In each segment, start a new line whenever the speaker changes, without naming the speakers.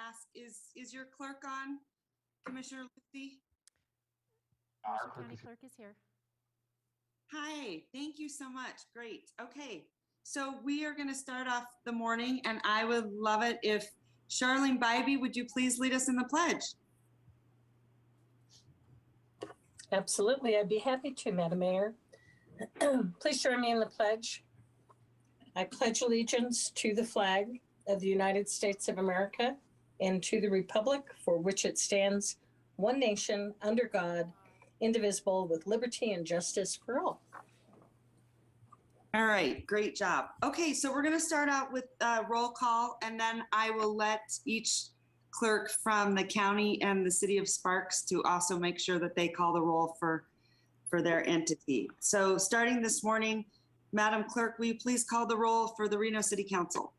ask, is your clerk on, Commissioner Lucy?
Washoe County Clerk is here.
Hi, thank you so much. Great. Okay, so we are going to start off the morning, and I would love it if Charlene Bybee, would you please lead us in the pledge?
Absolutely, I'd be happy to, Madam Mayor. Please join me in the pledge. I pledge allegiance to the flag of the United States of America and to the republic for which it stands, one nation, under God, indivisible, with liberty and justice for all.
All right, great job. Okay, so we're going to start out with roll call, and then I will let each clerk from the county and the city of Sparks to also make sure that they call the roll for their entity. So starting this morning, Madam Clerk, will you please call the roll for the Reno City Council?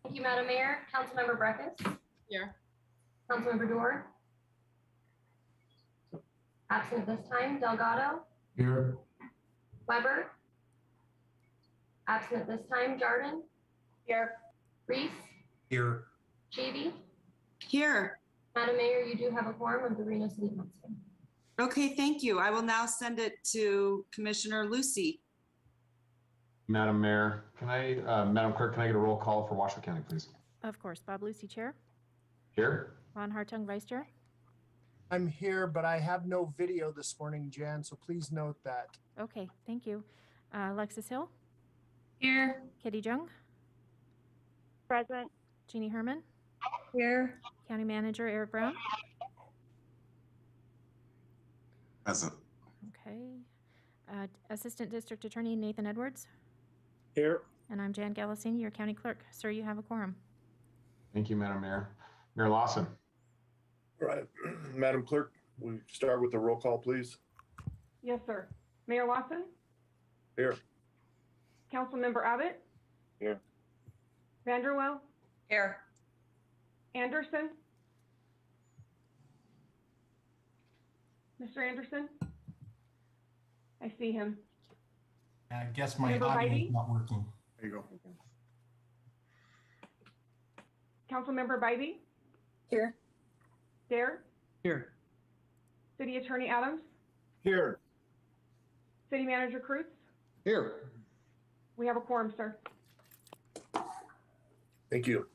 Thank you, Madam Mayor. Councilmember Breckus.
Here.
Councilmember Dorr. Absent at this time. Delgado.
Here.
Weber. Absent at this time. Jordan.
Here.
Reese.
Here.
Chevy.
Here.
Madam Mayor, you do have a quorum of the Reno City Council.
Okay, thank you. I will now send it to Commissioner Lucy.
Madam Mayor, Madam Clerk, can I get a roll call for Washoe County, please?
Of course. Bob Lucy, Chair.
Here.
Ron Hartung, Vice Chair.
I'm here, but I have no video this morning, Jan, so please note that.
Okay, thank you. Alexis Hill.
Here.
Kitty Jung.
Present.
Jeannie Herman.
Here.
County Manager Eric Brown.
Present.
Okay. Assistant District Attorney Nathan Edwards.
Here.
And I'm Jan Galasini, your County Clerk. Sir, you have a quorum.
Thank you, Madam Mayor. Mayor Lawson.
All right, Madam Clerk, we start with the roll call, please.
Yes, sir. Mayor Watson.
Here.
Councilmember Abbott.
Here.
Vanderwell.
Here.
Anderson. Mr. Anderson. I see him.
I guess my
Member
audio
Bybee?
is not working.
There you go.
Councilmember Bybee.
Here.
Dare.
Here.
City Attorney Adams.
Here.
City Manager Cruz.
Here.
We have a quorum, sir.
Thank you.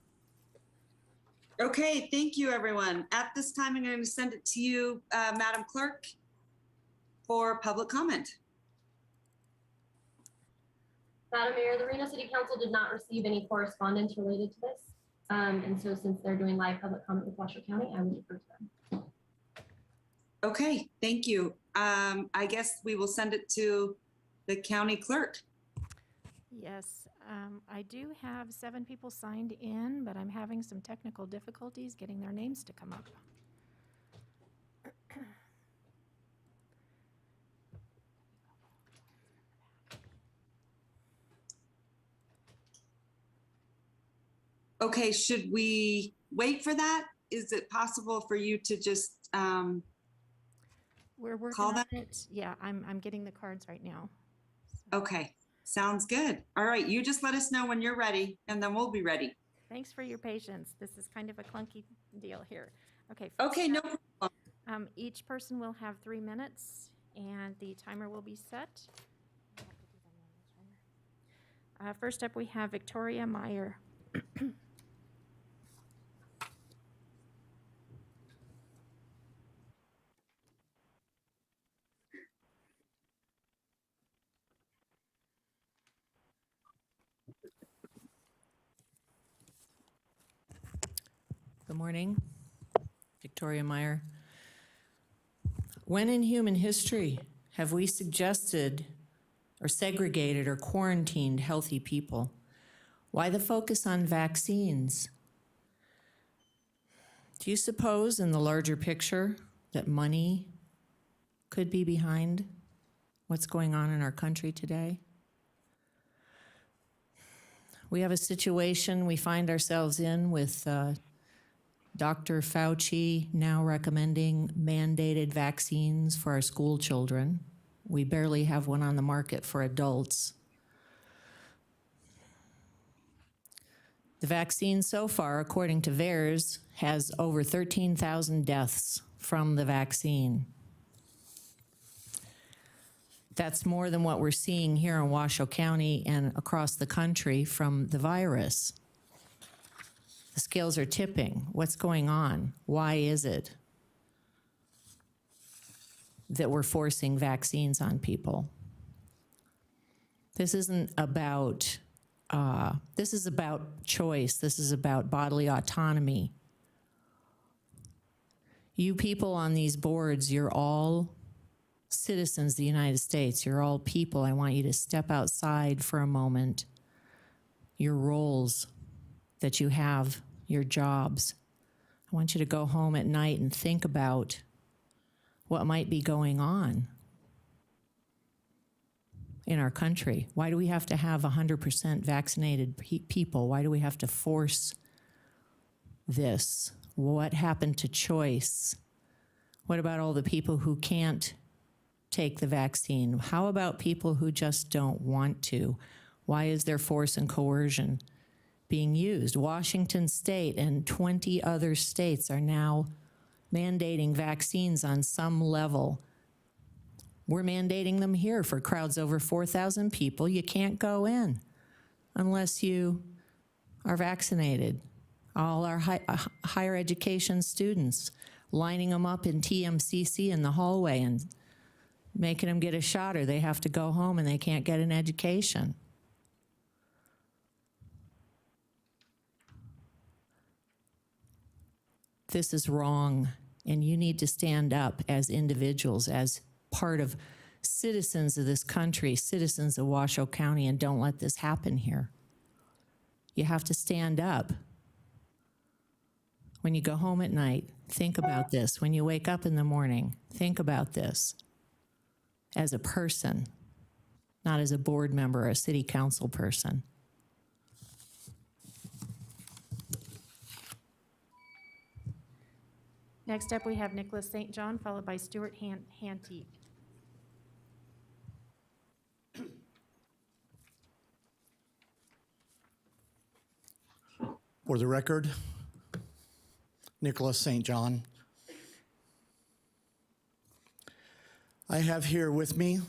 Okay, thank you, everyone. At this time, I'm going to send it to you, Madam Clerk, for public comment.
Madam Mayor, the Reno City Council did not receive any correspondence related to this. And so since they're doing live public comment with Washoe County, I would defer to them.
Okay, thank you. I guess we will send it to the county clerk.
Yes, I do have 7 people signed in, but I'm having some technical difficulties getting their names to come up.
Okay, should we wait for that? Is it possible for you to just,
We're working
Call
on
that?
it. Yeah, I'm getting the cards right now.
okay, sounds good. All right, you just let us know when you're ready, and then we'll be ready.
Thanks for your patience. This is kind of a clunky deal here. Okay. first
Okay, no
up,
problem.
each person will have 3 minutes, and the timer will be set. First up, we have Victoria Meyer.
Good morning, Victoria Meyer. When in human history have we suggested or segregated or quarantined healthy people? Why the focus on vaccines? Do you suppose in the larger picture that money could be behind what's going on in our country today? We have a situation we find ourselves in with Dr. Fauci now recommending mandated vaccines for our school children. We barely have one on the market for adults. The vaccine so far, according to VAERS, has over 13,000 deaths from the vaccine. That's more than what we're seeing here in Washoe County and across the country from the virus. The scales are tipping. What's going on? Why is it that we're forcing vaccines on people? This isn't about, this is about choice. This is about bodily autonomy. You people on these boards, you're all citizens of the United States. You're all people. I want you to step outside for a moment. Your roles that you have, your jobs. I want you to go home at night and think about what might be going on in our country. Why do we have to have 100% vaccinated people? Why do we have to force this? What happened to choice? What about all the people who can't take the vaccine? How about people who just don't want to? Why is there force and coercion being used? Washington State and 20 other states are now mandating vaccines on some level. We're mandating them here for crowds over 4,000 people. You can't go in unless you are vaccinated. All our higher education students, lining them up in TMCC in the hallway and making them get a shot, or they have to go home and they can't get an education. This is wrong, and you need to stand up as individuals, as part of citizens of this country, citizens of Washoe County, and don't let this happen here. You have to stand up. When you go home at night, think about this. When you wake up in the morning, think about this. As a person, not as a board member or a city council person.
Next up, we have Nicholas St. John, followed by Stuart Hantee.
For the record, Nicholas St. John. I have here with me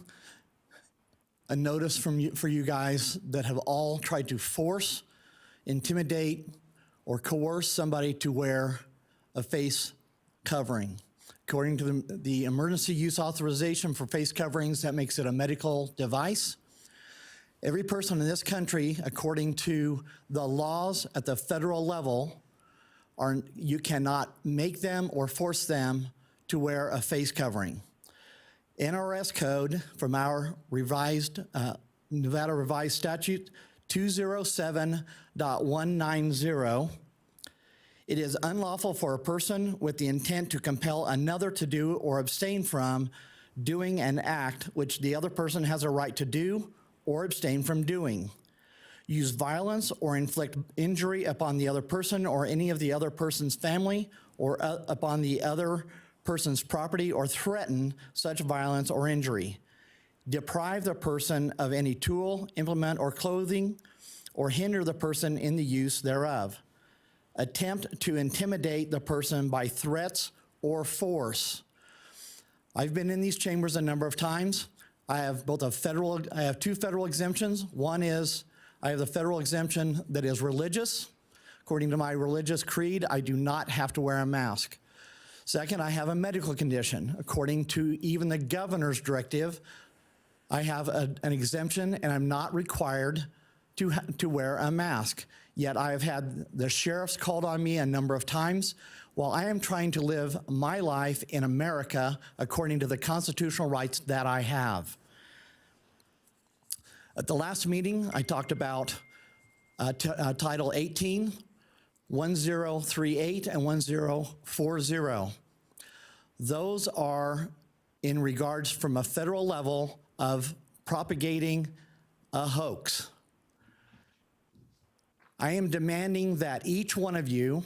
a notice for you guys that have all tried to force, intimidate, or coerce somebody to wear a face covering. According to the emergency use authorization for face coverings, that makes it a medical device. Every person in this country, according to the laws at the federal level, you cannot make them or force them to wear a face covering. NRS code from our revised, Nevada revised statute 207.190. It is unlawful for a person with the intent to compel another to do or abstain from doing an act which the other person has a right to do or abstain from doing. Use violence or inflict injury upon the other person or any of the other person's family or upon the other person's property, or threaten such violence or injury. Deprive the person of any tool, implement, or clothing, or hinder the person in the use thereof. Attempt to intimidate the person by threats or force. I've been in these chambers a number of times. I have two federal exemptions. One is I have the federal exemption that is religious. According to my religious creed, I do not have to wear a mask. Second, I have a medical condition. According to even the governor's directive, I have an exemption and I'm not required to wear a mask. Yet I have had the sheriffs called on me a number of times while I am trying to live my life in America according to the constitutional rights that I have. At the last meeting, I talked about Title 18, 1038 and 1040. Those are in regards from a federal level of propagating a hoax. I am demanding that each one of you,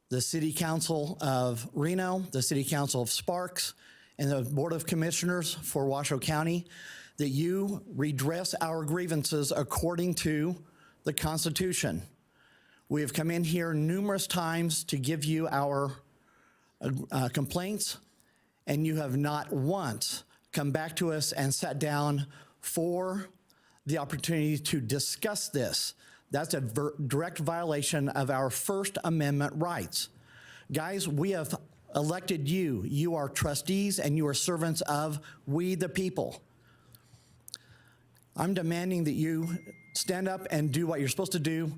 the City Council of Reno, the City Council of Sparks, and the Board of Commissioners for Washoe County, that you redress our grievances according to the Constitution. We have come in here numerous times to give you our complaints, and you have not once come back to us and sat down for the opportunity to discuss this. That's a direct violation of our First Amendment rights. Guys, we have elected you. You are trustees and you are servants of we the people. I'm demanding that you stand up and do what you're supposed to do,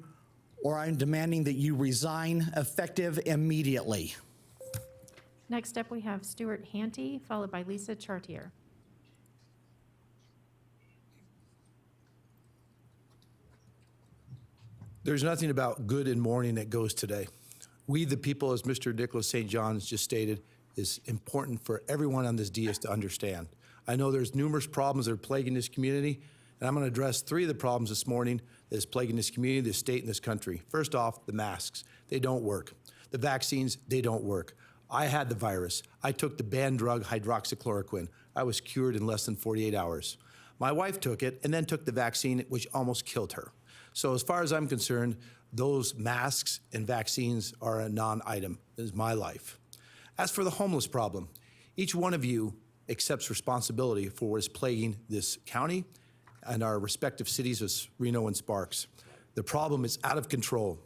or I'm demanding that you resign effective immediately.
Next up, we have Stuart Hanty, followed by Lisa Chartier.
There's nothing about good and mourning that goes today. We, the people, as Mr. Nicholas St. John's just stated, is important for everyone on this dais to understand. I know there's numerous problems that are plaguing this community, and I'm going to address 3 of the problems this morning that is plaguing this community, this state, and this country. First off, the masks. They don't work. The vaccines, they don't work. I had the virus. I took the banned drug hydroxychloroquine. I was cured in less than 48 hours. My wife took it and then took the vaccine, which almost killed her. So as far as I'm concerned, those masks and vaccines are a non-item. This is my life. As for the homeless problem, each one of you accepts responsibility for what is plaguing this county and our respective cities of Reno and Sparks. The problem is out of control.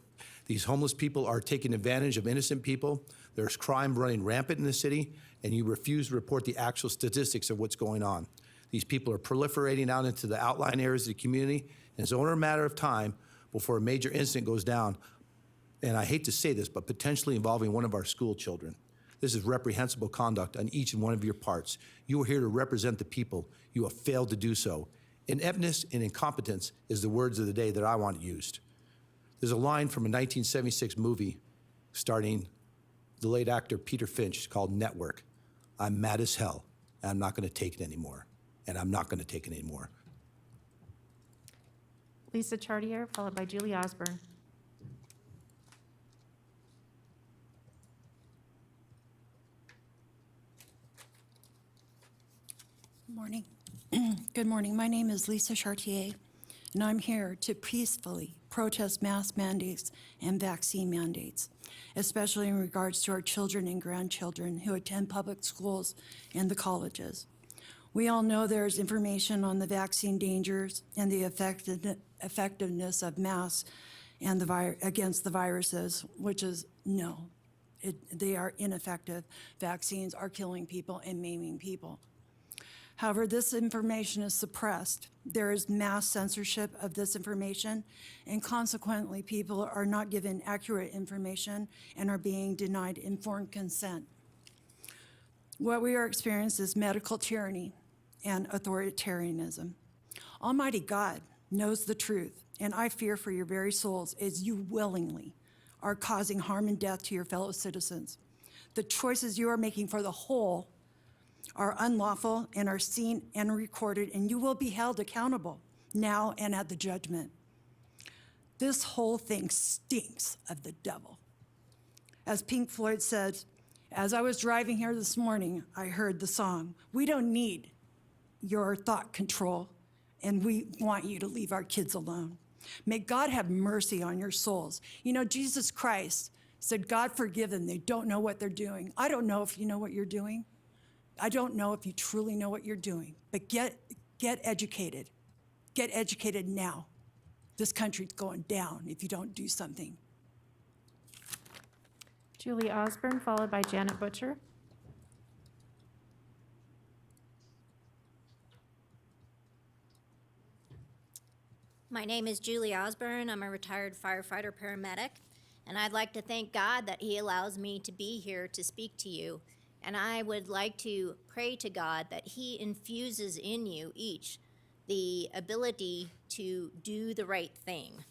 These homeless people are taking advantage of innocent people. There's crime running rampant in the city, and you refuse to report the actual statistics of what's going on. These people are proliferating out into the outlying areas of the community, and it's only a matter of time before a major incident goes down, and I hate to say this, but potentially involving one of our school children. This is reprehensible conduct on each and one of your parts. You are here to represent the people. You have failed to do so. Ineptness and incompetence is the words of the day that I want used. There's a line from a 1976 movie starring the late actor Peter Finch called Network. I'm mad as hell, and I'm not going to take it anymore. And I'm not going to take it anymore.
Lisa Chartier, followed by Julie Osborne.
Good morning. Good morning. My name is Lisa Chartier, and I'm here to peacefully protest mask mandates and vaccine mandates, especially in regards to our children and grandchildren who attend public schools and the colleges. We all know there's information on the vaccine dangers and the effectiveness of masks and against the viruses, which is no. They are ineffective. Vaccines are killing people and maiming people. However, this information is suppressed. There is mass censorship of this information, and consequently, people are not given accurate information and are being denied informed consent. What we are experiencing is medical tyranny and authoritarianism. Almighty God knows the truth, and I fear for your very souls as you willingly are causing harm and death to your fellow citizens. The choices you are making for the whole are unlawful and are seen and recorded, and you will be held accountable now and at the judgment. This whole thing stinks of the devil. As Pink Floyd said, as I was driving here this morning, I heard the song, "We don't need your thought control, and we want you to leave our kids alone." May God have mercy on your souls. You know, Jesus Christ said, "God forgive them, they don't know what they're doing." I don't know if you know what you're doing. I don't know if you truly know what you're doing, but get educated. Get educated now. This country's going down if you don't do something.
Julie Osborne, followed by Janet Butcher.
My name is Julie Osborne. I'm a retired firefighter paramedic, and I'd like to thank God that He allows me to be here to speak to you. And I would like to pray to God that He infuses in you each the ability to do the right thing.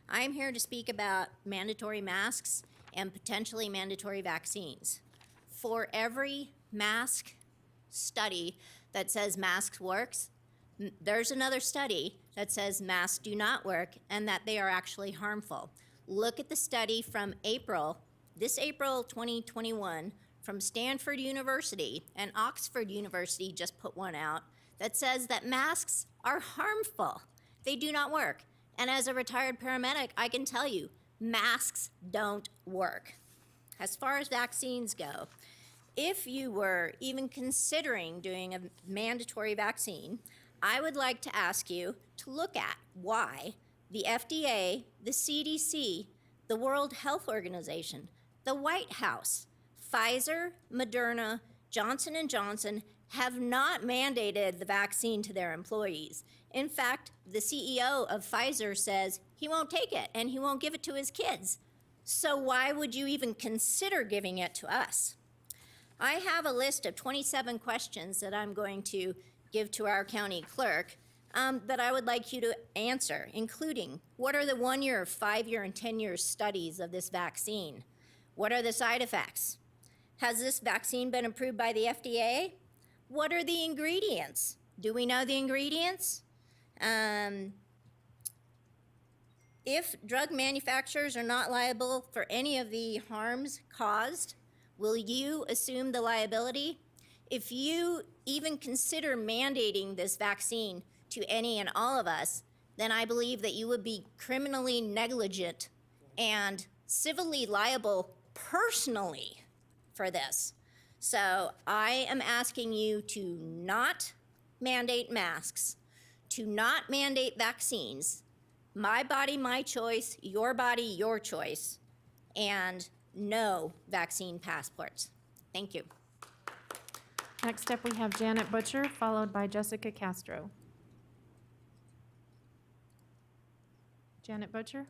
I'm here to speak about mandatory masks and potentially mandatory vaccines. For every mask study that says masks works, there's another study that says masks do not work and that they are actually harmful. Look at the study from this April 2021, from Stanford University, and Oxford University just put one out that says that masks are harmful. They do not work. And as a retired paramedic, I can tell you, masks don't work. As far as vaccines go, if you were even considering doing a mandatory vaccine, I would like to ask you to look at why the FDA, the CDC, the World Health Organization, the White House, Pfizer, Moderna, Johnson & Johnson have not mandated the vaccine to their employees. In fact, the CEO of Pfizer says he won't take it and he won't give it to his kids. So why would you even consider giving it to us? I have a list of 27 questions that I'm going to give to our county clerk that I would like you to answer, including what are the 1-year, 5-year, and 10-year studies of this vaccine? What are the side effects? Has this vaccine been approved by the FDA? What are the ingredients? Do we know the ingredients? If drug manufacturers are not liable for any of the harms caused, will you assume the liability? If you even consider mandating this vaccine to any and all of us, then I believe that you would be criminally negligent and civilly liable personally for this. So I am asking you to not mandate masks, to not mandate vaccines. My body, my choice, your body, your choice, and no vaccine passports. Thank you.
Next up, we have Janet Butcher, followed by Jessica Castro. Janet Butcher?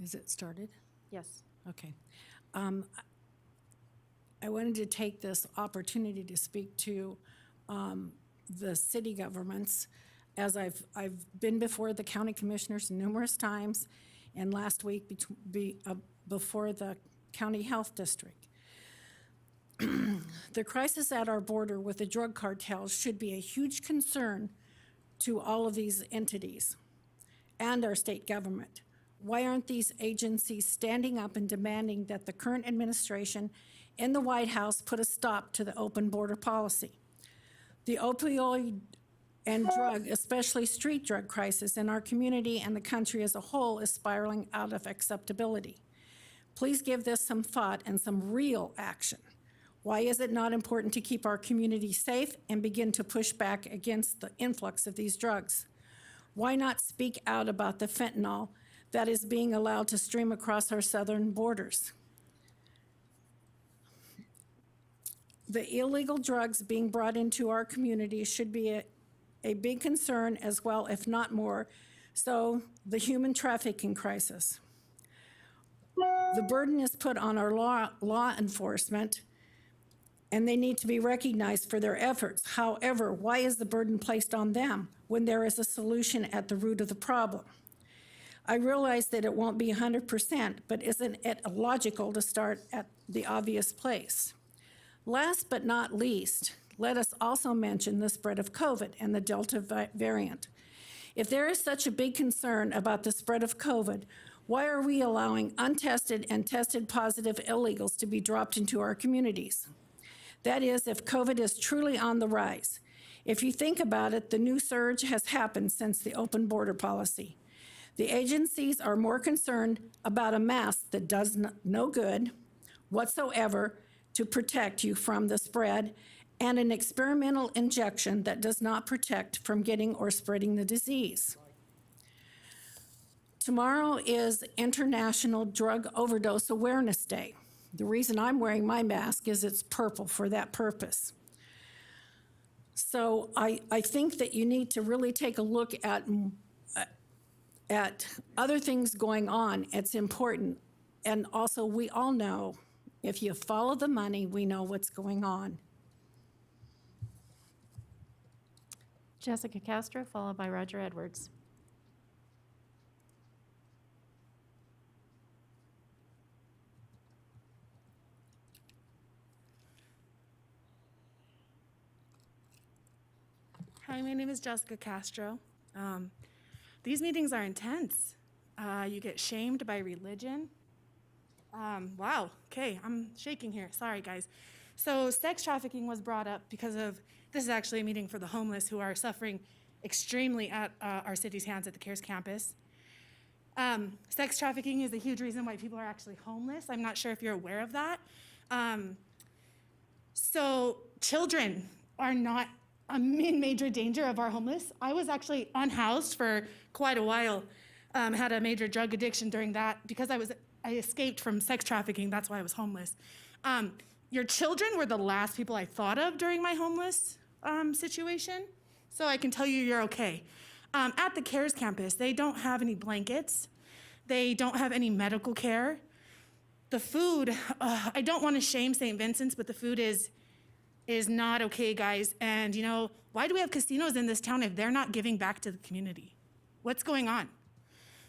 Is it started?
Yes.
Okay. I wanted to take this opportunity to speak to the city governments, as I've been before the county commissioners numerous times, and last week before the county health district. The crisis at our border with the drug cartels should be a huge concern to all of these entities and our state government. Why aren't these agencies standing up and demanding that the current administration in the White House put a stop to the open border policy? The opioid and drug, especially street drug crisis in our community and the country as a whole is spiraling out of acceptability. Please give this some thought and some real action. Why is it not important to keep our community safe and begin to push back against the influx of these drugs? Why not speak out about the fentanyl that is being allowed to stream across our southern borders? The illegal drugs being brought into our community should be a big concern as well, if not more, so the human trafficking crisis. The burden is put on our law enforcement, and they need to be recognized for their efforts. However, why is the burden placed on them when there is a solution at the root of the problem? I realize that it won't be 100%, but isn't it logical to start at the obvious place? Last but not least, let us also mention the spread of COVID and the Delta variant. If there is such a big concern about the spread of COVID, why are we allowing untested and tested positive illegals to be dropped into our communities? That is, if COVID is truly on the rise. If you think about it, the new surge has happened since the open border policy. The agencies are more concerned about a mask that does no good whatsoever to protect you from the spread, and an experimental injection that does not protect from getting or spreading the disease. Tomorrow is International Drug Overdose Awareness Day. The reason I'm wearing my mask is it's purple for that purpose. So I think that you need to really take a look at other things going on. It's important. And also, we all know, if you follow the money, we know what's going on.
Jessica Castro, followed by Roger Edwards.
Hi, my name is Jessica Castro. These meetings are intense. You get shamed by religion. Wow. Okay, I'm shaking here. Sorry, guys. So sex trafficking was brought up because of, this is actually a meeting for the homeless who are suffering extremely at our city's hands at the CARES campus. Sex trafficking is a huge reason why people are actually homeless. I'm not sure if you're aware of that. So children are not in major danger of our homeless. I was actually unhoused for quite a while, had a major drug addiction during that because I escaped from sex trafficking. That's why I was homeless. Your children were the last people I thought of during my homeless situation. So I can tell you you're okay. At the CARES campus, they don't have any blankets. They don't have any medical care. The food, I don't want to shame St. Vincent's, but the food is not okay, guys. And you know, why do we have casinos in this town if they're not giving back to the community? What's going on?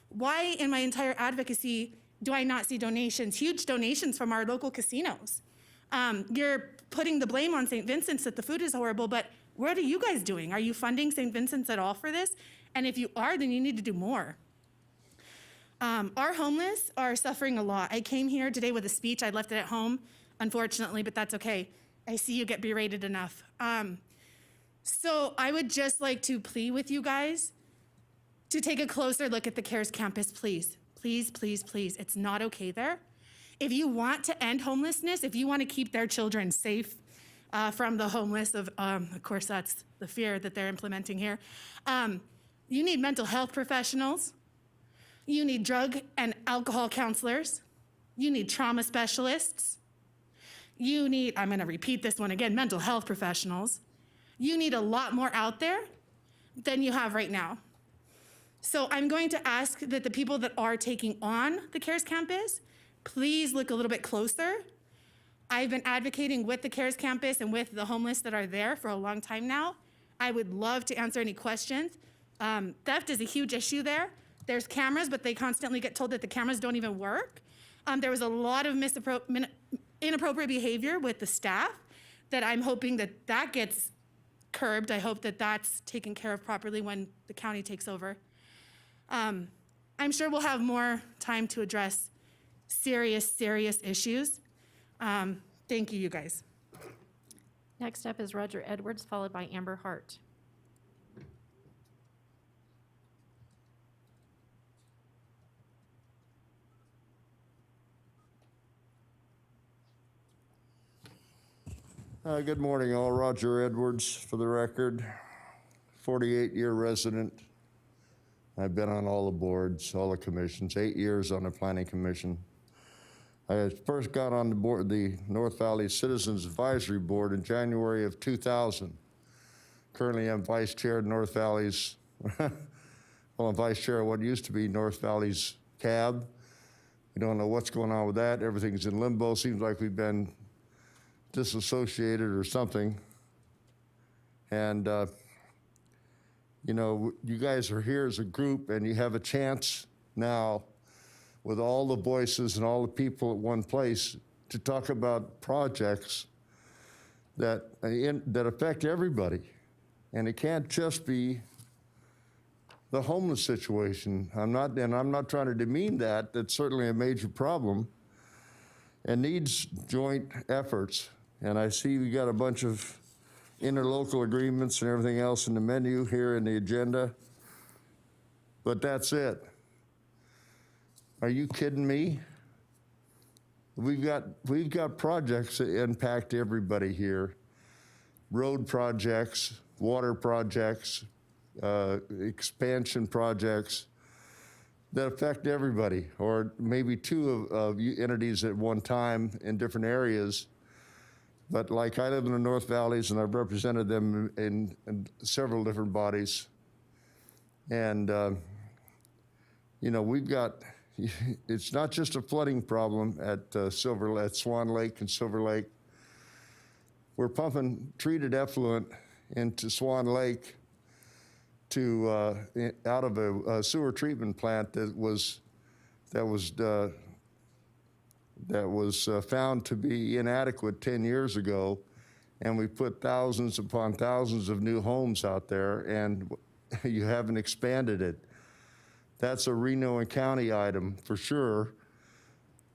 Why in my entire advocacy do I not see donations, huge donations from our local casinos? You're putting the blame on St. Vincent's that the food is horrible, but what are you guys doing? Are you funding St. Vincent's at all for this? And if you are, then you need to do more. Our homeless are suffering a lot. I came here today with a speech. I left it at home, unfortunately, but that's okay. I see you get berated enough. So I would just like to plead with you guys to take a closer look at the CARES campus, please. Please, please, please. It's not okay there. If you want to end homelessness, if you want to keep their children safe from the homeless, of course, that's the fear that they're implementing here, you need mental health professionals. You need drug and alcohol counselors. You need trauma specialists. You need, I'm gonna repeat this one again, mental health professionals. You need a lot more out there than you have right now. So I'm going to ask that the people that are taking on the CARES campus, please look a little bit closer. I've been advocating with the CARES campus and with the homeless that are there for a long time now. I would love to answer any questions. Theft is a huge issue there. There's cameras, but they constantly get told that the cameras don't even work. There was a lot of inappropriate behavior with the staff that I'm hoping that gets curbed. I hope that that's taken care of properly when the county takes over. I'm sure we'll have more time to address serious issues. Thank you, you guys.
Next up is Roger Edwards, followed by Amber Hart.
Good morning, all. Roger Edwards, for the record, 48-year resident. I've been on all the boards, all the commissions, 8 years on the Planning Commission. I first got on the board, the North Valley Citizens Advisory Board in January of 2000. Currently, I'm vice chair of North Valley's, well, I'm vice chair of what used to be North Valley's CAB. We don't know what's going on with that. Everything's in limbo. Seems like we've been disassociated or something. And, you know, you guys are here as a group and you have a chance now with all the voices and all the people at one place to talk about projects that affect everybody. And it can't just be the homeless situation. I'm not trying to demean that. That's certainly a major problem and needs joint efforts. And I see we got a bunch of interlocal agreements and everything else in the menu here in the agenda, but that's it. Are you kidding me? We've got projects that impact everybody here. Road projects, water projects, expansion projects that affect everybody, or maybe two of entities at one time in different areas. But like I live in the North Valleys and I've represented them in several different bodies. And, you know, we've got, it's not just a flooding problem at Swan Lake and Silver Lake. We're pumping treated effluent into Swan Lake to out of a sewer treatment plant that was found to be inadequate 10 years ago, and we put thousands upon thousands of new homes out there, and you haven't expanded it. That's a Reno and County item for sure.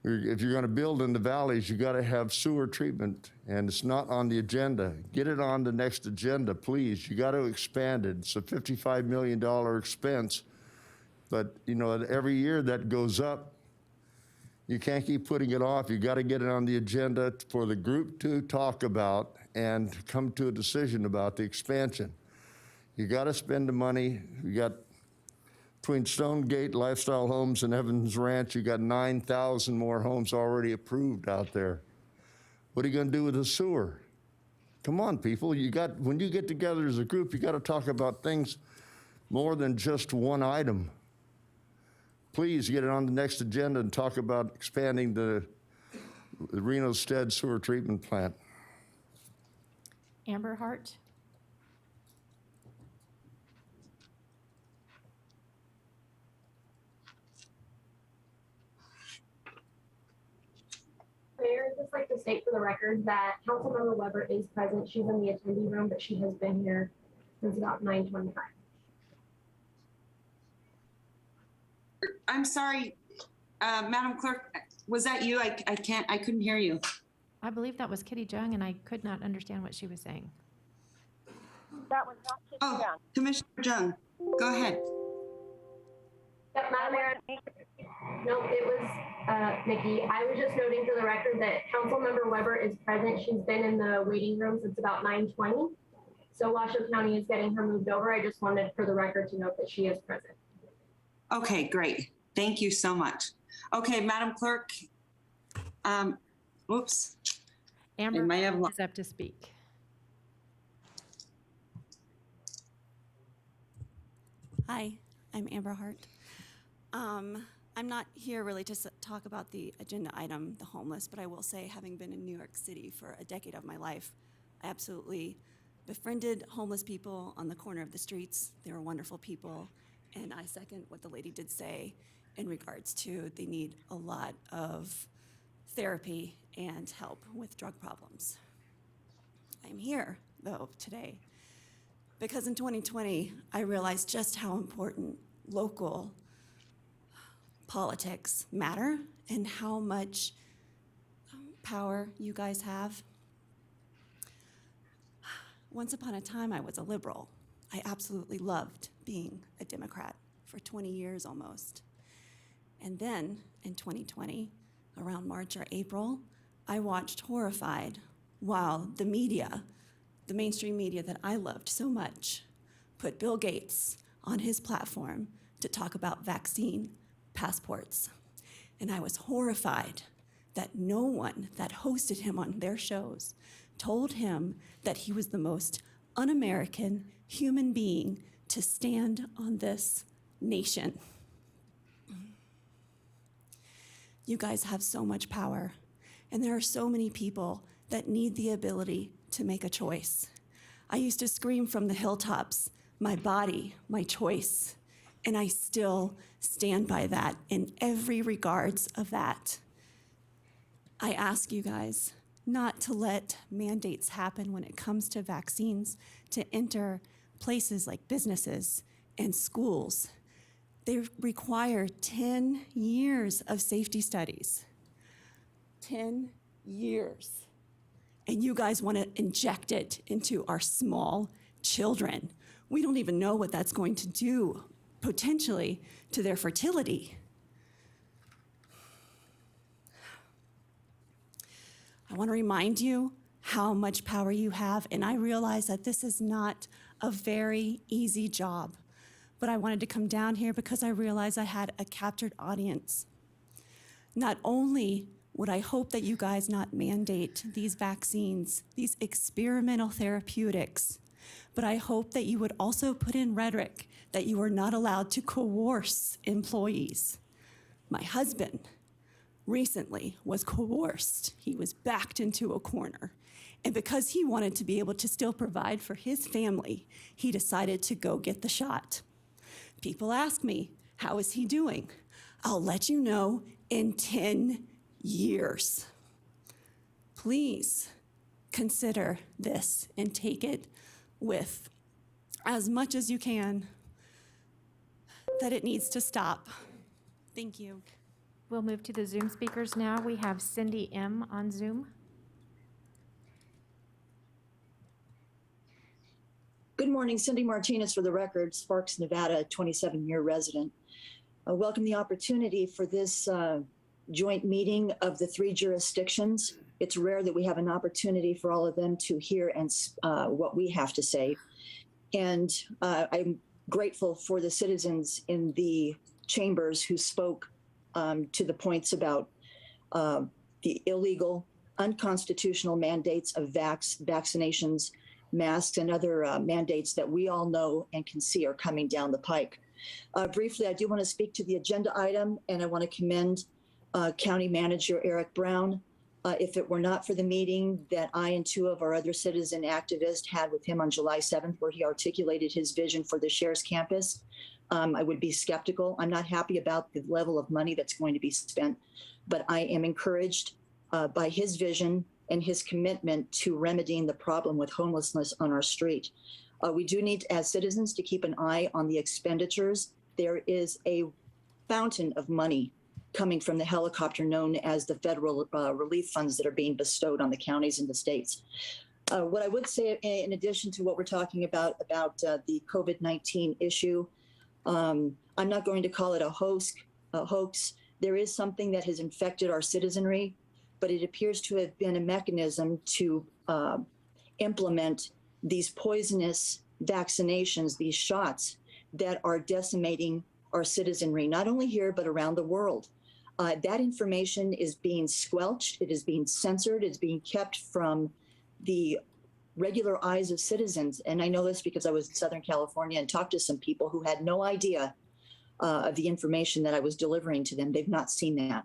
If you're gonna build in the valleys, you gotta have sewer treatment, and it's not on the agenda. Get it on the next agenda, please. You gotta expand it. It's a $55 million expense, but you know, every year that goes up, you can't keep putting it off. You gotta get it on the agenda for the group to talk about and come to a decision about the expansion. You gotta spend the money. You got between Stonegate, Lifestyle Homes, and Evans Ranch, you got 9,000 more homes already approved out there. What are you gonna do with the sewer? Come on, people, when you get together as a group, you gotta talk about things more than just one item. Please get it on the next agenda and talk about expanding the Reno Stead Sewer Treatment Plant.
Amber Hart?
Mayor, I'd just like to state for the record that Councilmember Weber is present. She's in the attendee room, but she has been here since about 9:25.
I'm sorry, Madam Clerk, was that you? I couldn't hear you.
I believe that was Kitty Jung, and I could not understand what she was saying.
That was not Kitty
Oh,
Young.
Commissioner Jung, go ahead.
Yep, Madam Mayor. No, it was Nikki. I was just noting for the record that Councilmember Weber is present. She's been in the waiting room since about 9:20. So Washoe County is getting her moved over. I just wanted for the record to note that she is present.
Okay, great. Thank you so much. Okay, Madam Clerk. Whoops.
Amber
may have
is up to speak.
Hi, I'm Amber Hart. I'm not here really to talk about the agenda item, the homeless, but I will say, having been in New York City for a decade of my life, I absolutely befriended homeless people on the corner of the streets. They were wonderful people, and I second what the lady did say in regards to they need a lot of therapy and help with drug problems. I'm here, though, today because in 2020, I realized just how important local politics matter and how much power you guys have. Once upon a time, I was a liberal. I absolutely loved being a Democrat for 20 years almost. And then in 2020, around March or April, I watched horrified while the media, the mainstream media that I loved so much, put Bill Gates on his platform to talk about vaccine passports. And I was horrified that no one that hosted him on their shows told him that he was the most un-American human being to stand on this nation. You guys have so much power, and there are so many people that need the ability to make a choice. I used to scream from the hilltops, my body, my choice, and I still stand by that in every regards of that. I ask you guys not to let mandates happen when it comes to vaccines to enter places like businesses and schools. They require 10 years of safety studies. 10 years. And you guys want to inject it into our small children. We don't even know what that's going to do, potentially, to their fertility. I want to remind you how much power you have, and I realize that this is not a very easy job, but I wanted to come down here because I realized I had a captured audience. Not only would I hope that you guys not mandate these vaccines, these experimental therapeutics, but I hope that you would also put in rhetoric that you are not allowed to coerce employees. My husband recently was coerced. He was backed into a corner. And because he wanted to be able to still provide for his family, he decided to go get the shot. People ask me, how is he doing? I'll let you know in 10 years. Please consider this and take it with as much as you can. that it needs to stop. Thank you.
We'll move to the Zoom speakers now. We have Cindy M. on Zoom.
Good morning, Cindy Martinez for the record, Sparks, Nevada, 27-year resident. I welcome the opportunity for this joint meeting of the 3 jurisdictions. It's rare that we have an opportunity for all of them to hear and what we have to say. And I'm grateful for the citizens in the chambers who spoke to the points about the illegal, unconstitutional mandates of vaccinations, masks, and other mandates that we all know and can see are coming down the pike. Briefly, I do want to speak to the agenda item, and I want to commend County Manager Eric Brown. If it were not for the meeting that I and 2 of our other citizen activists had with him on July 7th, where he articulated his vision for the Shares Campus, I would be skeptical. I'm not happy about the level of money that's going to be spent, but I am encouraged by his vision and his commitment to remedying the problem with homelessness on our street. We do need, as citizens, to keep an eye on the expenditures. There is a fountain of money coming from the helicopter known as the federal relief funds that are being bestowed on the counties and the states. What I would say, in addition to what we're talking about the COVID-19 issue, I'm not going to call it a hoax. There is something that has infected our citizenry, but it appears to have been a mechanism to implement these poisonous vaccinations, these shots that are decimating our citizenry, not only here, but around the world. That information is being squelched, it is being censored, it's being kept from the regular eyes of citizens. And I know this because I was in Southern California and talked to some people who had no idea of the information that I was delivering to them. They've not seen that.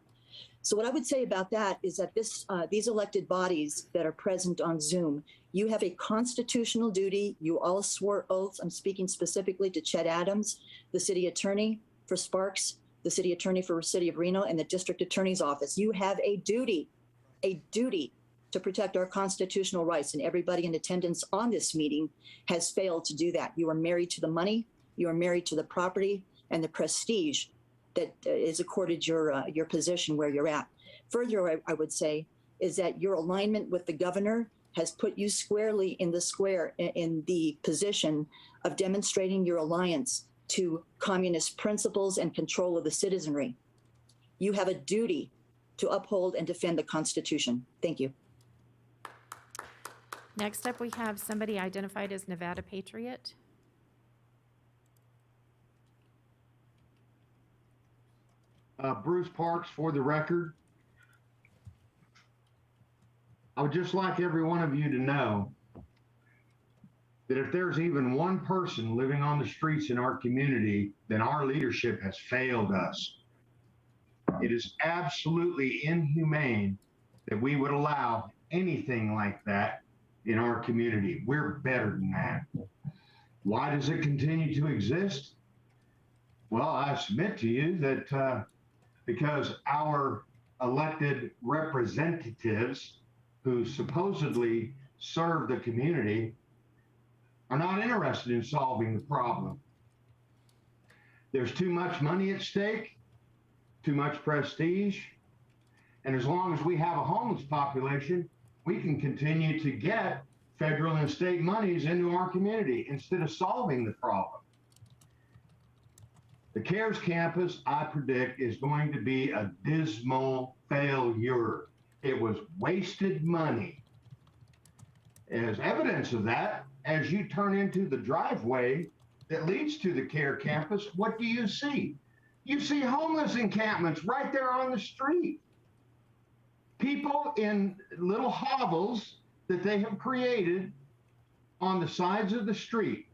So what I would say about that is that these elected bodies that are present on Zoom, you have a constitutional duty. You all swore oaths. I'm speaking specifically to Chet Adams, the city attorney for Sparks, the city attorney for the city of Reno, and the district attorney's office. You have a duty to protect our constitutional rights, and everybody in attendance on this meeting has failed to do that. You are married to the money, you are married to the property and the prestige that is accorded your position where you're at. Further, I would say, is that your alignment with the governor has put you squarely in the position of demonstrating your alliance to communist principles and control of the citizenry. You have a duty to uphold and defend the Constitution. Thank you.
Next up, we have somebody identified as Nevada Patriot.
Bruce Parks for the record. I would just like every one of you to know that if there's even one person living on the streets in our community, then our leadership has failed us. It is absolutely inhumane that we would allow anything like that in our community. We're better than that. Why does it continue to exist? Well, I submit to you that because our elected representatives who supposedly serve the community are not interested in solving the problem. There's too much money at stake, too much prestige, and as long as we have a homeless population, we can continue to get federal and state monies into our community instead of solving the problem. The CARES campus, I predict, is going to be a dismal failure. It was wasted money. As evidence of that, as you turn into the driveway that leads to the CARE campus, what do you see? You see homeless encampments right there on the street. People in little hovels that they have created on the sides of the street,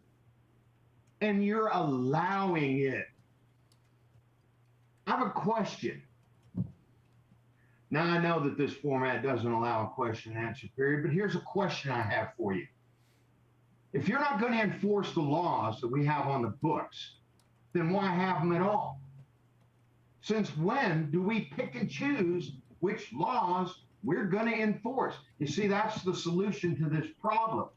and you're allowing it. I have a question. Now, I know that this format doesn't allow a question and answer period, but here's a question I have for you. If you're not going to enforce the laws that we have on the books, then why have them at all? Since when do we pick and choose which laws we're going to enforce? You see, that's the solution to this problem.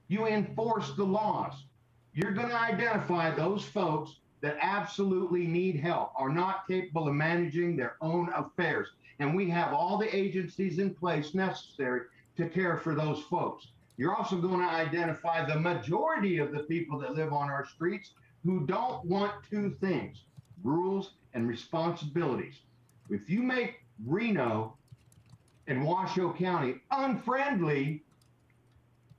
You enforce the laws. You're going to identify those folks that absolutely need help are not capable of managing their own affairs. And we have all the agencies in place necessary to care for those folks. You're also going to identify the majority of the people that live on our streets who don't want two things: rules and responsibilities. If you make Reno and Washoe County unfriendly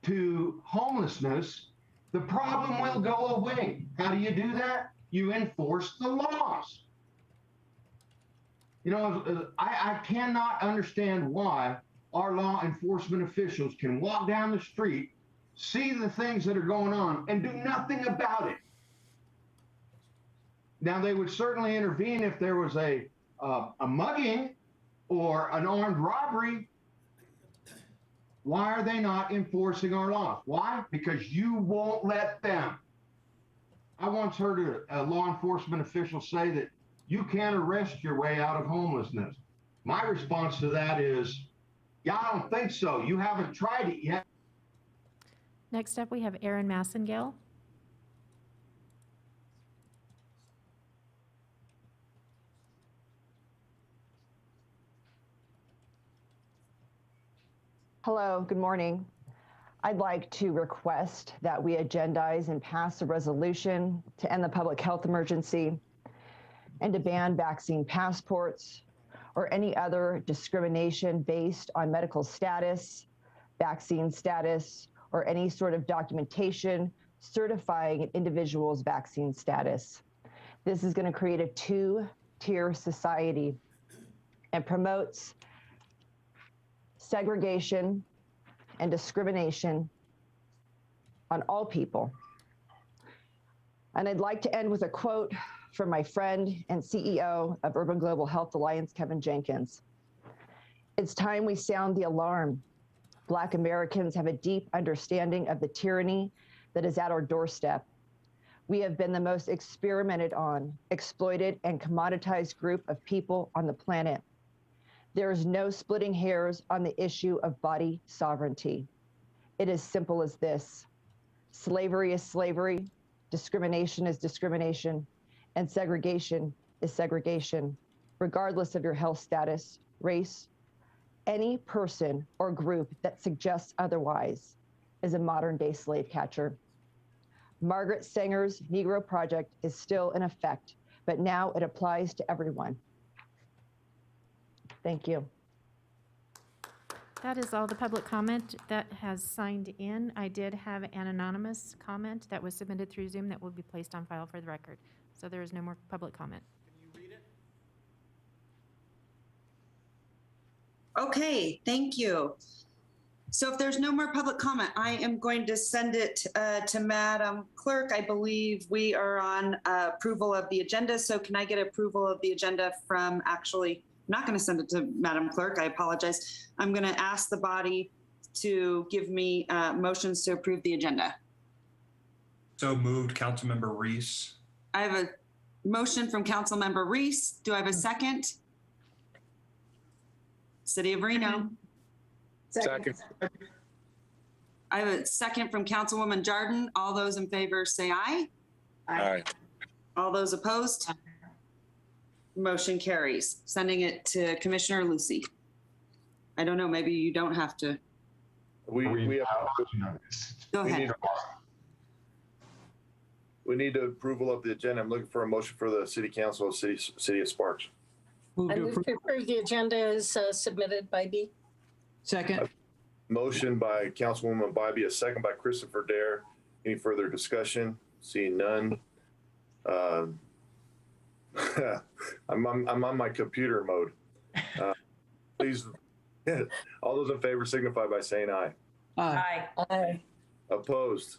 to homelessness, the problem will go away. How do you do that? You enforce the laws. You know, I cannot understand why our law enforcement officials can walk down the street, see the things that are going on, and do nothing about it. Now, they would certainly intervene if there was a mugging or an armed robbery. Why are they not enforcing our laws? Why? Because you won't let them. I once heard a law enforcement official say that you can't arrest your way out of homelessness. My response to that is, yeah, I don't think so. You haven't tried it yet.
Next up, we have Aaron Massengale.
Hello, good morning. I'd like to request that we agendize and pass a resolution to end the public health emergency and to ban vaccine passports or any other discrimination based on medical status, vaccine status, or any sort of documentation certifying an individual's vaccine status. This is going to create a two-tier society and promotes segregation and discrimination on all people. And I'd like to end with a quote from my friend and CEO of Urban Global Health Alliance, Kevin Jenkins. It's time we sound the alarm. Black Americans have a deep understanding of the tyranny that is at our doorstep. We have been the most experimented on, exploited, and commoditized group of people on the planet. There is no splitting hairs on the issue of body sovereignty. It is simple as this. Slavery is slavery, discrimination is discrimination, and segregation is segregation, regardless of your health status, race. Any person or group that suggests otherwise is a modern-day slave catcher. Margaret Sanger's Negro Project is still in effect, but now it applies to everyone. Thank you.
That is all the public comment that has signed in. I did have an anonymous comment that was submitted through Zoom that will be placed on file for the record. So there is no more public comment.
Can you read it?
Okay, thank you. So if there's no more public comment, I am going to send it to Madam Clerk. I believe we are on approval of the agenda. So can I get approval of the agenda from actually, I'm not going to send it to Madam Clerk. I apologize. I'm going to ask the body to give me motions to approve the agenda.
So moved, Councilmember Reese.
I have a motion from Councilmember Reese. Do I have a second? City of Reno.
Second.
I have a second from Councilwoman Jordan. All those in favor say aye.
Aye.
All those opposed? Motion carries. Sending it to Commissioner Lucy. I don't know, maybe you don't have to.
We have,
Go
we
ahead.
need, we need approval of the agenda. I'm looking for a motion for the City Council of City of Sparks.
I move to approve the agenda as submitted by B.
Second.
Motion by Councilwoman Bybee, a second by Christopher Dare. Any further discussion? Seeing none. I'm on my computer mode. Please, all those in favor signify by saying aye.
Aye.
Aye.
Opposed?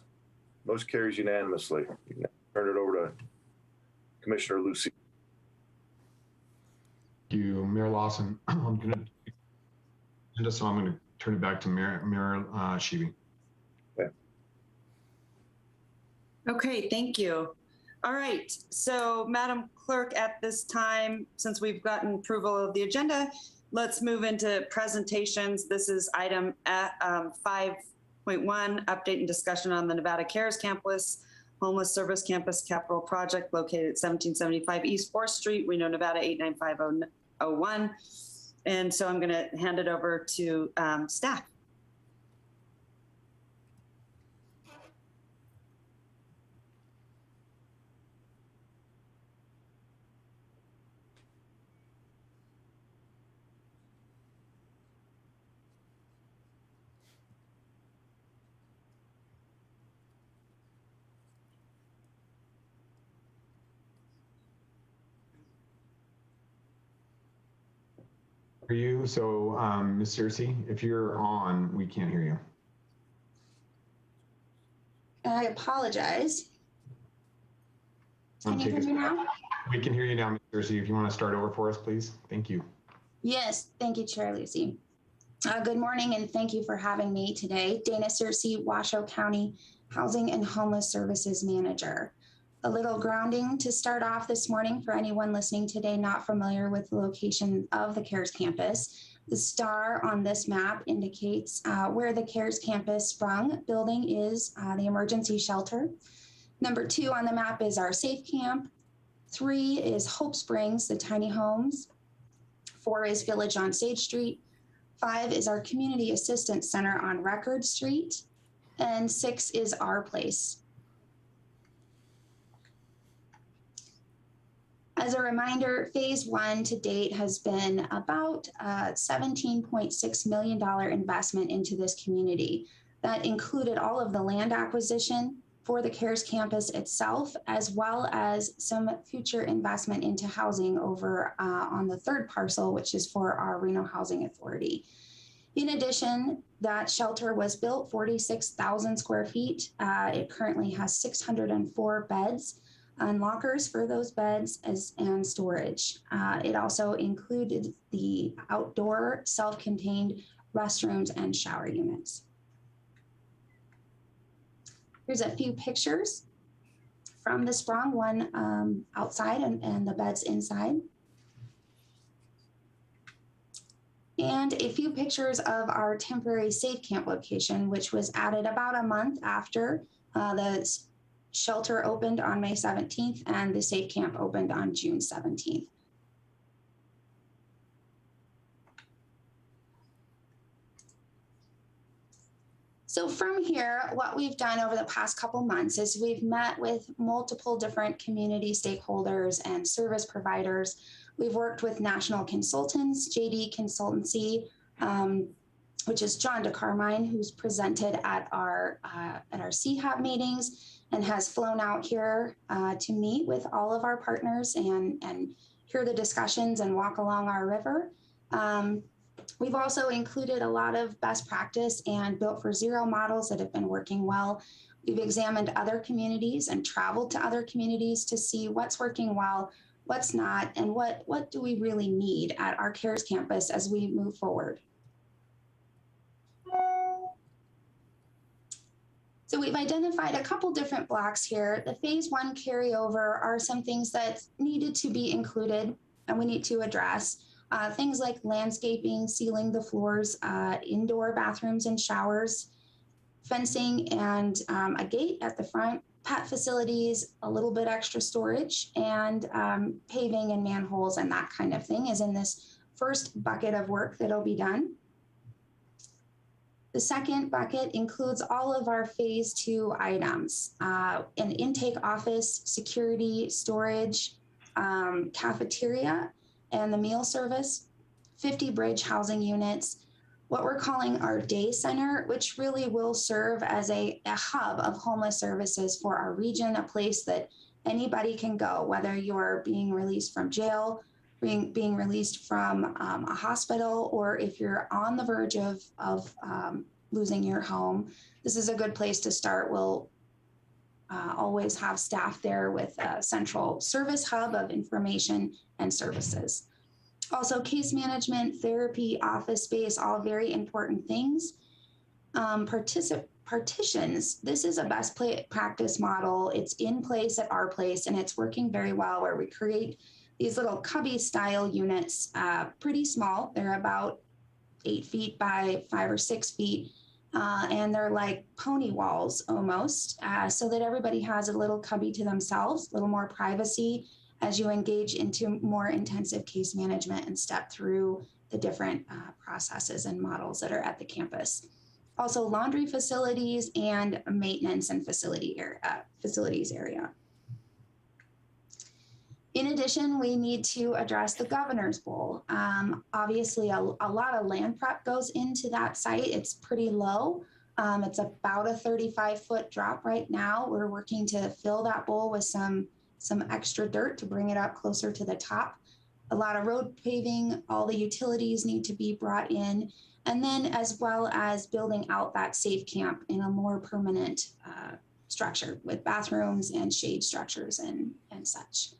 Motion carries unanimously. You can turn it over to Commissioner Lucy.
Thank you, Mayor Lawson. I'm going to turn it back to Mayor Sheeby.
Okay, thank you. All right, so Madam Clerk, at this time, since we've gotten approval of the agenda, let's move into presentations. This is item 5.1, update and discussion on the Nevada Cares Campus. Homeless Service Campus Capital Project located at 1775 East 4th Street, Reno, Nevada, 89501. And so I'm going to hand it over to staff.
Are you? So, Ms. Searcy, if you're on, we can't hear you.
I apologize. Can you hear me now?
We can hear you now, Ms. Searcy. If you want to start over for us, please. Thank you.
Yes, thank you, Chair Lucy. Good morning, and thank you for having me today. Dana Searcy, Washoe County Housing and Homeless Services Manager. A little grounding to start off this morning for anyone listening today not familiar with the location of the CARES campus. The star on this map indicates where the CARES campus sprung building is the emergency shelter. Number 2 on the map is our safe camp. 3 is Hope Springs, the tiny homes. 4 is Village on Sage Street. 5 is our Community Assistance Center on Record Street. And 6 is Our Place. As a reminder, phase 1 to date has been about $17.6 million investment into this community. That included all of the land acquisition for the CARES campus itself, as well as some future investment into housing over on the 3rd parcel, which is for our Reno Housing Authority. In addition, that shelter was built 46,000 square feet. It currently has 604 beds and lockers for those beds and storage. It also included the outdoor self-contained restrooms and shower units. Here's a few pictures from the sprung, one outside and the beds inside. And a few pictures of our temporary safe camp location, which was added about a month after the shelter opened on May 17th and the safe camp opened on June 17th. So from here, what we've done over the past couple months is we've met with multiple different community stakeholders and service providers. We've worked with national consultants, JD Consultancy, which is John DeCarmine, who's presented at our CHAB meetings and has flown out here to meet with all of our partners and hear the discussions and walk along our river. We've also included a lot of best practice and Built for Zero models that have been working well. We've examined other communities and traveled to other communities to see what's working well, what's not, and what do we really need at our CARES campus as we move forward. So we've identified a couple different blocks here. The phase 1 carryover are some things that needed to be included and we need to address. Things like landscaping, sealing the floors, indoor bathrooms and showers, fencing and a gate at the front, pet facilities, a little bit extra storage, and paving and manholes and that kind of thing is in this first bucket of work that'll be done. The second bucket includes all of our phase 2 items, an intake office, security, storage, cafeteria, and the meal service, 50 bridge housing units, what we're calling our day center, which really will serve as a hub of homeless services for our region, a place that anybody can go, whether you're being released from jail, being released from a hospital, or if you're on the verge of losing your home. This is a good place to start. We'll always have staff there with a central service hub of information and services. Also, case management, therapy, office space, all very important things. Partitions, this is a best practice model. It's in place at our place and it's working very well, where we create these little cubby style units, pretty small. They're about 8 feet by 5 or 6 feet. and they're like pony walls almost, so that everybody has a little cubby to themselves, a little more privacy as you engage into more intensive case management and step through the different processes and models that are at the campus. Also laundry facilities and maintenance and facilities area. In addition, we need to address the Governor's Bowl. Obviously, a lot of land prep goes into that site. It's pretty low. It's about a 35-foot drop right now. We're working to fill that bowl with some extra dirt to bring it up closer to the top. A lot of road paving, all the utilities need to be brought in, and then as well as building out that safe camp in a more permanent structure with bathrooms and shade structures and such.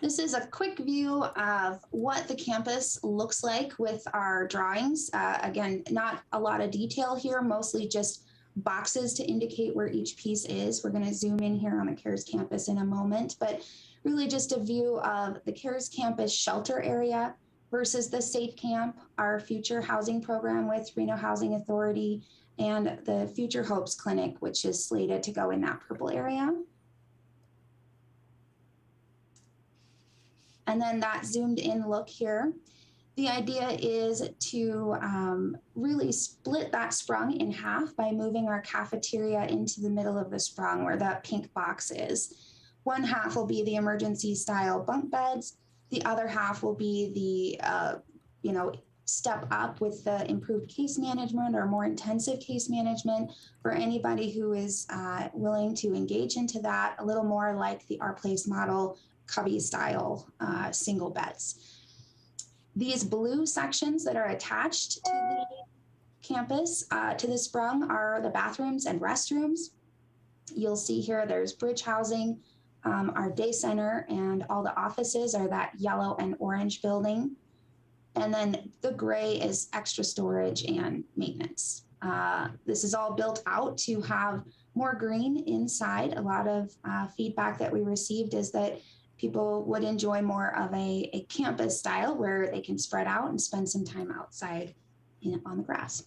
This is a quick view of what the campus looks like with our drawings. Again, not a lot of detail here, mostly just boxes to indicate where each piece is. We're going to zoom in here on the CARES campus in a moment, but really just a view of the CARES campus shelter area versus the Safe Camp, our future housing program with Reno Housing Authority, and the Future Hopes Clinic, which is slated to go in that purple area. And then that zoomed in look here. The idea is to really split that sprung in half by moving our cafeteria into the middle of the sprung where that pink box is. One half will be the emergency style bunk beds. The other half will be the, step up with the improved case management or more intensive case management for anybody who is willing to engage into that, a little more like the Our Place model, cubby style single beds. These blue sections that are attached to the campus, to the sprung, are the bathrooms and restrooms. You'll see here there's bridge housing, our day center, and all the offices are that yellow and orange building. And then the gray is extra storage and maintenance. This is all built out to have more green inside. A lot of feedback that we received is that people would enjoy more of a campus style where they can spread out and spend some time outside on the grass.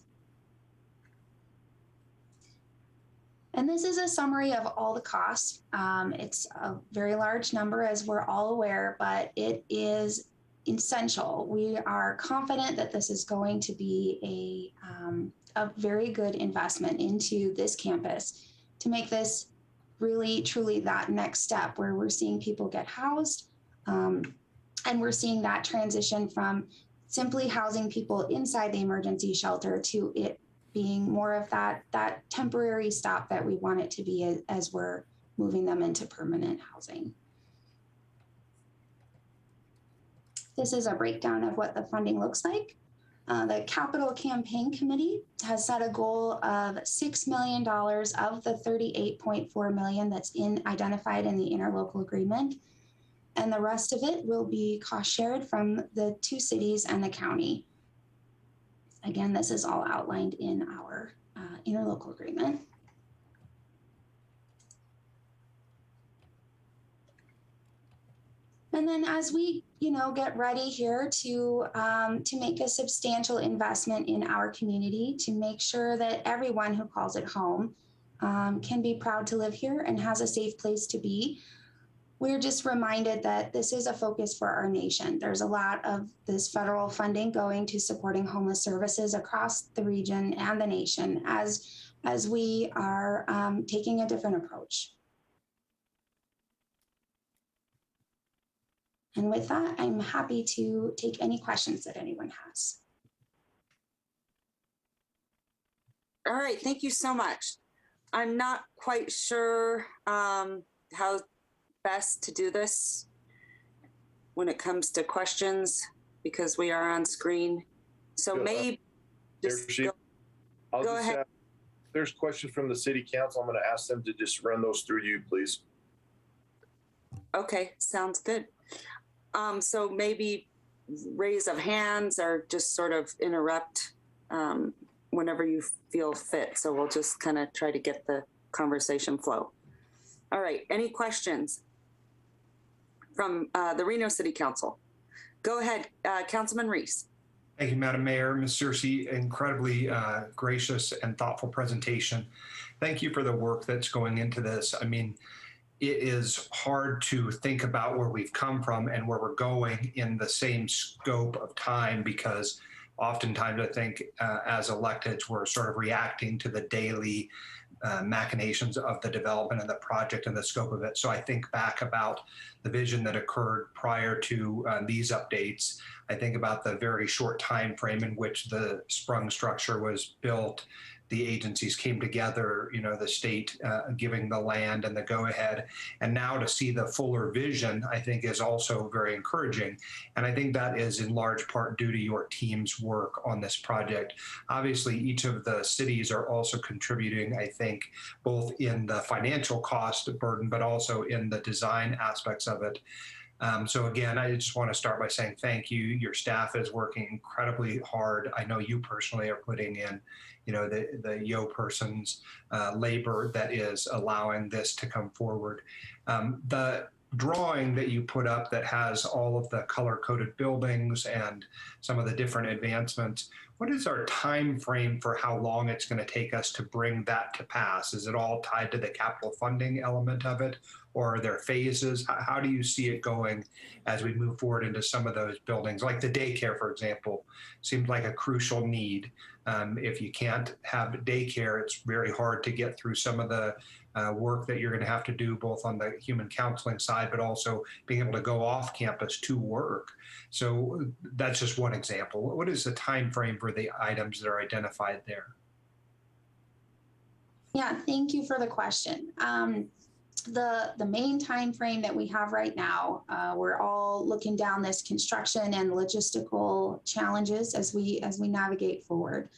And this is a summary of all the costs. It's a very large number, as we're all aware, but it is essential. We are confident that this is going to be a very good investment into this campus to make this really, truly that next step where we're seeing people get housed, and we're seeing that transition from simply housing people inside the emergency shelter to it being more of that temporary stop that we want it to be as we're moving them into permanent housing. This is a breakdown of what the funding looks like. The Capital Campaign Committee has set a goal of $6 million of the $38.4 million that's identified in the interlocal agreement. And the rest of it will be cost shared from the 2 cities and the county. Again, this is all outlined in our interlocal agreement. And then as we, get ready here to make a substantial investment in our community, to make sure that everyone who calls it home can be proud to live here and has a safe place to be, we're just reminded that this is a focus for our nation. There's a lot of this federal funding going to supporting homeless services across the region and the nation as we are taking a different approach. And with that, I'm happy to take any questions that anyone has.
All right, thank you so much. I'm not quite sure how best to do this when it comes to questions because we are on screen. So maybe just go ahead.
If there's questions from the city council, I'm going to ask them to just run those through you, please.
Okay, sounds good. So maybe raise of hands or just sort of interrupt whenever you feel fit. So we'll just kind of try to get the conversation flow. All right, any questions from the Reno City Council? Go ahead, Councilman Reese.
Thank you, Madam Mayor. Ms. Searcy, incredibly gracious and thoughtful presentation. Thank you for the work that's going into this. I mean, it is hard to think about where we've come from and where we're going in the same scope of time, because oftentimes I think as electeds, we're sort of reacting to the daily machinations of the development and the project and the scope of it. So I think back about the vision that occurred prior to these updates. I think about the very short time frame in which the sprung structure was built. The agencies came together, you know, the state giving the land and the go-ahead. And now to see the fuller vision, I think is also very encouraging. And I think that is in large part due to your team's work on this project. Obviously, each of the cities are also contributing, I think, both in the financial cost burden, but also in the design aspects of it. So again, I just want to start by saying thank you. Your staff is working incredibly hard. I know you personally are putting in, you know, the Yo person's labor that is allowing this to come forward. The drawing that you put up that has all of the color-coded buildings and some of the different advancements, what is our time frame for how long it's going to take us to bring that to pass? Is it all tied to the capital funding element of it, or are there phases? How do you see it going as we move forward into some of those buildings? Like the daycare, for example, seems like a crucial need. If you can't have daycare, it's very hard to get through some of the work that you're going to have to do both on the human counseling side, but also being able to go off campus to work. So that's just one example. What is the time frame for the items that are identified there?
Yeah, thank you for the question. The main time frame that we have right now, we're all looking down this construction and logistical challenges as we navigate forward.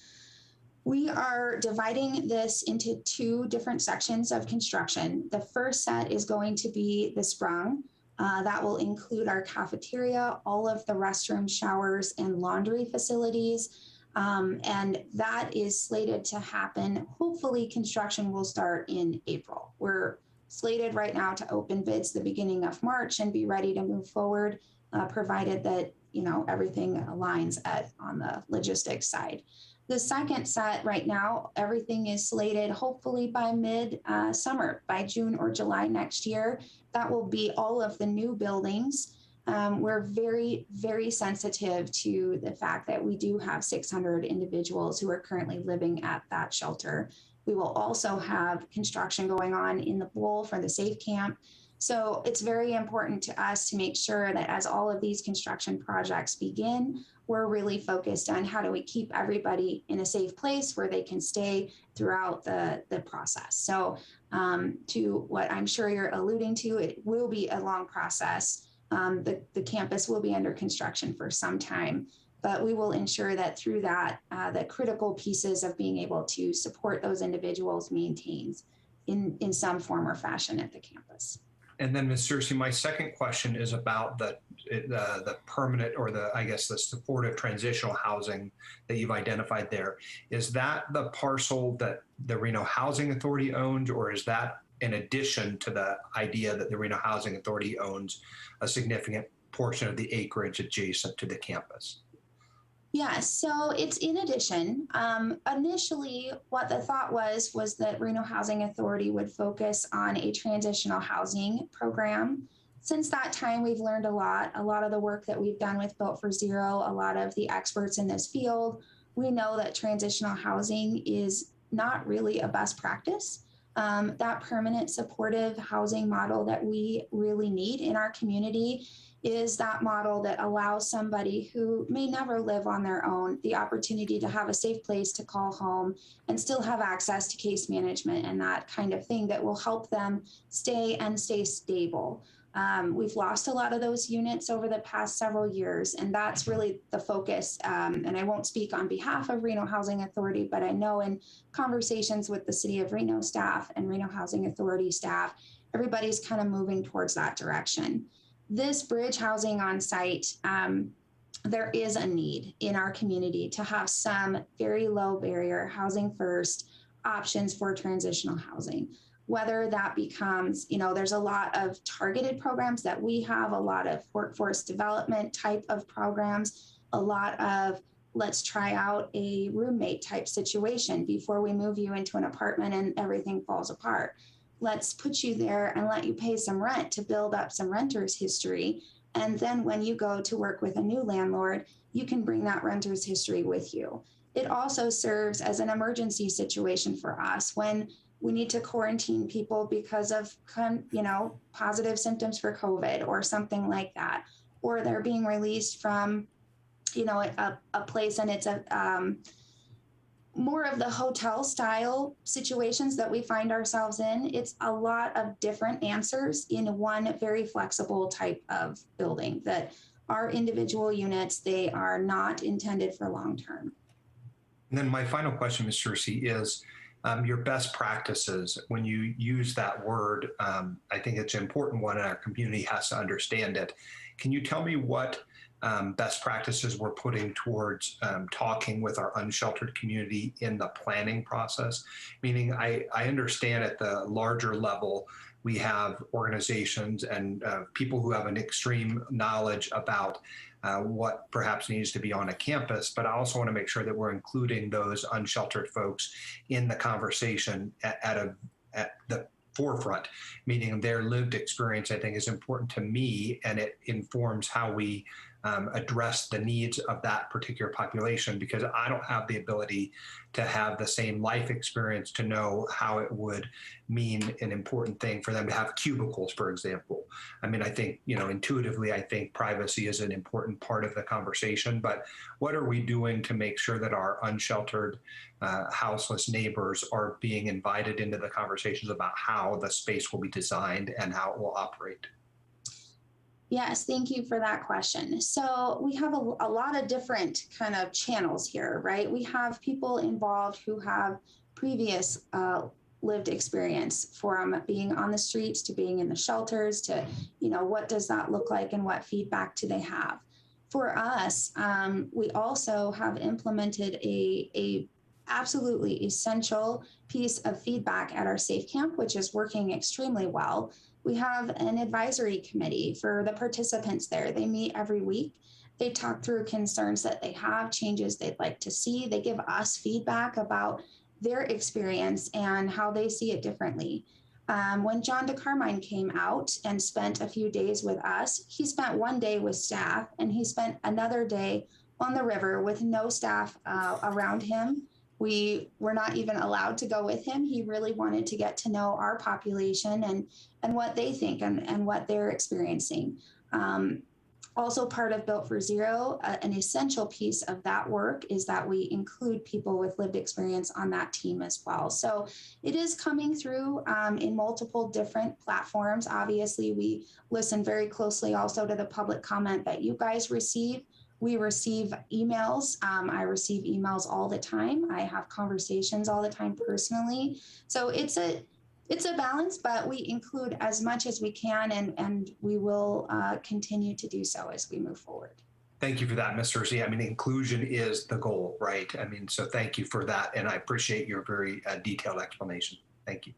We are dividing this into two different sections of construction. The first set is going to be the sprung. That will include our cafeteria, all of the restrooms, showers, and laundry facilities. And that is slated to happen. Hopefully, construction will start in April. We're slated right now to open bids the beginning of March and be ready to move forward, provided that, you know, everything aligns on the logistics side. The second set right now, everything is slated hopefully by mid-summer, by June or July next year. That will be all of the new buildings. We're very, very sensitive to the fact that we do have 600 individuals who are currently living at that shelter. We will also have construction going on in the bowl for the safe camp. So it's very important to us to make sure that as all of these construction projects begin, we're really focused on how do we keep everybody in a safe place where they can stay throughout the process. So to what I'm sure you're alluding to, it will be a long process. The campus will be under construction for some time, but we will ensure that through that, the critical pieces of being able to support those individuals maintains in some form or fashion at the campus.
And then, Ms. Searcy, my second question is about the permanent, or I guess the supportive transitional housing that you've identified there. Is that the parcel that the Reno Housing Authority owns, or is that in addition to the idea that the Reno Housing Authority owns a significant portion of the acreage adjacent to the campus?
Yeah, so it's in addition. Initially, what the thought was that Reno Housing Authority would focus on a transitional housing program. Since that time, we've learned a lot of the work that we've done with Built for Zero, a lot of the experts in this field. We know that transitional housing is not really a best practice. That permanent supportive housing model that we really need in our community is that model that allows somebody who may never live on their own the opportunity to have a safe place to call home and still have access to case management and that kind of thing that will help them stay stable. We've lost a lot of those units over the past several years, and that's really the focus. And I won't speak on behalf of Reno Housing Authority, but I know in conversations with the City of Reno staff and Reno Housing Authority staff, everybody's kind of moving towards that direction. This bridge housing on site, there is a need in our community to have some very low barrier housing first options for transitional housing. Whether that becomes, there's a lot of targeted programs that we have, a lot of workforce development type of programs, a lot of let's try out a roommate type situation before we move you into an apartment and everything falls apart. Let's put you there and let you pay some rent to build up some renter's history. And then when you go to work with a new landlord, you can bring that renter's history with you. It also serves as an emergency situation for us when we need to quarantine people because of, positive symptoms for COVID or something like that, or they're being released from, a place and it's more of the hotel style situations that we find ourselves in. It's a lot of different answers in one very flexible type of building that are individual units. They are not intended for long-term.
And then my final question, Ms. Searcy, is your best practices. When you use that word, I think it's an important one and our community has to understand it. Can you tell me what best practices we're putting towards talking with our unsheltered community in the planning process? Meaning I understand at the larger level, we have organizations and people who have an extreme knowledge about what perhaps needs to be on a campus, but I also want to make sure that we're including those unsheltered folks in the conversation at the forefront, meaning their lived experience, I think, is important to me, and it informs how we address the needs of that particular population, because I don't have the ability to have the same life experience to know how it would mean an important thing for them to have cubicles, for example. I mean, I think, intuitively, I think privacy is an important part of the conversation, but what are we doing to make sure that our unsheltered, houseless neighbors are being invited into the conversations about how the space will be designed and how it will operate?
Yes, thank you for that question. So we have a lot of different kind of channels here, right? We have people involved who have previous lived experience, from being on the streets to being in the shelters to, what does that look like and what feedback do they have? For us, we also have implemented a absolutely essential piece of feedback at our Safe Camp, which is working extremely well. We have an advisory committee for the participants there. They meet every week. They talk through concerns that they have, changes they'd like to see. They give us feedback about their experience and how they see it differently. When John DeCarmine came out and spent a few days with us, he spent one day with staff and he spent another day on the river with no staff around him. We were not even allowed to go with him. He really wanted to get to know our population and what they think and what they're experiencing. Also part of Built for Zero, an essential piece of that work is that we include people with lived experience on that team as well. So it is coming through in multiple different platforms. Obviously, we listen very closely also to the public comment that you guys receive. We receive emails. I receive emails all the time. I have conversations all the time personally. So it's a balance, but we include as much as we can, and we will continue to do so as we move forward.
Thank you for that, Ms. Searcy. I mean, inclusion is the goal, right? I mean, so thank you for that, and I appreciate your very detailed explanation. Thank you.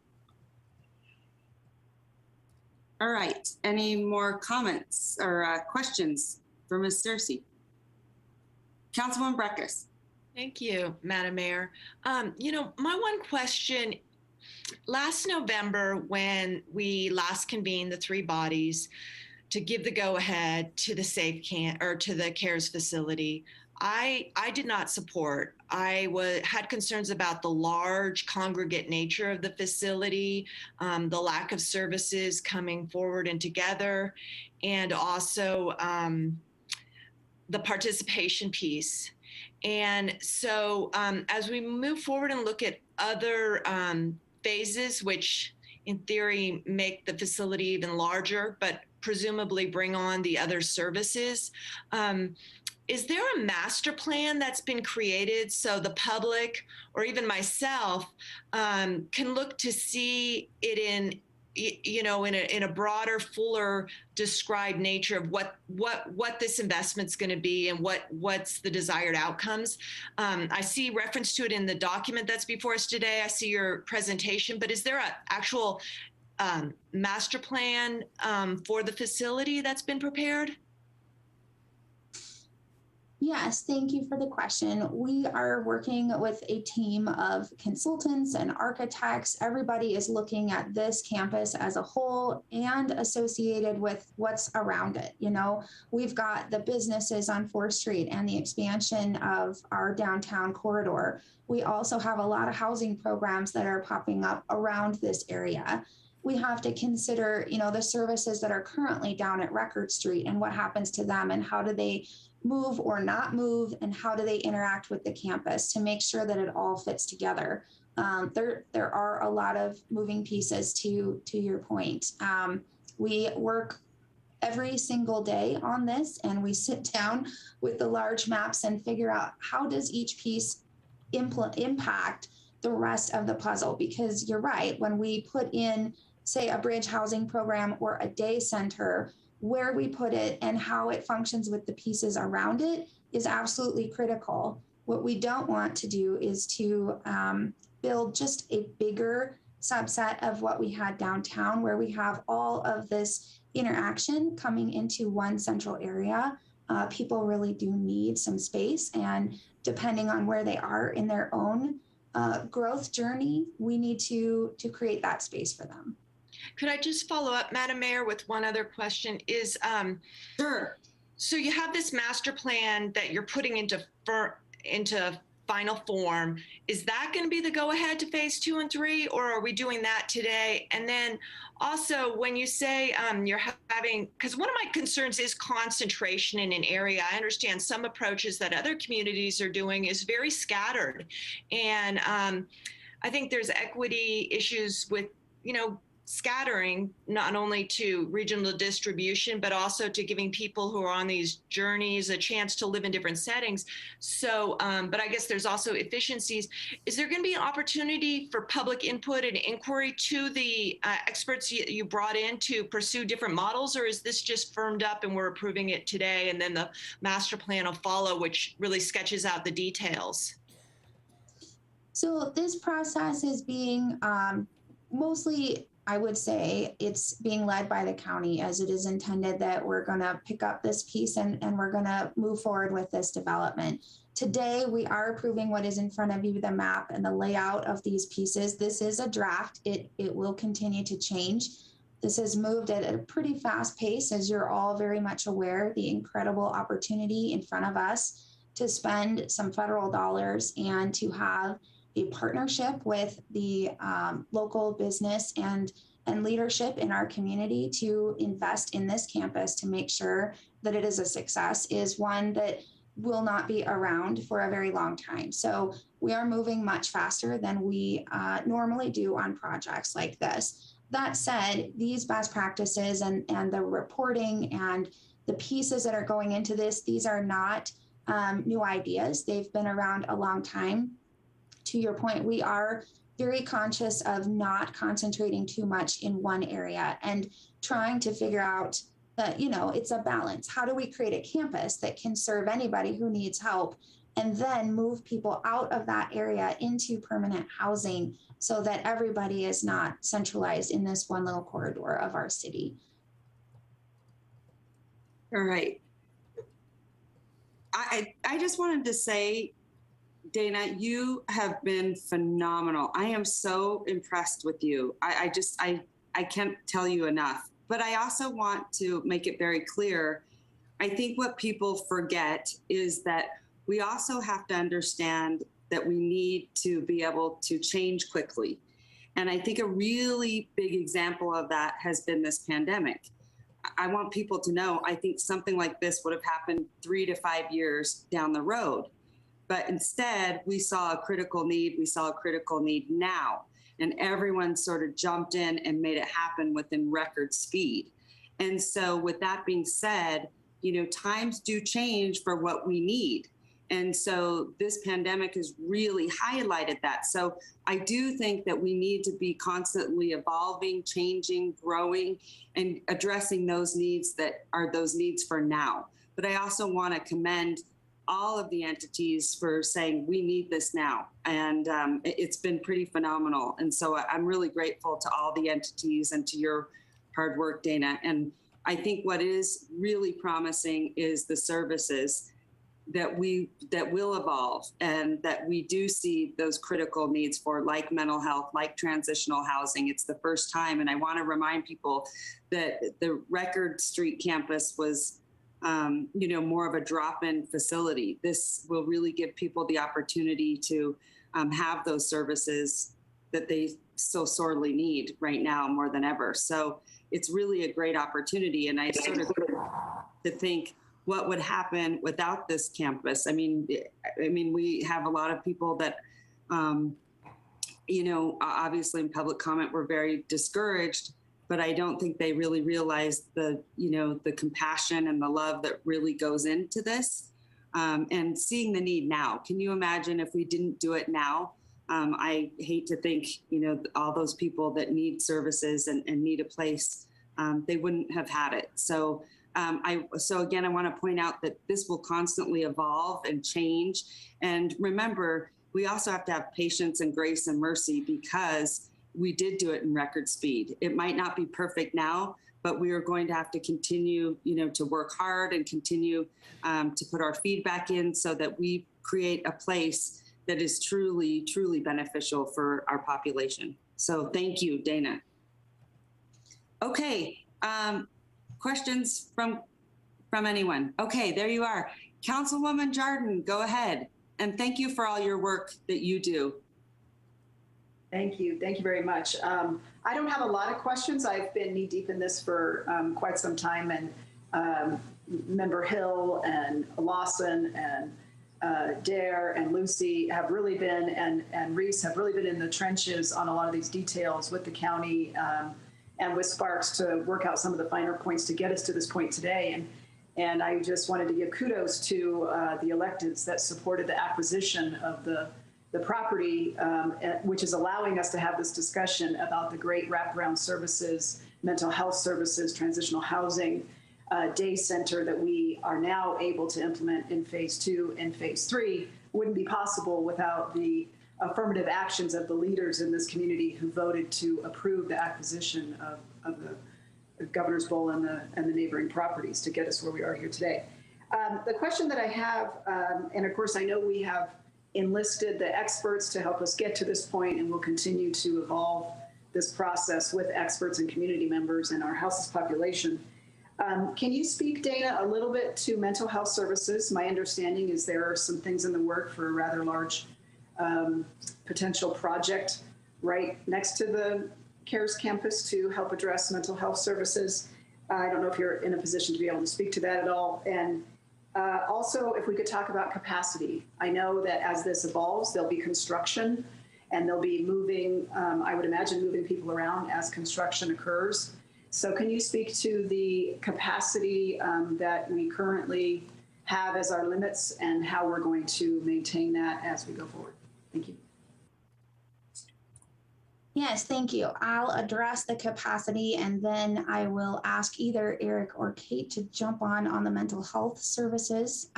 All right. Any more comments or questions for Ms. Searcy? Councilwoman Breckus.
Thank you, Madam Mayor. My one question, last November, when we last convened the three bodies to give the go-ahead to the Safe Camp or to the CARES facility, I did not support. I had concerns about the large congregate nature of the facility, the lack of services coming forward and together, and also the participation piece. And so as we move forward and look at other phases, which in theory make the facility even larger, but presumably bring on the other services, is there a master plan that's been created so the public or even myself can look to see it in a broader, fuller described nature of what this investment's going to be and what's the desired outcomes? I see reference to it in the document that's before us today. I see your presentation, but is there an actual master plan for the facility that's been prepared?
Yes, thank you for the question. We are working with a team of consultants and architects. Everybody is looking at this campus as a whole and associated with what's around it. You know, we've got the businesses on 4th Street and the expansion of our downtown corridor. We also have a lot of housing programs that are popping up around this area. We have to consider, you know, the services that are currently down at Record Street and what happens to them and how do they move or not move, and how do they interact with the campus to make sure that it all fits together. There are a lot of moving pieces to your point. We work every single day on this, and we sit down with the large maps and figure out how does each piece impact the rest of the puzzle. Because you're right, when we put in, say, a bridge housing program or a day center, where we put it and how it functions with the pieces around it is absolutely critical. What we don't want to do is to build just a bigger subset of what we had downtown, where we have all of this interaction coming into one central area. People really do need some space, and depending on where they are in their own growth journey, we need to create that space for them.
Could I just follow up, Madam Mayor, with one other question?
Sure.
So you have this master plan that you're putting into final form. Is that going to be the go-ahead to phase 2 and 3, or are we doing that today? And then also, when you say you're having, because one of my concerns is concentration in an area. I understand some approaches that other communities are doing is very scattered, and I think there's equity issues with, you know, scattering not only to regional distribution, but also to giving people who are on these journeys a chance to live in different settings. So, but I guess there's also efficiencies. Is there going to be an opportunity for public input and inquiry to the experts you brought in to pursue different models, or is this just firmed up and we're approving it today and then the master plan will follow, which really sketches out the details?
So this process is being mostly, I would say, it's being led by the county, as it is intended that we're going to pick up this piece and we're going to move forward with this development. Today, we are approving what is in front of you, the map and the layout of these pieces. This is a draft. It will continue to change. This has moved at a pretty fast pace, as you're all very much aware, the incredible opportunity in front of us to spend some federal dollars and to have a partnership with the local business and leadership in our community to invest in this campus to make sure that it is a success is one that will not be around for a very long time. So we are moving much faster than we normally do on projects like this. That said, these best practices and the reporting and the pieces that are going into this, these are not new ideas. They've been around a long time. To your point, we are very conscious of not concentrating too much in one area and trying to figure out that, you know, it's a balance. How do we create a campus that can serve anybody who needs help, and then move people out of that area into permanent housing so that everybody is not centralized in this one little corridor of our city?
All right. I just wanted to say, Dana, you have been phenomenal. I am so impressed with you. I can't tell you enough. But I also want to make it very clear. I think what people forget is that we also have to understand that we need to be able to change quickly. And I think a really big example of that has been this pandemic. I want people to know, I think something like this would have happened 3 to 5 years down the road. But instead, we saw a critical need. We saw a critical need now. And everyone sort of jumped in and made it happen within record speed. And so with that being said, you know, times do change for what we need. And so this pandemic has really highlighted that. So I do think that we need to be constantly evolving, changing, growing, and addressing those needs that are those needs for now. But I also want to commend all of the entities for saying we need this now. And it's been pretty phenomenal. And so I'm really grateful to all the entities and to your hard work, Dana. And I think what is really promising is the services. that will evolve, and that we do see those critical needs for, like mental health, like transitional housing. It's the first time, and I want to remind people that the Record Street campus was more of a drop-in facility. This will really give people the opportunity to have those services that they so sorely need right now more than ever. So it's really a great opportunity. And I sort of to think what would happen without this campus. I mean, we have a lot of people that, obviously in public comment were very discouraged, but I don't think they really realize the compassion and the love that really goes into this, and seeing the need now. Can you imagine if we didn't do it now? I hate to think, all those people that need services and need a place, they wouldn't have had it. So again, I want to point out that this will constantly evolve and change. And remember, we also have to have patience and grace and mercy, because we did do it in record speed. It might not be perfect now, but we are going to have to continue, to work hard and continue to put our feedback in so that we create a place that is truly, truly beneficial for our population. So thank you, Dana. Okay, questions from anyone? Okay, there you are. Councilwoman Jardin, go ahead. And thank you for all your work that you do.
Thank you. Thank you very much. I don't have a lot of questions. I've been knee deep in this for quite some time, and Member Hill and Lawson and Dare and Lucy have really been, and Reese have really been in the trenches on a lot of these details with the county and with Sparks to work out some of the finer points to get us to this point today. And I just wanted to give kudos to the electeds that supported the acquisition of the property, which is allowing us to have this discussion about the great wraparound services, mental health services, transitional housing, day center that we are now able to implement in phase 2 and phase 3. Wouldn't be possible without the affirmative actions of the leaders in this community who voted to approve the acquisition of the Governor's Bowl and the neighboring properties to get us where we are here today. The question that I have, and of course I know we have enlisted the experts to help us get to this point, and we'll continue to evolve this process with experts and community members and our house's population. Can you speak, Dana, a little bit to mental health services? My understanding is there are some things in the work for a rather large potential project right next to the CARES campus to help address mental health services. I don't know if you're in a position to be able to speak to that at all. And also, if we could talk about capacity. I know that as this evolves, there'll be construction and they'll be moving, I would imagine, moving people around as construction occurs. So can you speak to the capacity that we currently have as our limits and how we're going to maintain that as we go forward? Thank you.
Yes, thank you. I'll address the capacity, and then I will ask either Eric or Kate to jump on the mental health services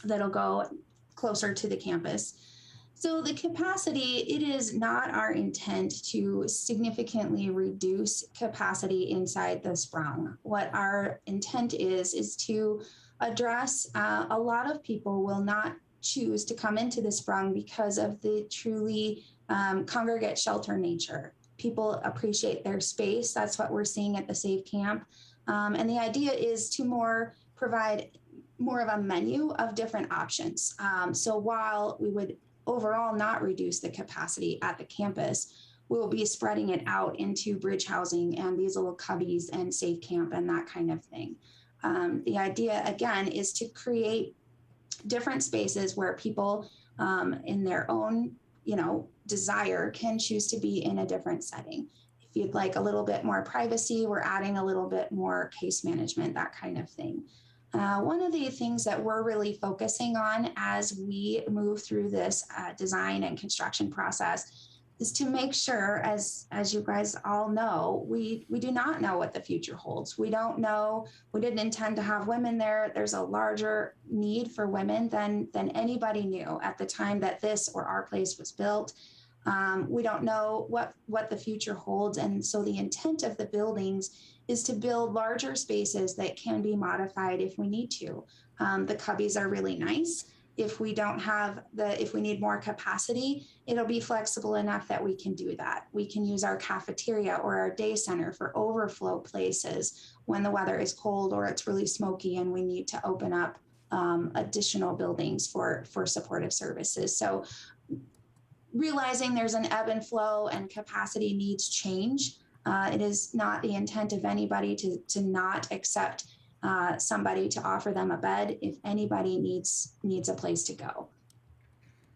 that'll go closer to the campus. So the capacity, it is not our intent to significantly reduce capacity inside the Sprung. What our intent is to address, a lot of people will not choose to come into the Sprung because of the truly congregate shelter nature. People appreciate their space. That's what we're seeing at the Safe Camp. And the idea is to provide more of a menu of different options. So while we would overall not reduce the capacity at the campus, we'll be spreading it out into bridge housing and these little cubbies and Safe Camp and that kind of thing. The idea, again, is to create different spaces where people in their own desire can choose to be in a different setting. If you'd like a little bit more privacy, we're adding a little bit more case management, that kind of thing. One of the things that we're really focusing on as we move through this design and construction process is to make sure, as you guys all know, we do not know what the future holds. We don't know, we didn't intend to have women there. There's a larger need for women than anybody knew at the time that this or our place was built. We don't know what the future holds. And so the intent of the buildings is to build larger spaces that can be modified if we need to. The cubbies are really nice. If we need more capacity, it'll be flexible enough that we can do that. We can use our cafeteria or our day center for overflow places when the weather is cold or it's really smoky and we need to open up additional buildings for supportive services. So realizing there's an ebb and flow and capacity needs change. It is not the intent of anybody to not accept somebody to offer them a bed if anybody needs a place to go.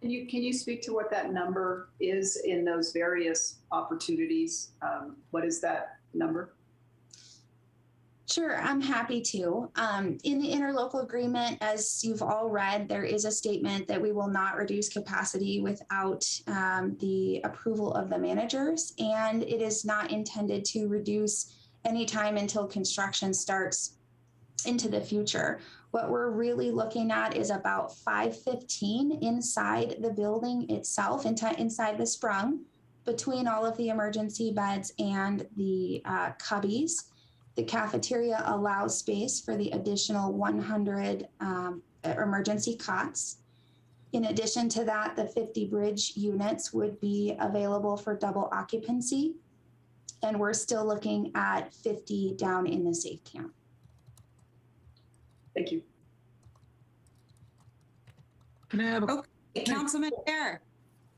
Can you speak to what that number is in those various opportunities? What is that number?
Sure, I'm happy to. In the interlocal agreement, as you've all read, there is a statement that we will not reduce capacity without the approval of the managers, and it is not intended to reduce any time until construction starts into the future. What we're really looking at is about 515 inside the building itself, inside the sprung, between all of the emergency beds and the cubbies. The cafeteria allows space for the additional 100 emergency cots. In addition to that, the 50 bridge units would be available for double occupancy. And we're still looking at 50 down in the safe camp.
Thank you.
Can I have
Councilman Bear.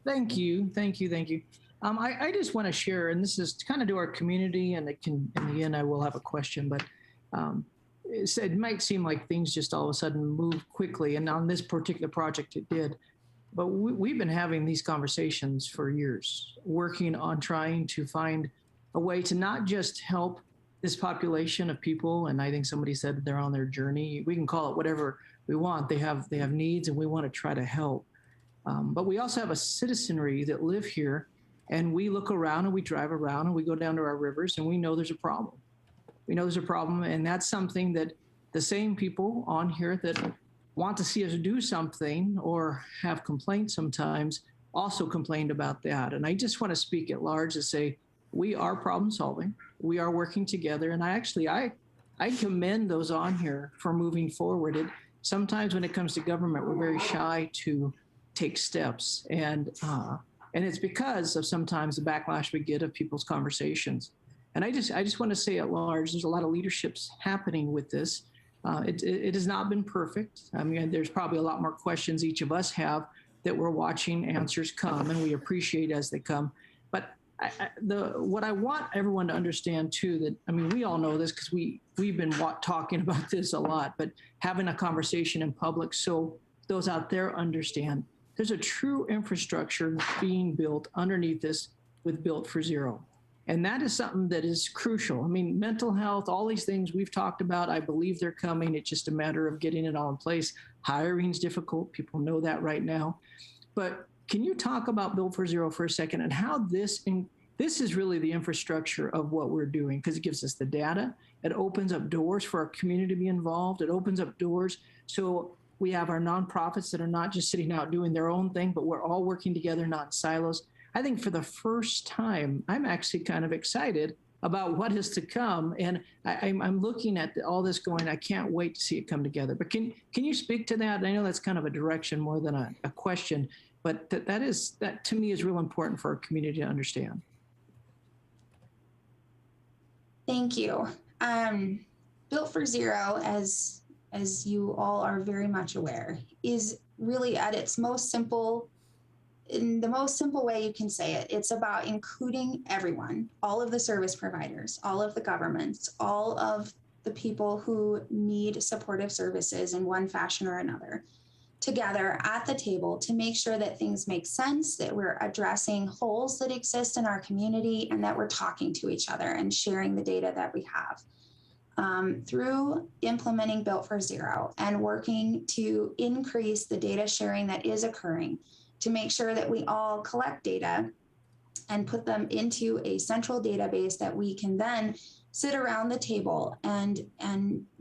Thank you. I just want to share, and this is kind of to our community, and in the end, I will have a question, but it might seem like things just all of a sudden move quickly, and on this particular project it did. But we've been having these conversations for years, working on trying to find a way to not just help this population of people, and I think somebody said they're on their journey. We can call it whatever we want. They have needs, and we want to try to help. But we also have a citizenry that live here, and we look around and we drive around and we go down to our rivers, and we know there's a problem. And that's something that the same people on here that want to see us do something or have complaints sometimes also complained about that. And I just want to speak at large to say, we are problem solving. We are working together. And I commend those on here for moving forward. Sometimes when it comes to government, we're very shy to take steps. And it's because of sometimes the backlash we get of people's conversations. And I just want to say at large, there's a lot of leaderships happening with this. It has not been perfect. I mean, there's probably a lot more questions each of us have that we're watching answers come, and we appreciate as they come. But what I want everyone to understand too, that, I mean, we all know this because we've been talking about this a lot, but having a conversation in public so those out there understand there's a true infrastructure being built underneath this with Built for Zero. And that is something that is crucial. I mean, mental health, all these things we've talked about, I believe they're coming. It's just a matter of getting it all in place. Hiring is difficult. People know that right now. But can you talk about Built for Zero for a second and how this is really the infrastructure of what we're doing, because it gives us the data. It opens up doors for our community to be involved. It opens up doors so we have our nonprofits that are not just sitting out doing their own thing, but we're all working together, not in silos. I think for the first time, I'm actually kind of excited about what is to come. And I'm looking at all this going, I can't wait to see it come together. But can you speak to that? I know that's kind of a direction more than a question, but that to me is real important for our community to understand.
Thank you. Built for Zero, as you all are very much aware, is really at its most simple, in the most simple way you can say it. It's about including everyone, all of the service providers, all of the governments, all of the people who need supportive services in one fashion or another, together at the table to make sure that things make sense, that we're addressing holes that exist in our community, and that we're talking to each other and sharing the data that we have. Through implementing Built for Zero and working to increase the data sharing that is occurring, to make sure that we all collect data and put them into a central database that we can then sit around the table and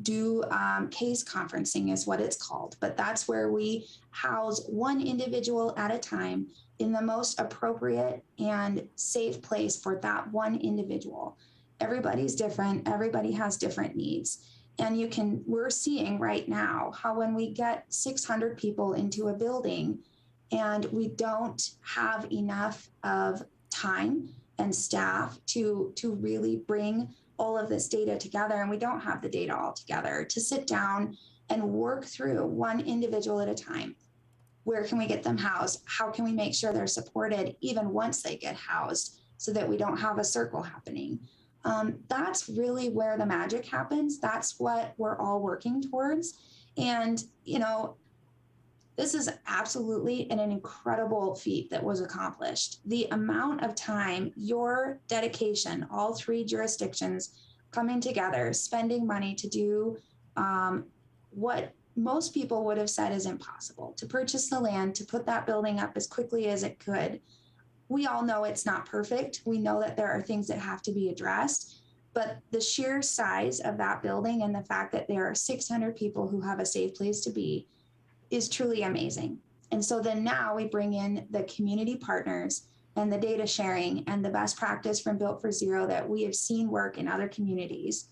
do case conferencing is what it's called. But that's where we house one individual at a time in the most appropriate and safe place for that one individual. Everybody's different. Everybody has different needs. And we're seeing right now how when we get 600 people into a building and we don't have enough of time and staff to really bring all of this data together, and we don't have the data all together, to sit down and work through one individual at a time. Where can we get them housed? How can we make sure they're supported even once they get housed so that we don't have a circle happening? That's really where the magic happens. That's what we're all working towards. And, this is absolutely an incredible feat that was accomplished. The amount of time, your dedication, all three jurisdictions coming together, spending money to do what most people would have said is impossible, to purchase the land, to put that building up as quickly as it could. We all know it's not perfect. We know that there are things that have to be addressed, but the sheer size of that building and the fact that there are 600 people who have a safe place to be is truly amazing. And so then now we bring in the community partners and the data sharing and the best practice from Built for Zero that we have seen work in other communities.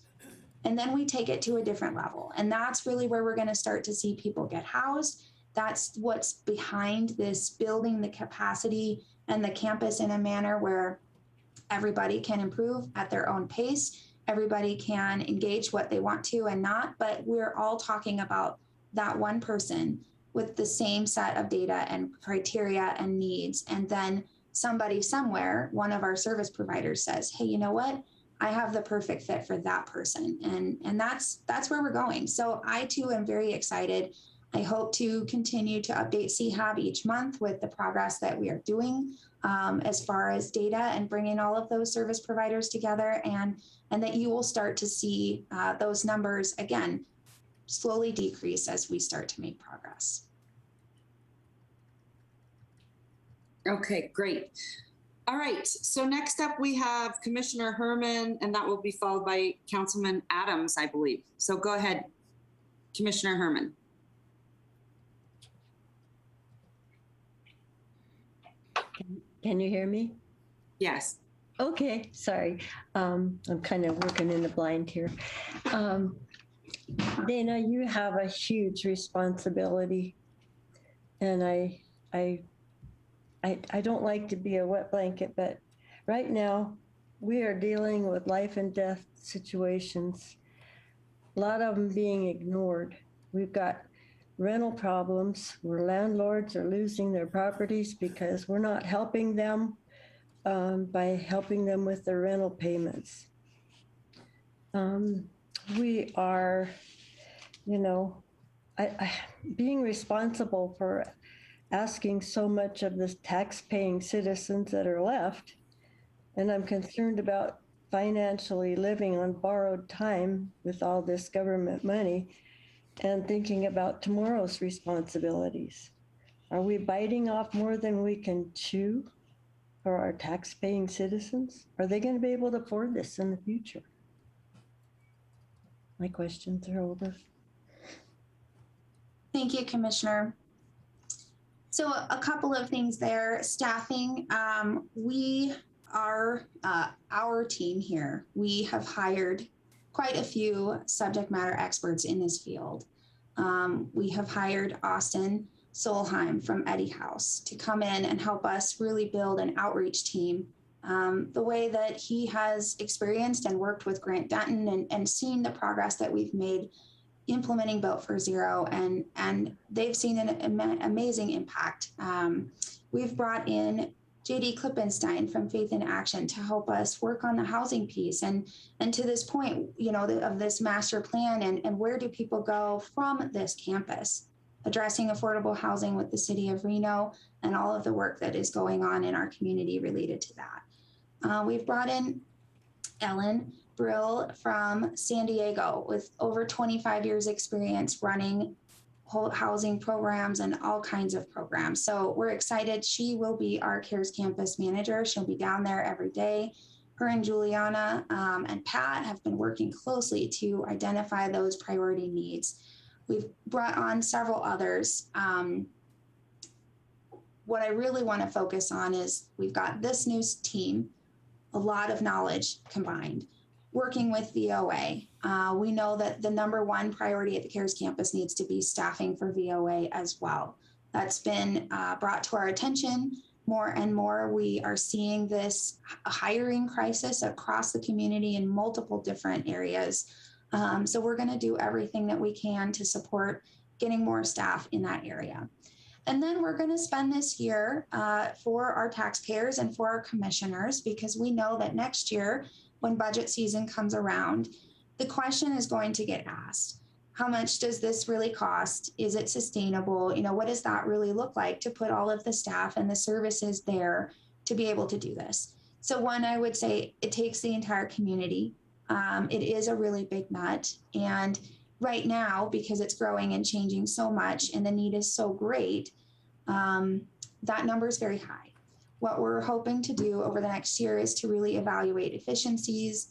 And then we take it to a different level. And that's really where we're going to start to see people get housed. That's what's behind this building the capacity and the campus in a manner where everybody can improve at their own pace. Everybody can engage what they want to and not, but we're all talking about that one person with the same set of data and criteria and needs. And then somebody somewhere, one of our service providers says, hey, you know what? I have the perfect fit for that person. And that's where we're going. So I too am very excited. I hope to continue to update CHAB each month with the progress that we are doing as far as data and bringing all of those service providers together, and that you will start to see those numbers again slowly decrease as we start to make progress.
Okay, great. All right, so next up we have Commissioner Herman, and that will be followed by Councilman Adams, I believe. So go ahead, Commissioner Herman.
Can you hear me?
Yes.
Okay, sorry. I'm kind of working in the blind here. Dana, you have a huge responsibility, and I don't like to be a wet blanket, but right now we are dealing with life and death situations, a lot of them being ignored. We've got rental problems where landlords are losing their properties because we're not helping them by helping them with their rental payments. We are, being responsible for asking so much of the tax-paying citizens that are left, and I'm concerned about financially living on borrowed time with all this government money and thinking about tomorrow's responsibilities. Are we biting off more than we can chew for our tax-paying citizens? Are they going to be able to afford this in the future? My questions are over.
Thank you, Commissioner. So a couple of things there. Staffing, we are, our team here, we have hired quite a few subject matter experts in this field. We have hired Austin Solheim from Eddie House to come in and help us really build an outreach team the way that he has experienced and worked with Grant Denton and seen the progress that we've made implementing Built for Zero, and they've seen an amazing impact. We've brought in JD Klippenstein from Faith in Action to help us work on the housing piece and to this point, of this master plan and where do people go from this campus, addressing affordable housing with the city of Reno and all of the work that is going on in our community related to that. We've brought in Ellen Brill from San Diego with over 25 years experience running housing programs and all kinds of programs. So we're excited. She will be our CARES campus manager. She'll be down there every day. Her and Juliana and Pat have been working closely to identify those priority needs. We've brought on several others. What I really want to focus on is we've got this new team, a lot of knowledge combined. working with VOA. We know that the #1 priority at the CARES campus needs to be staffing for VOA as well. That's been brought to our attention more and more. We are seeing this hiring crisis across the community in multiple different areas. So we're going to do everything that we can to support getting more staff in that area. And then we're going to spend this year for our taxpayers and for our commissioners, because we know that next year, when budget season comes around, the question is going to get asked. How much does this really cost? Is it sustainable? You know, what does that really look like to put all of the staff and the services there to be able to do this? So one, I would say it takes the entire community. It is a really big nut. And right now, because it's growing and changing so much and the need is so great, that number is very high. What we're hoping to do over the next year is to really evaluate efficiencies,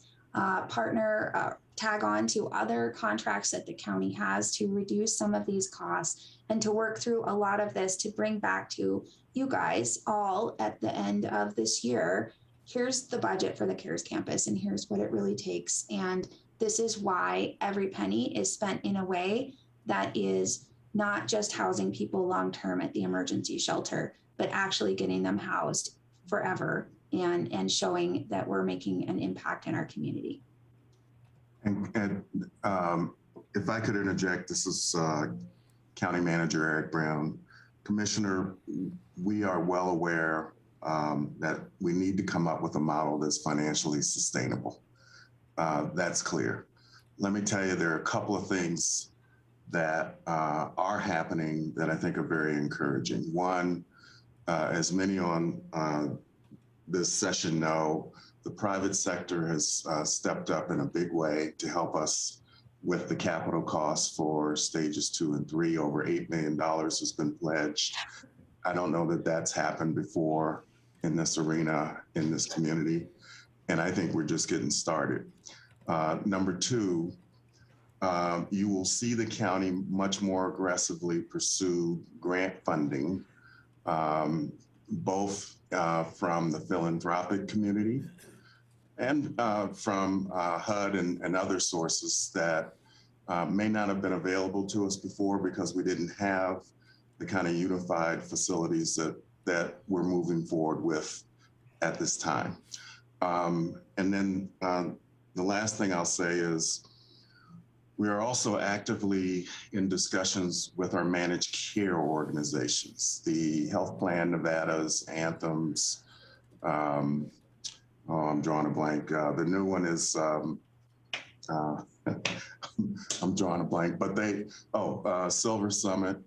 partner, tag on to other contracts that the county has to reduce some of these costs, and to work through a lot of this to bring back to you guys all at the end of this year. Here's the budget for the CARES campus, and here's what it really takes. And this is why every penny is spent in a way that is not just housing people long-term at the emergency shelter, but actually getting them housed forever and showing that we're making an impact in our community.
And if I could interject, this is County Manager Eric Brown. Commissioner, we are well aware that we need to come up with a model that's financially sustainable. That's clear. Let me tell you, there are a couple of things that are happening that I think are very encouraging. One, as many on this session know, the private sector has stepped up in a big way to help us with the capital costs for stages 2 and 3. Over $8 million has been pledged. I don't know that that's happened before in this arena, in this community. And I think we're just getting started. Number 2, you will see the county much more aggressively pursue grant funding, both from the philanthropic community and from HUD and other sources that may not have been available to us before because we didn't have the kind of unified facilities that we're moving forward with at this time. And then the last thing I'll say is we are also actively in discussions with our managed care organizations, the Health Plan Nevada's, Anthem's, I'm drawing a blank. The new one is, I'm drawing a blank, but Silver Summit,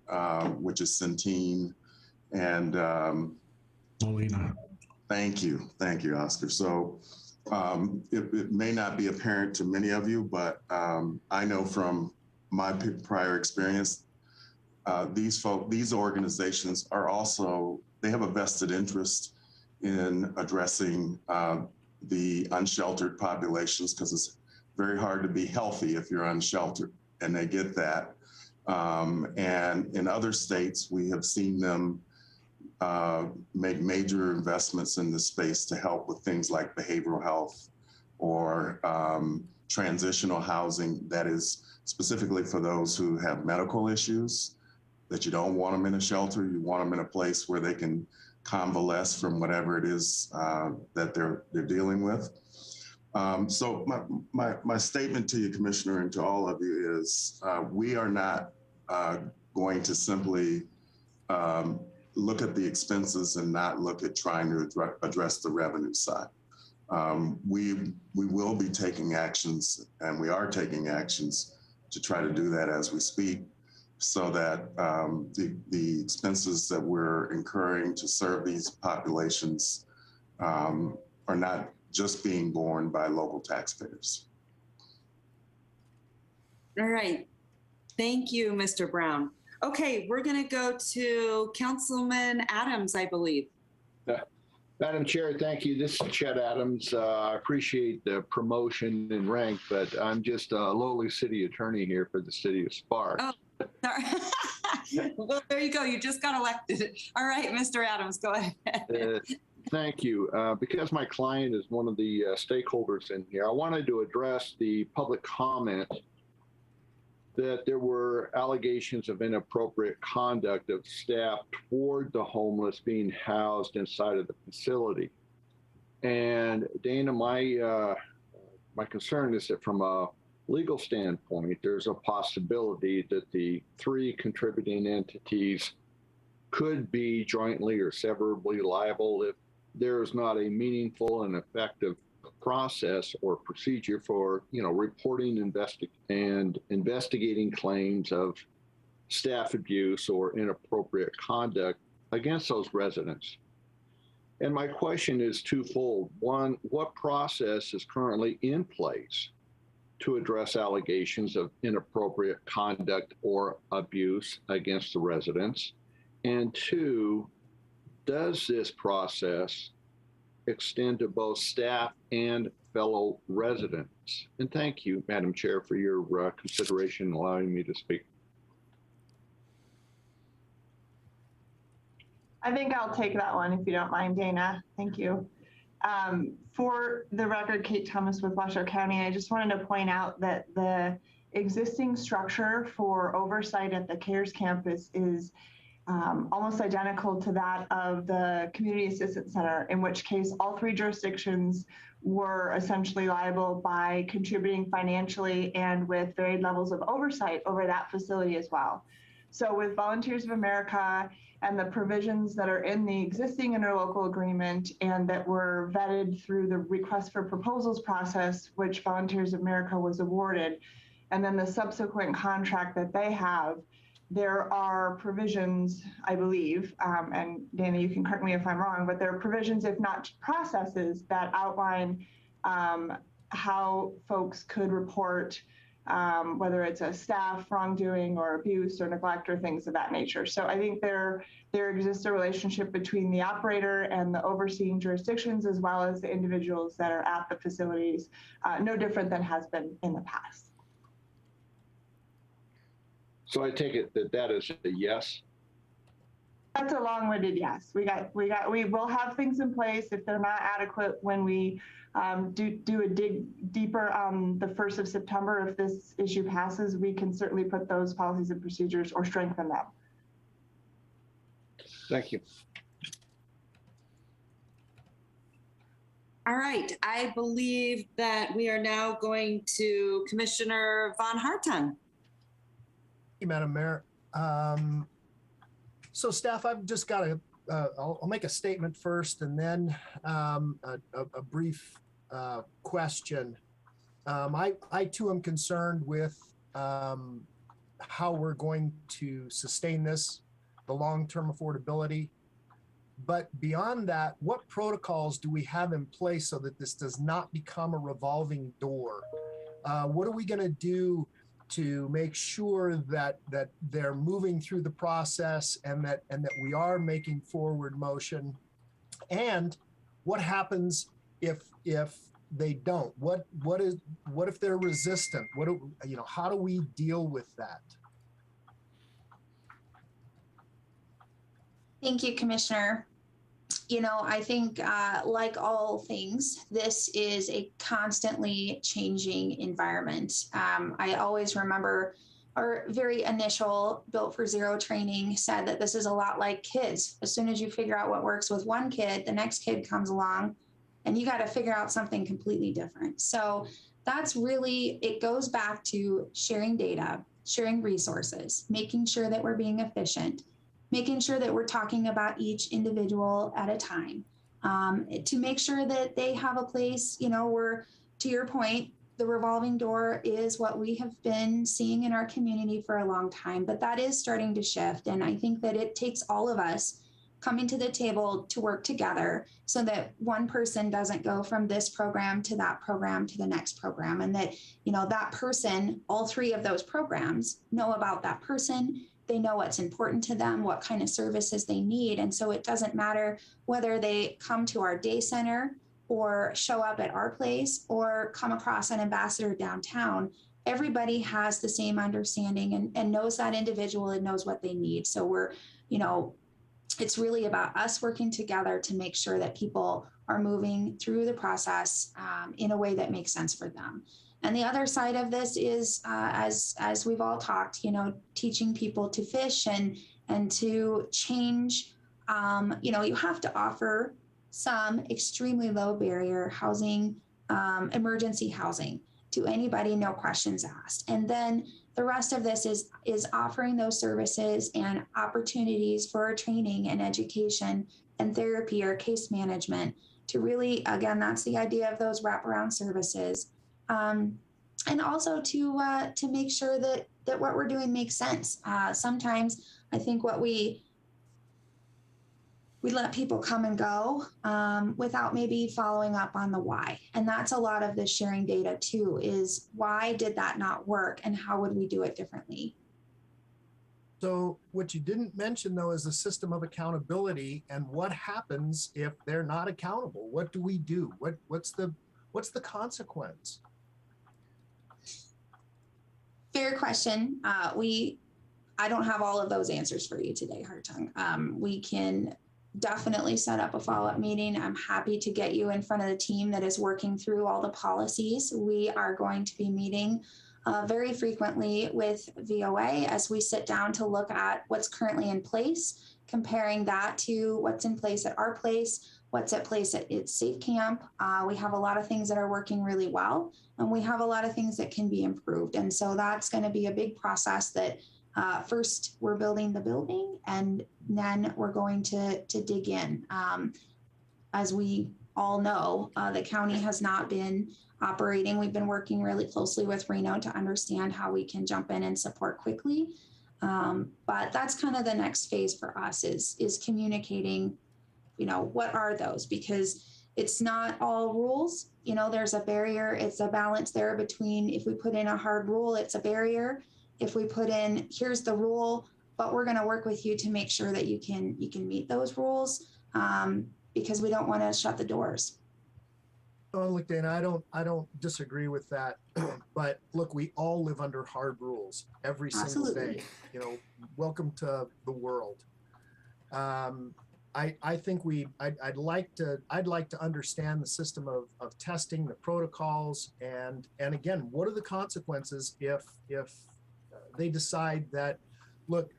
which is Centene, and
Molina.
Thank you, Oscar. So it may not be apparent to many of you, but I know from my prior experience, these organizations are also, they have a vested interest in addressing the unsheltered populations, because it's very hard to be healthy if you're unsheltered, and they get that. And in other states, we have seen them make major investments in this space to help with things like behavioral health or transitional housing that is specifically for those who have medical issues, that you don't want them in a shelter, you want them in a place where they can convalesce from whatever it is that they're dealing with. So my statement to you, Commissioner, and to all of you is we are not going to simply look at the expenses and not look at trying to address the revenue side. We will be taking actions, and we are taking actions to try to do that as we speak, so that the expenses that we're incurring to serve these populations are not just being borne by local taxpayers.
All right. Thank you, Mr. Brown. Okay, we're going to go to Councilman Adams, I believe.
Madam Chair, thank you. This is Chet Adams. I appreciate the promotion in rank, but I'm just a lowly city attorney here for the city of Sparks.
Oh, sorry. Well, there you go. You just got elected. All right, Mr. Adams, go ahead.
Thank you. Because my client is one of the stakeholders in here, I wanted to address the public comment that there were allegations of inappropriate conduct of staff toward the homeless being housed inside of the facility. And Dana, my concern is that from a legal standpoint, there's a possibility that the three contributing entities could be jointly or severably liable if there is not a meaningful and effective process or procedure for, reporting and investigating claims of staff abuse or inappropriate conduct against those residents. And my question is twofold. One, what process is currently in place to address allegations of inappropriate conduct or abuse against the residents? And two, does this process extend to both staff and fellow residents? And thank you, Madam Chair, for your consideration in allowing me to speak.
I think I'll take that one if you don't mind, Dana. Thank you. For the record, Kate Thomas with Washoe County, I just wanted to point out that the existing structure for oversight at the CARES campus is almost identical to that of the Community Assistance Center, in which case all three jurisdictions were essentially liable by contributing financially and with varied levels of oversight over that facility as well. So with Volunteers of America and the provisions that are in the existing interlocal agreement and that were vetted through the request for proposals process, which Volunteers of America was awarded, and then the subsequent contract that they have, there are provisions, I believe, and Dana, you can correct me if I'm wrong, but there are provisions, if not processes, that outline how folks could report whether it's a staff wrongdoing or abuse or neglect or things of that nature. So I think there exists a relationship between the operator and the overseeing jurisdictions, as well as the individuals that are at the facilities, no different than has been in the past.
So I take it that is a yes?
That's a long-winded yes. We will have things in place if they're not adequate when we do a dig deeper on the 1st of September. If this issue passes, we can certainly put those policies and procedures or strengthen them.
Thank you.
All right, I believe that we are now going to Commissioner Von Harten.
Thank you, Madam Mayor. So staff, I've just got I'll make a statement first and then a brief question. I too am concerned with how we're going to sustain this, the long-term affordability. But beyond that, what protocols do we have in place so that this does not become a revolving door? What are we going to do to make sure that they're moving through the process and that we are making forward motion? And what happens if they don't? What if they're resistant? How do we deal with that?
Thank you, Commissioner. I think like all things, this is a constantly changing environment. I always remember our very initial Built for Zero training said that this is a lot like kids. As soon as you figure out what works with one kid, the next kid comes along and you got to figure out something completely different. So that's really, it goes back to sharing data, sharing resources, making sure that we're being efficient, making sure that we're talking about each individual at a time, to make sure that they have a place, where, to your point, the revolving door is what we have been seeing in our community for a long time, but that is starting to shift. And I think that it takes all of us coming to the table to work together so that one person doesn't go from this program to that program to the next program. And that, that person, all three of those programs know about that person. They know what's important to them, what kind of services they need. And so it doesn't matter whether they come to our day center or show up at our place or come across an ambassador downtown. Everybody has the same understanding and knows that individual and knows what they need. So we're, it's really about us working together to make sure that people are moving through the process in a way that makes sense for them. And the other side of this is, as we've all talked, teaching people to fish and to change. You have to offer some extremely low barrier housing, emergency housing to anybody, no questions asked. And then the rest of this is offering those services and opportunities for training and education and therapy or case management to really, again, that's the idea of those wraparound services. And also to make sure that what we're doing makes sense. Sometimes I think what we let people come and go without maybe following up on the why. And that's a lot of the sharing data too, is why did that not work and how would we do it differently?
So what you didn't mention though is the system of accountability and what happens if they're not accountable. What do we do? What's the consequence?
Fair question. I don't have all of those answers for you today, Hartung. We can definitely set up a follow-up meeting. I'm happy to get you in front of the team that is working through all the policies. We are going to be meeting very frequently with VOA as we sit down to look at what's currently in place, comparing that to what's in place at our place, what's at place at its Safe Camp. We have a lot of things that are working really well, and we have a lot of things that can be improved. And so that's going to be a big process that first we're building the building, and then we're going to dig in. As we all know, the county has not been operating. We've been working really closely with Reno to understand how we can jump in and support quickly. But that's kind of the next phase for us is communicating, what are those? Because it's not all rules. There's a barrier. It's a balance there between if we put in a hard rule, it's a barrier. If we put in, here's the rule, but we're going to work with you to make sure that you can meet those rules, because we don't want to shut the doors.
Oh, look, Dana, I don't disagree with that. But look, we all live under hard rules every single day. Welcome to the world. I think I'd like to understand the system of testing, the protocols, and again, what are the consequences if they decide that, look,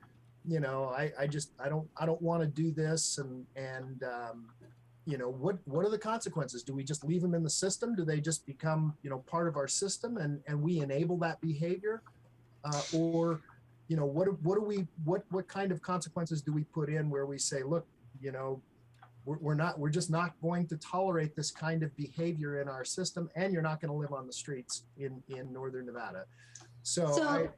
I don't want to do this, and what are the consequences? Do we just leave them in the system? Do they just become part of our system and we enable that behavior, or what kind of consequences do we put in where we say, look, we're just not going to tolerate this kind of behavior in our system, and you're not going to live on the streets in northern Nevada. So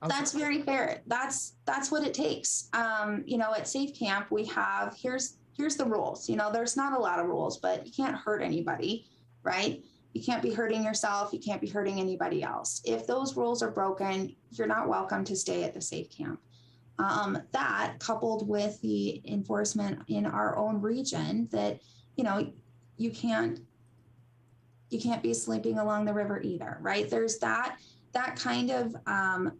that's very fair. That's what it takes. At Safe Camp, we have, here's the rules. There's not a lot of rules, but you can't hurt anybody, right? You can't be hurting yourself. You can't be hurting anybody else. If those rules are broken, you're not welcome to stay at the Safe Camp. That coupled with the enforcement in our own region that, you can't be sleeping along the river either, right? There's that kind of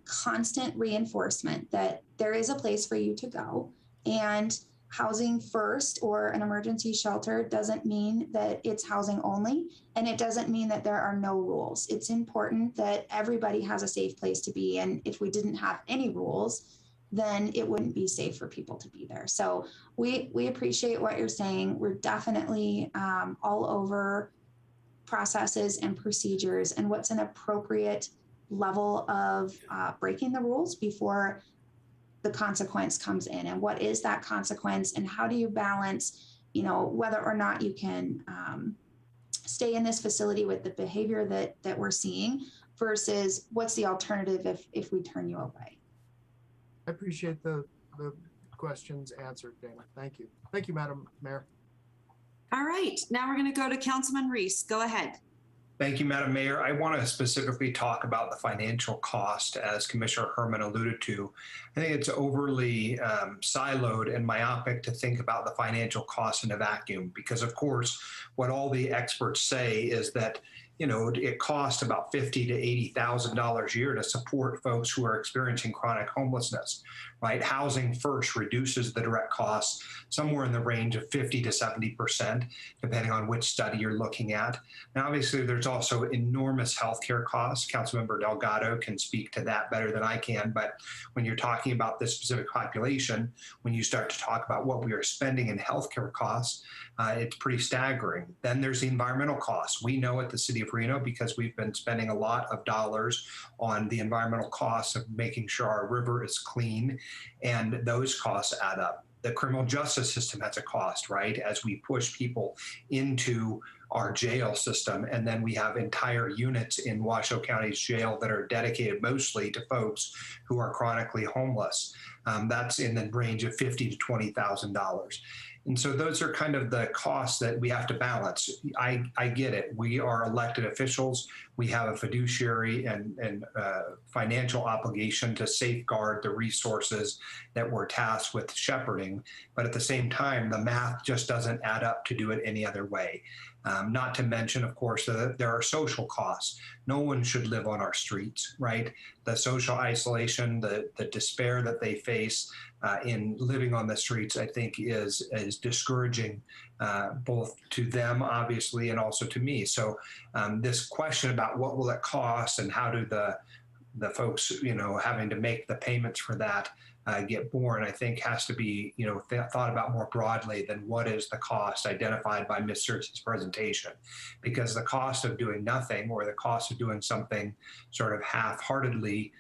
constant reinforcement that there is a place for you to go, and housing first or an emergency shelter doesn't mean that it's housing only, and it doesn't mean that there are no rules. It's important that everybody has a safe place to be, and if we didn't have any rules, then it wouldn't be safe for people to be there. So we appreciate what you're saying. We're definitely all over processes and procedures and what's an appropriate level of breaking the rules before the consequence comes in, and what is that consequence, and how do you balance, whether or not you can stay in this facility with the behavior that we're seeing versus what's the alternative if we turn you away.
I appreciate the questions answered, Dana. Thank you. Thank you, Madam Mayor.
All right, now we're going to go to Councilman Reese. Go ahead.
Thank you, Madam Mayor. I want to specifically talk about the financial cost, as Commissioner Herman alluded to. I think it's overly siloed and myopic to think about the financial cost in a vacuum, because, of course, what all the experts say is that it costs about $50,000 to $80,000 a year to support folks who are experiencing chronic homelessness. right? Housing first reduces the direct costs somewhere in the range of 50 to 70%, depending on which study you're looking at. Now, obviously, there's also enormous healthcare costs. Councilmember Delgado can speak to that better than I can, but when you're talking about this specific population, when you start to talk about what we are spending in healthcare costs, it's pretty staggering. Then there's the environmental costs. We know at the City of Reno, because we've been spending a lot of dollars on the environmental costs of making sure our river is clean, and those costs add up. The criminal justice system has a cost, right? As we push people into our jail system, and then we have entire units in Washoe County's jail that are dedicated mostly to folks who are chronically homeless. That's in the range of $50,000 to $20,000. And so those are kind of the costs that we have to balance. I get it. We are elected officials. We have a fiduciary and financial obligation to safeguard the resources that we're tasked with shepherding. But at the same time, the math just doesn't add up to do it any other way. Not to mention, of course, that there are social costs. No one should live on our streets, right? The social isolation, the despair that they face in living on the streets, I think is discouraging, both to them, obviously, and also to me. So this question about what will it cost and how do the folks, having to make the payments for that get born, I think has to be, thought about more broadly than what is the cost identified by Ms. Searcy's presentation. Because the cost of doing nothing or the cost of doing something sort of half-heartedly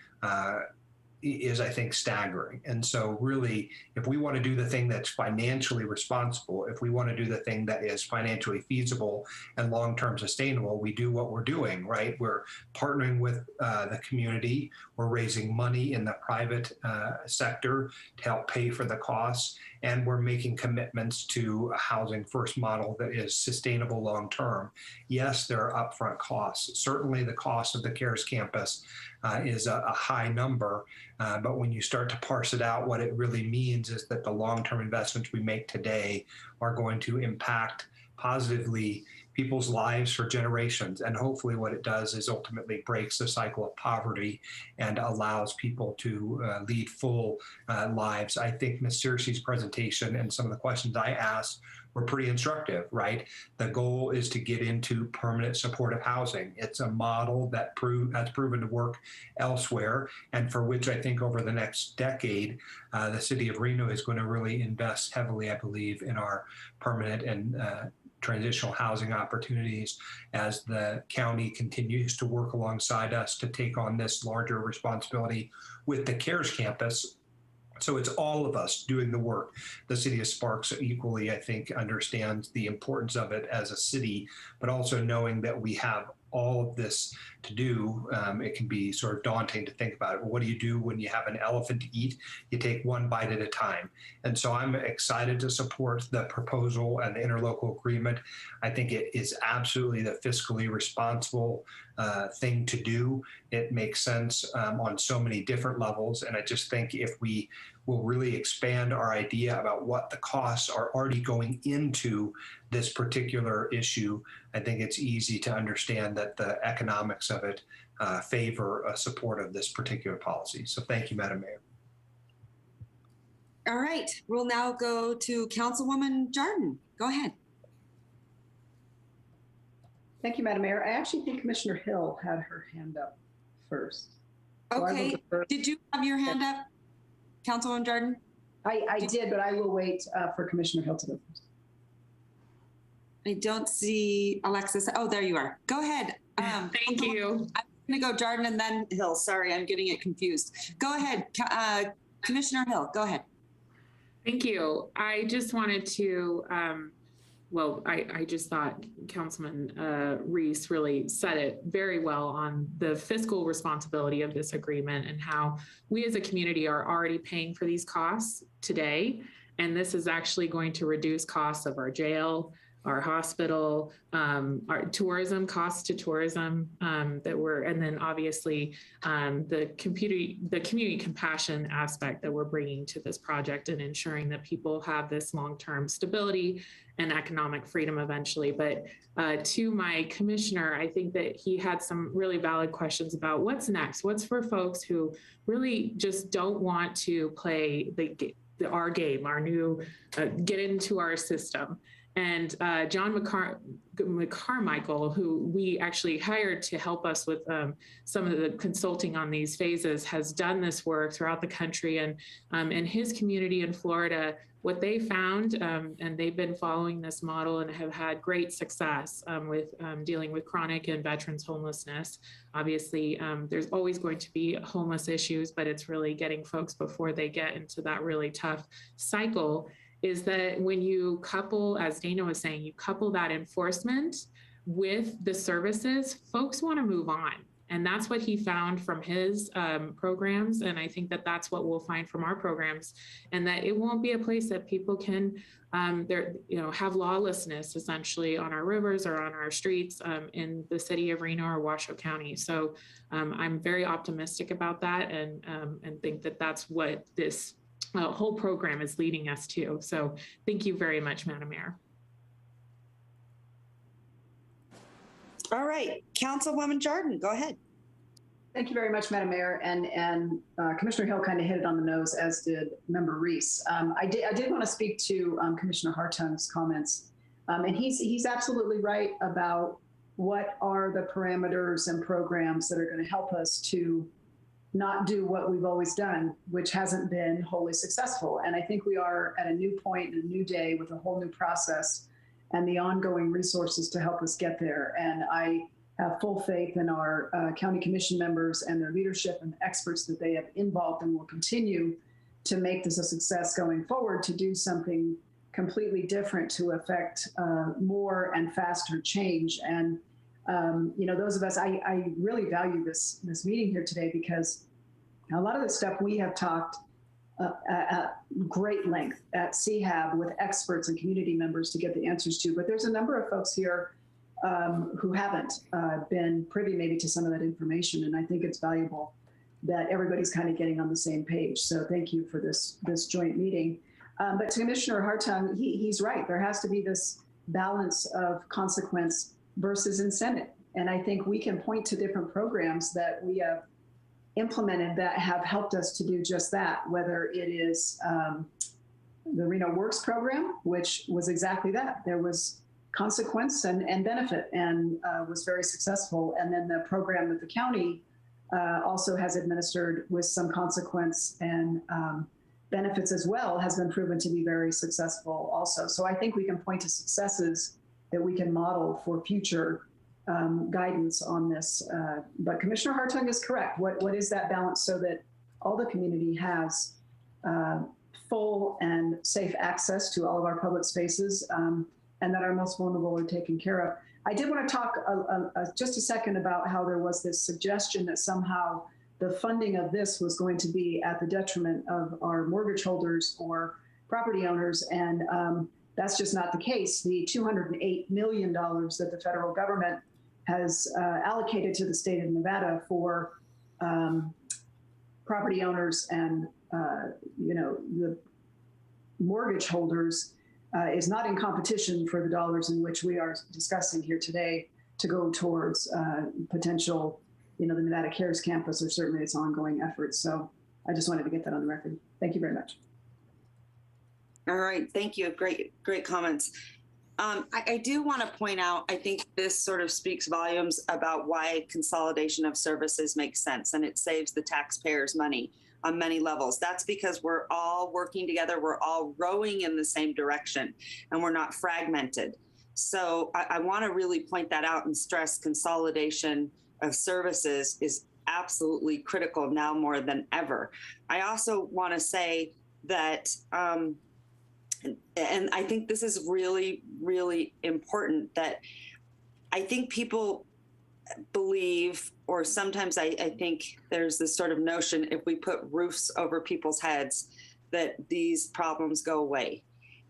is, I think, staggering. And so really, if we want to do the thing that's financially responsible, if we want to do the thing that is financially feasible and long-term sustainable, we do what we're doing, right? We're partnering with the community. We're raising money in the private sector to help pay for the costs. And we're making commitments to a housing first model that is sustainable long-term. Yes, there are upfront costs. Certainly the cost of the CARES campus is a high number, but when you start to parse it out, what it really means is that the long-term investments we make today are going to impact positively people's lives for generations. And hopefully what it does is ultimately breaks the cycle of poverty and allows people to lead full lives. I think Ms. Searcy's presentation and some of the questions I asked were pretty instructive, right? The goal is to get into permanent supportive housing. It's a model that has proven to work elsewhere, and for which I think over the next decade, the City of Reno is going to really invest heavily, I believe, in our permanent and transitional housing opportunities as the county continues to work alongside us to take on this larger responsibility with the CARES campus. So it's all of us doing the work. The city of Sparks equally, I think, understands the importance of it as a city, but also knowing that we have all of this to do, it can be sort of daunting to think about it. Well, what do you do when you have an elephant to eat? You take one bite at a time. And so I'm excited to support the proposal and the interlocal agreement. I think it is absolutely the fiscally responsible thing to do. It makes sense on so many different levels. And I just think if we will really expand our idea about what the costs are already going into this particular issue, I think it's easy to understand that the economics of it favor a support of this particular policy. So thank you, Madam Mayor.
All right, we'll now go to Councilwoman Jordan. Go ahead.
Thank you, Madam Mayor. I actually think Commissioner Hill had her hand up first. So
Okay, did you have your hand up, Councilwoman Jordan?
I did, but I will wait for Commissioner Hill to go first.
I don't see Alexis. Oh, there you are. Go ahead.
Thank you.
I'm going to go Jordan and then Hill. Sorry, I'm getting it confused. Go ahead, Commissioner Hill. Go ahead.
Thank you. I just wanted to, I just thought Councilman Reese really said it very well on the fiscal responsibility of this agreement and how we as a community are already paying for these costs today. And this is actually going to reduce costs of our jail, our hospital, our tourism, costs to tourism and then obviously the community compassion aspect that we're bringing to this project and ensuring that people have this long-term stability and economic freedom eventually. But to my commissioner, I think that he had some really valid questions about what's next, what's for folks who really just don't want to play our game, our new, get into our system. And John McCarmichael, who we actually hired to help us with some of the consulting on these phases, has done this work throughout the country. And in his community in Florida, what they found, and they've been following this model and have had great success with dealing with chronic and veterans homelessness. Obviously, there's always going to be homeless issues, but it's really getting folks before they get into that really tough cycle. Is that when you couple, as Dana was saying, you couple that enforcement with the services, folks want to move on. And that's what he found from his programs. And I think that that's what we'll find from our programs, and that it won't be a place that people can have lawlessness essentially on our rivers or on our streets in the city of Reno or Washoe County. So I'm very optimistic about that and think that that's what this whole program is leading us to. So thank you very much, Madam Mayor.
All right, Councilwoman Jordan, go ahead.
Thank you very much, Madam Mayor. And Commissioner Hill kind of hit it on the nose, as did Member Reese. I did want to speak to Commissioner Hartung's comments. And he's absolutely right about what are the parameters and programs that are going to help us to not do what we've always done, which hasn't been wholly successful. And I think we are at a new point, a new day with a whole new process and the ongoing resources to help us get there. And I have full faith in our county commission members and their leadership and the experts that they have involved and will continue to make this a success going forward, to do something completely different to affect more and faster change. And those of us, I really value this meeting here today, because a lot of the stuff we have talked at great length at CHAB with experts and community members to get the answers to, but there's a number of folks here who haven't been privy maybe to some of that information. And I think it's valuable that everybody's kind of getting on the same page. So thank you for this joint meeting. But to Commissioner Hartung, he's right. There has to be this balance of consequence versus incentive. And I think we can point to different programs that we have implemented that have helped us to do just that, whether it is the Reno Works program, which was exactly that. There was consequence and benefit, and was very successful. And then the program that the county also has administered with some consequence and benefits as well has been proven to be very successful also. So I think we can point to successes that we can model for future guidance on this. But Commissioner Hartung is correct. What is that balance so that all the community has full and safe access to all of our public spaces, and that our most vulnerable are taken care of? I did want to talk just a second about how there was this suggestion that somehow the funding of this was going to be at the detriment of our mortgage holders or property owners. And that's just not the case. The $208 million that the federal government has allocated to the state of Nevada for property owners and the mortgage holders is not in competition for the dollars in which we are discussing here today to go towards potential, the Nevada Cares campus, or certainly its ongoing efforts. So I just wanted to get that on the record. Thank you very much.
All right, thank you. Great comments. I do want to point out, I think this sort of speaks volumes about why consolidation of services makes sense, and it saves the taxpayers money on many levels. That's because we're all working together, we're all rowing in the same direction, and we're not fragmented. So I want to really point that out and stress consolidation of services is absolutely critical now more than ever. I also want to say that, and I think this is really, really important, that I think people believe, or sometimes I think there's this sort of notion, if we put roofs over people's heads, that these problems go away.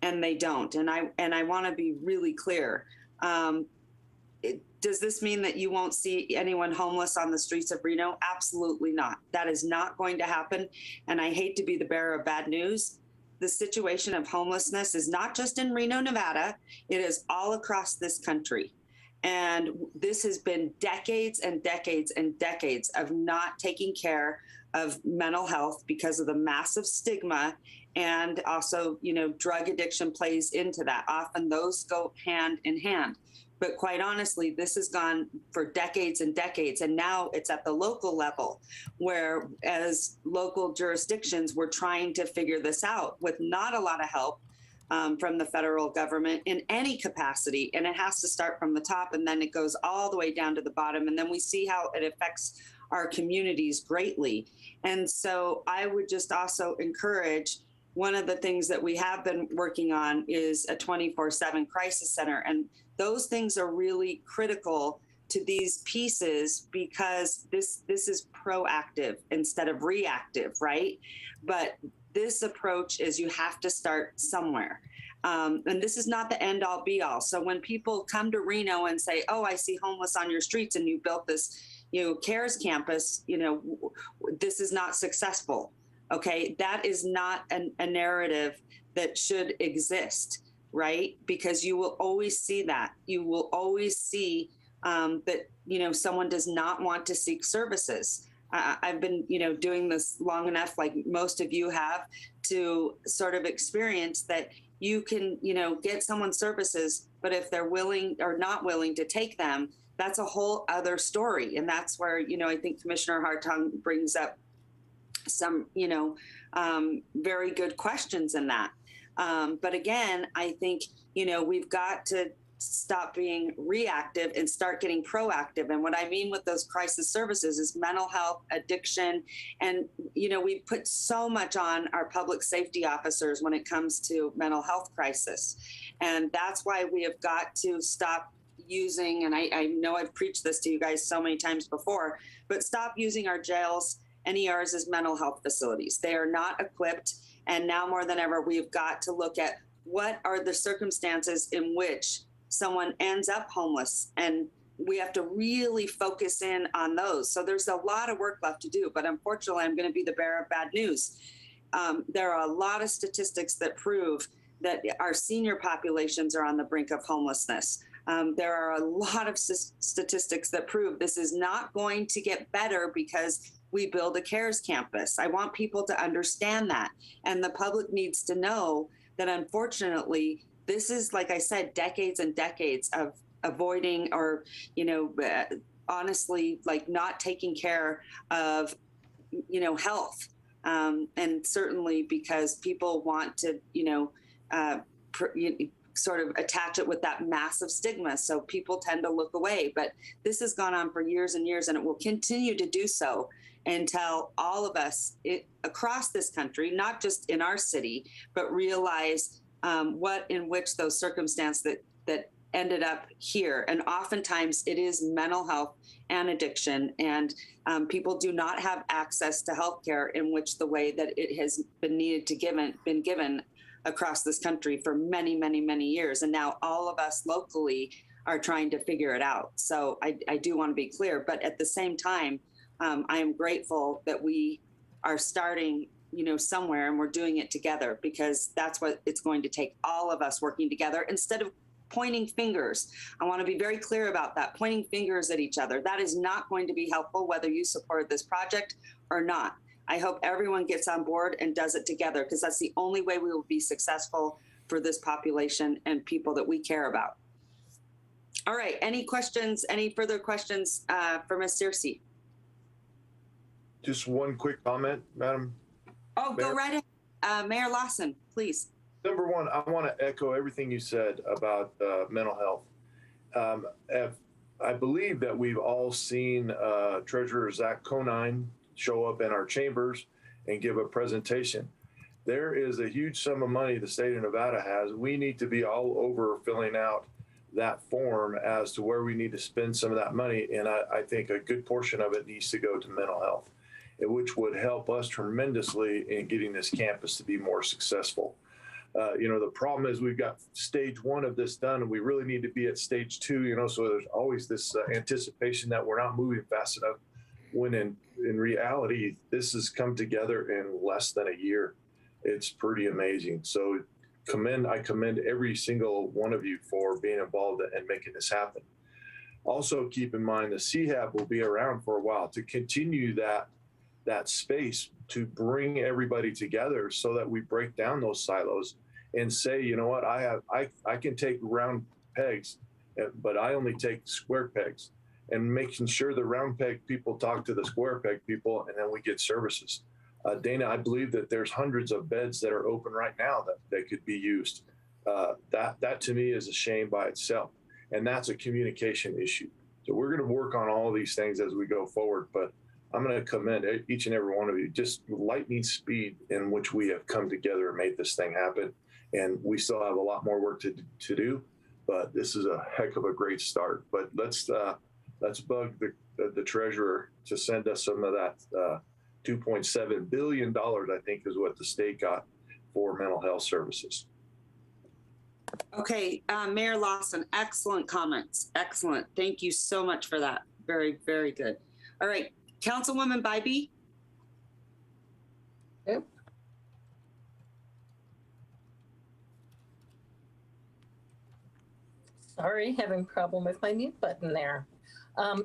and they don't. And I want to be really clear. Does this mean that you won't see anyone homeless on the streets of Reno? Absolutely not. That is not going to happen. And I hate to be the bearer of bad news. The situation of homelessness is not just in Reno, Nevada. It is all across this country. And this has been decades and decades and decades of not taking care of mental health because of the massive stigma. And also, drug addiction plays into that. Often those go hand in hand. But quite honestly, this has gone for decades and decades. And now it's at the local level where, as local jurisdictions, we're trying to figure this out with not a lot of help from the federal government in any capacity. And it has to start from the top, and then it goes all the way down to the bottom. And then we see how it affects our communities greatly. And so I would just also encourage, one of the things that we have been working on is a 24/7 crisis center. And those things are really critical to these pieces because this is proactive instead of reactive, right? But this approach is you have to start somewhere. And this is not the end all be all. So when people come to Reno and say, oh, I see homeless on your streets and you built this, CARES campus, this is not successful. Okay, that is not a narrative that should exist, right? Because you will always see that. You will always see that, someone does not want to seek services. I've been, doing this long enough, like most of you have, to sort of experience that you can, get someone services, but if they're willing or not willing to take them, that's a whole other story. And that's where, I think Commissioner Hartung brings up some, very good questions in that. But again, I think, we've got to stop being reactive and start getting proactive. And what I mean with those crisis services is mental health, addiction. And, we put so much on our public safety officers when it comes to mental health crisis. And that's why we have got to stop using, and I know I've preached this to you guys so many times before, but stop using our jails and ERs as mental health facilities. They are not equipped. And now more than ever, we've got to look at what are the circumstances in which someone ends up homeless. And we have to really focus in on those. So there's a lot of work left to do, but unfortunately, I'm going to be the bearer of bad news. There are a lot of statistics that prove that our senior populations are on the brink of homelessness. There are a lot of statistics that prove this is not going to get better because we build a CARES campus. I want people to understand that. And the public needs to know that, unfortunately, this is, like I said, decades and decades of avoiding or, honestly, like not taking care of, health. And certainly because people want to, sort of attach it with that massive stigma. So people tend to look away. But this has gone on for years and years, and it will continue to do so until all of us across this country, not just in our city, but realize what in which those circumstances that ended up here. And oftentimes it is mental health and addiction, and people do not have access to healthcare in which the way that it has been needed to been given across this country for many, many, many years. And now all of us locally are trying to figure it out. So I do want to be clear, but at the same time, I am grateful that we are starting, somewhere, and we're doing it together, because that's what it's going to take, all of us working together instead of pointing fingers. I want to be very clear about that. Pointing fingers at each other, that is not going to be helpful whether you support this project or not. I hope everyone gets on board and does it together, because that's the only way we will be successful for this population and people that we care about. All right, any questions, any further questions for Ms. Searcy?
Just one quick comment, Madam.
Oh, Mayor. Go right ahead. Mayor Lawson, please.
Number one, I want to echo everything you said about mental health. I believe that we've all seen Treasurer Zach Conine show up in our chambers and give a presentation. There is a huge sum of money the state of Nevada has. We need to be all over filling out that form as to where we need to spend some of that money. And I think a good portion of it needs to go to mental health, which would help us tremendously in getting this campus to be more successful. The problem is we've got stage 1 of this done, and we really need to be at stage 2, so there's always this anticipation that we're not moving fast enough, when in reality, this has come together in less than a year. It's pretty amazing. So I commend every single one of you for being involved and making this happen. Also, keep in mind the CHAB will be around for a while to continue that space to bring everybody together so that we break down those silos and say, you know what, I can take round pegs, but I only take square pegs, and making sure the round peg people talk to the square peg people, and then we get services. Dana, I believe that there's hundreds of beds that are open right now that could be used. That to me is a shame by itself. And that's a communication issue. So we're going to work on all of these things as we go forward, but I'm going to commend each and every one of you, just lightning speed in which we have come together and made this thing happen. And we still have a lot more work to do, but this is a heck of a great start. But let's bug the treasurer to send us some of that $2.7 billion, I think is what the state got for mental health services.
Okay, Mayor Lawson, excellent comments. Excellent. Thank you so much for that. Very, very good. All right, Councilwoman Bybee.
Yep. Sorry, having problem with my mute button there.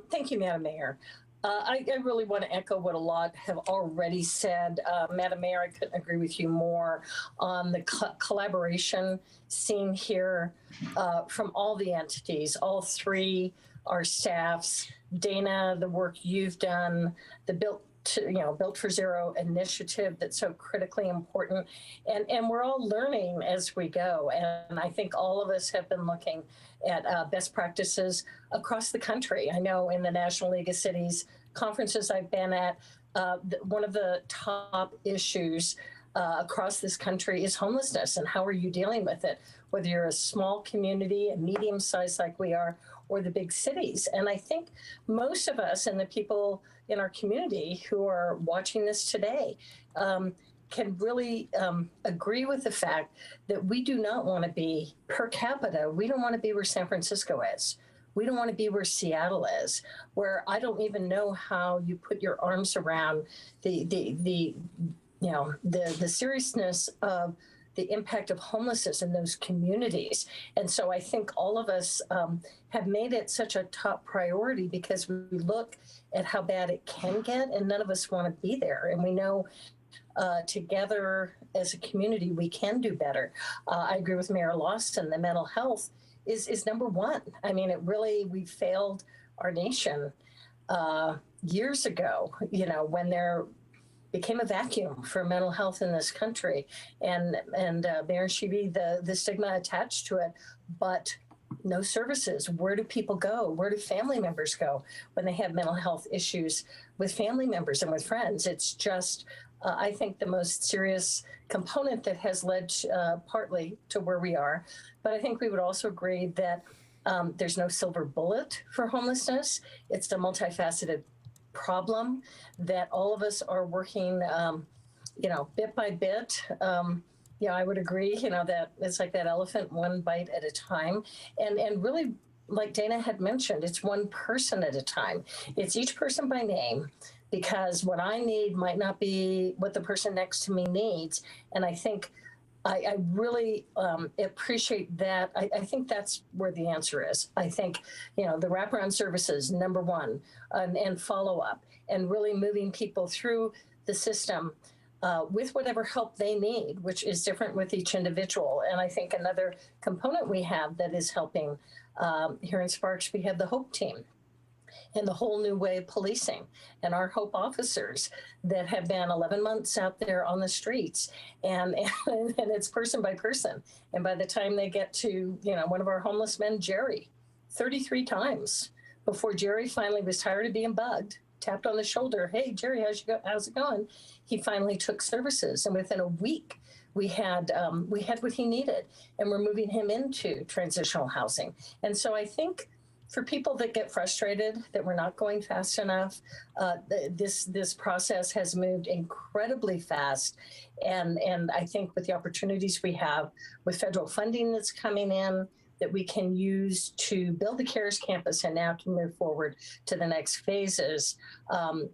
Thank you, Madam Mayor. I really want to echo what a lot have already said. Madam Mayor, I couldn't agree with you more on the collaboration seen here from all the entities, all three, our staffs, Dana, the work you've done, the Built for Zero initiative that's so critically important. And we're all learning as we go. And I think all of us have been looking at best practices across the country. I know in the National League of Cities conferences I've been at, one of the top issues across this country is homelessness, and how are you dealing with it, whether you're a small community, a medium size like we are, or the big cities. And I think most of us and the people in our community who are watching this today can really agree with the fact that we do not want to be per capita. We don't want to be where San Francisco is. We don't want to be where Seattle is, where I don't even know how you put your arms around the seriousness of the impact of homelessness in those communities. And so I think all of us have made it such a top priority because we look at how bad it can get, and none of us want to be there. And we know together as a community, we can do better. I agree with Mayor Lawson, the mental health is number one. I mean, we failed our nation years ago, when there became a vacuum for mental health in this country, and Mayor Sheeby, the stigma attached to it, but no services. Where do people go? Where do family members go when they have mental health issues with family members and with friends? It's just, I think, the most serious component that has led partly to where we are. But I think we would also agree that there's no silver bullet for homelessness. It's a multifaceted problem that all of us are working, bit by bit. I would agree, that it's like that elephant, one bite at a time. And really, like Dana had mentioned, it's one person at a time. It's each person by name, because what I need might not be what the person next to me needs. And I think I really appreciate that. I think that's where the answer is. I think, the wraparound services, number one, and follow up, and really moving people through the system with whatever help they need, which is different with each individual. And I think another component we have that is helping here in Sparks, we have the HOPE team and the whole new way of policing, and our HOPE officers that have been 11 months out there on the streets, and it's person by person. And by the time they get to, one of our homeless men, Jerry, 33 times before Jerry finally was tired of being bugged, tapped on the shoulder, "Hey, Jerry, how's it going?" He finally took services, and within a week, we had what he needed, and we're moving him into transitional housing. And so I think, for people that get frustrated that we're not going fast enough, this process has moved incredibly fast. And I think with the opportunities we have with federal funding that's coming in, that we can use to build the CARES campus and now to move forward to the next phases. I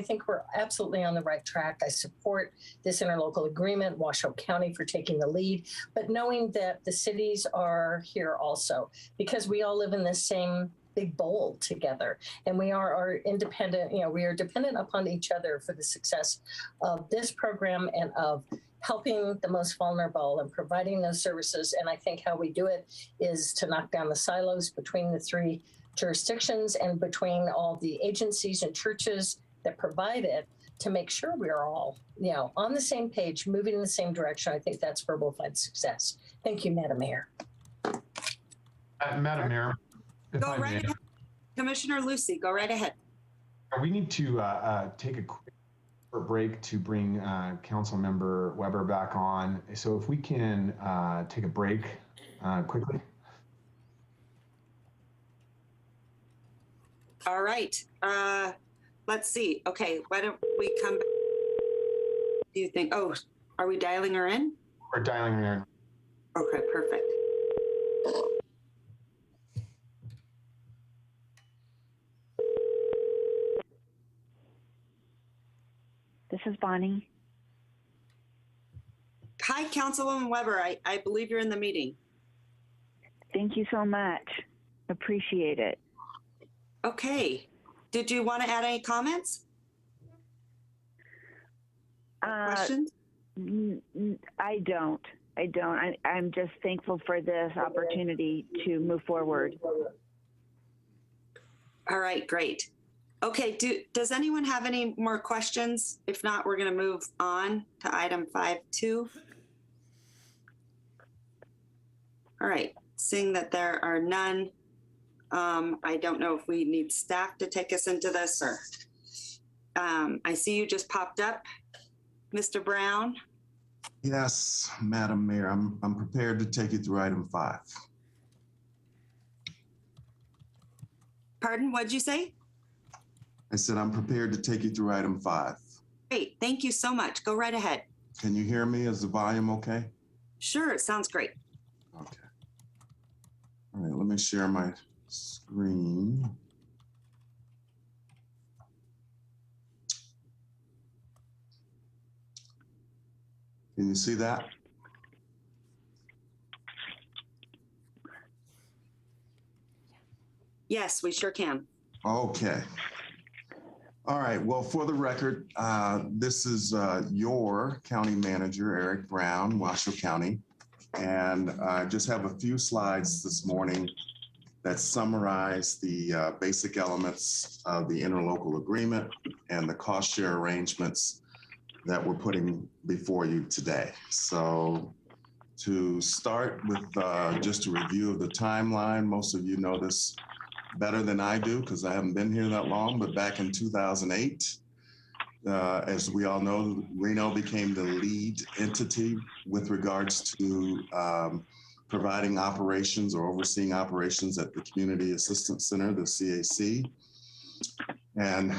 think we're absolutely on the right track. I support this interlocal agreement, Washoe County for taking the lead, but knowing that the cities are here also, because we all live in the same big bowl together, and we are independent, we are dependent upon each other for the success of this program and of helping the most vulnerable and providing those services. And I think how we do it is to knock down the silos between the three jurisdictions and between all the agencies and churches that provide it, to make sure we are all, on the same page, moving in the same direction. I think that's where we'll find success. Thank you, Madam Mayor.
Madam Mayor.
Go right ahead. Commissioner Lucy, go right ahead.
We need to take a quick break to bring Council Member Weber back on. So if we can take a break quickly.
All right. Let's see. Okay, why don't we come back? Do you think, are we dialing her in?
We're dialing her in.
Okay, perfect.
This is Bonnie.
Hi, Councilwoman Weber. I believe you're in the meeting.
Thank you so much. Appreciate it.
Okay. Did you want to add any comments? Questions?
I don't. I'm just thankful for this opportunity to move forward.
All right, great. Okay, does anyone have any more questions? If not, we're going to move on to item 5.2. All right, seeing that there are none, I don't know if we need staff to take us into this, or I see you just popped up, Mr. Brown.
Yes, Madam Mayor, I'm prepared to take you through item 5.
Pardon, what'd you say?
I said I'm prepared to take you through item 5.
Great, thank you so much. Go right ahead.
Can you hear me? Is the volume okay?
Sure, it sounds great.
Okay. All right, let me share my screen. Can you see that?
Yes, we sure can.
Okay. All right. Well, for the record, this is your county manager, Eric Brown, Washoe County. And I just have a few slides this morning that summarize the basic elements of the interlocal agreement and the cost share arrangements that we're putting before you today. So to start with just a review of the timeline, most of you know this better than I do because I haven't been here that long, but back in 2008, as we all know, Reno became the lead entity with regards to providing operations or overseeing operations at the Community Assistance Center, the CAC. And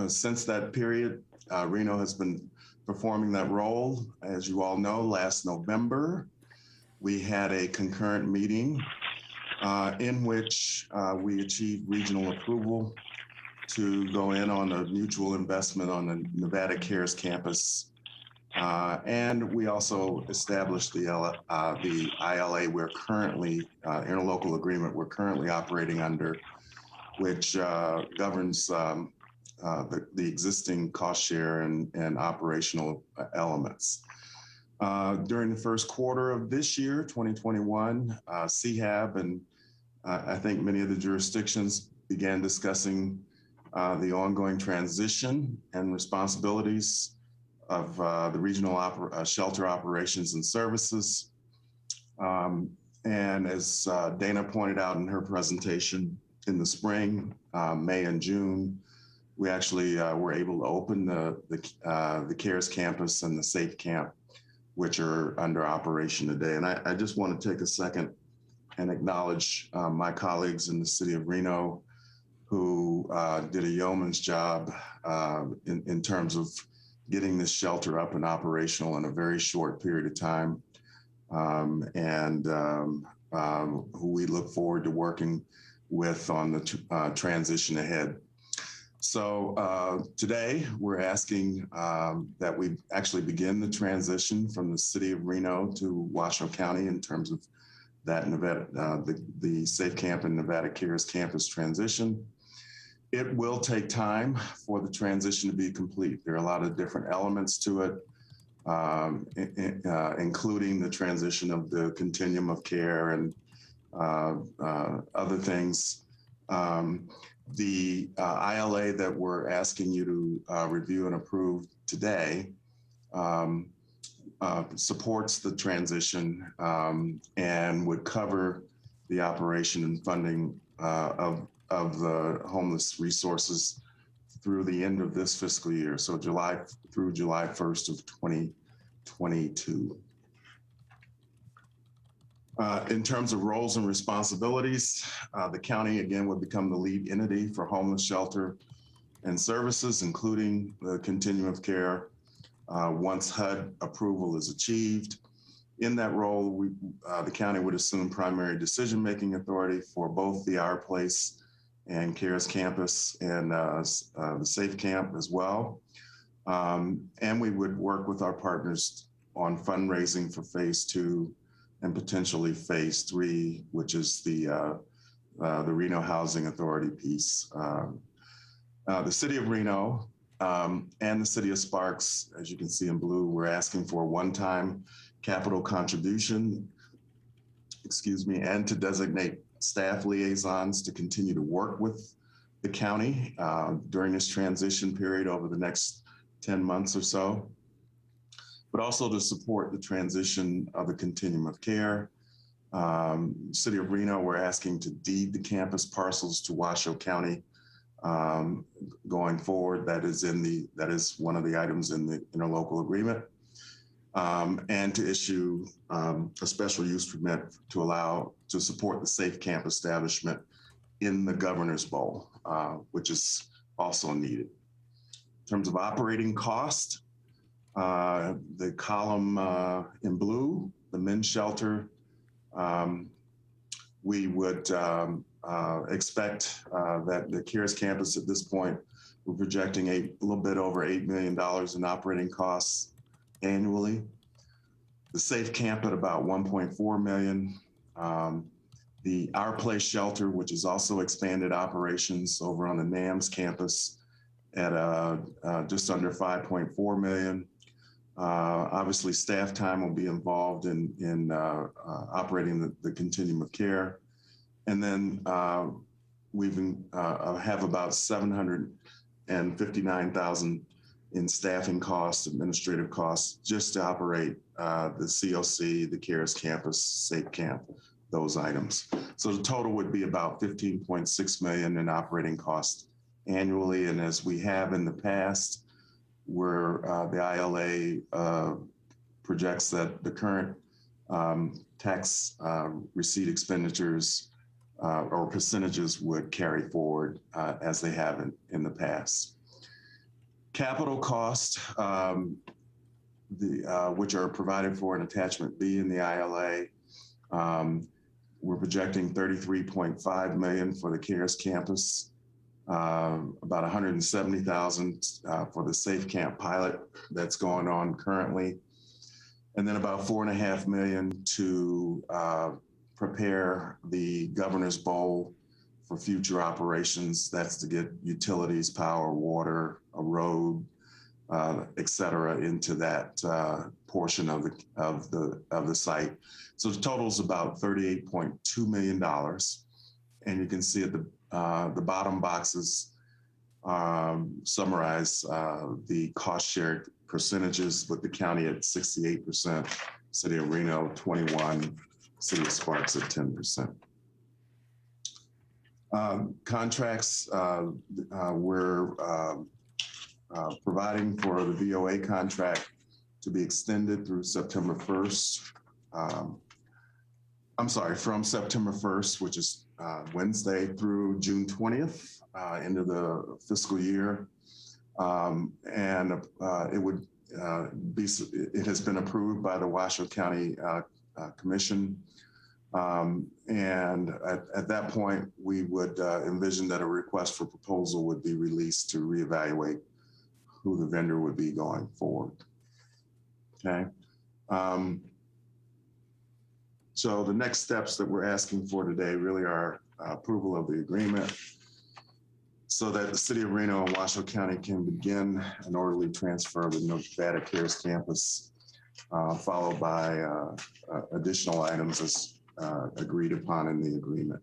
since that period, Reno has been performing that role. As you all know, last November, we had a concurrent meeting in which we achieved regional approval to go in on a mutual investment on the Nevada CARES campus. And we also established the ILA we're currently, interlocal agreement we're currently operating under, which governs the existing cost share and operational elements. During the first quarter of this year, 2021, CHAB and I think many of the jurisdictions began discussing the ongoing transition and responsibilities of the regional shelter operations and services. And as Dana pointed out in her presentation in the spring, May and June, we actually were able to open the CARES campus and the Safe Camp, which are under operation today. And I just want to take a second and acknowledge my colleagues in the city of Reno who did a yeoman's job in terms of getting this shelter up and operational in a very short period of time, and who we look forward to working with on the transition ahead. So today we're asking that we actually begin the transition from the city of Reno to Washoe County in terms of that Nevada, the Safe Camp and Nevada Cares campus transition. It will take time for the transition to be complete. There are a lot of different elements to it, including the transition of the continuum of care and other things. The ILA that we're asking you to review and approve today supports the transition and would cover the operation and funding of the homeless resources through the end of this fiscal year, so July through July 1st of 2022. In terms of roles and responsibilities, the county again would become the lead entity for homeless shelter and services, including the continuum of care, once HUD approval is achieved. In that role, the county would assume primary decision-making authority for both the Our Place and CARES campus and the Safe Camp as well. And we would work with our partners on fundraising for phase 2 and potentially phase 3, which is the Reno Housing Authority piece. The city of Reno and the city of Sparks, as you can see in blue, we're asking for a one-time capital contribution, and to designate staff liaisons to continue to work with the county during this transition period over the next 10 months or so, but also to support the transition of the continuum of care. City of Reno, we're asking to deed the campus parcels to Washoe County going forward. That is one of the items in the interlocal agreement. And to issue a special use permit to support the Safe Camp establishment in the Governor's Bowl, which is also needed. In terms of operating cost, the column in blue, the men's shelter, we would expect that the CARES campus at this point, we're projecting a little bit over $8 million in operating costs annually. The Safe Camp at about 1.4 million. The Our Place shelter, which is also expanded operations over on the NAMS campus at just under 5.4 million. Obviously, staff time will be involved in operating the continuum of care. And then we have about 759,000 in staffing costs, administrative costs, just to operate the COC, the CARES campus, Safe Camp, those items. So the total would be about 15.6 million in operating costs annually. And as we have in the past, where the ILA projects that the current tax receipt expenditures or percentages would carry forward as they have in the past. Capital costs, which are provided for in attachment B in the ILA, we're projecting 33.5 million for the CARES campus, about 170,000 for the Safe Camp pilot that's going on currently, and then about 4.5 million to prepare the Governor's Bowl for future operations. That's to get utilities, power, water, a road, et cetera, into that portion of the site. So the total is about $38.2 million. And you can see at the bottom boxes summarize the cost shared percentages, with the county at 68%, City of Reno 21%, City of Sparks at 10%. Contracts, we're providing for the VOA contract to be extended through September 1st. I'm sorry, from September 1st, which is Wednesday, through June 20th, into the fiscal year. It would it has been approved by the Washoe County Commission. And at that point, we would envision that a request for proposal would be released to reevaluate who the vendor would be going forward. Okay. So the next steps that we're asking for today really are approval of the agreement so that the City of Reno and Washoe County can begin an orderly transfer of the Nevada Cares campus, followed by additional items as agreed upon in the agreement.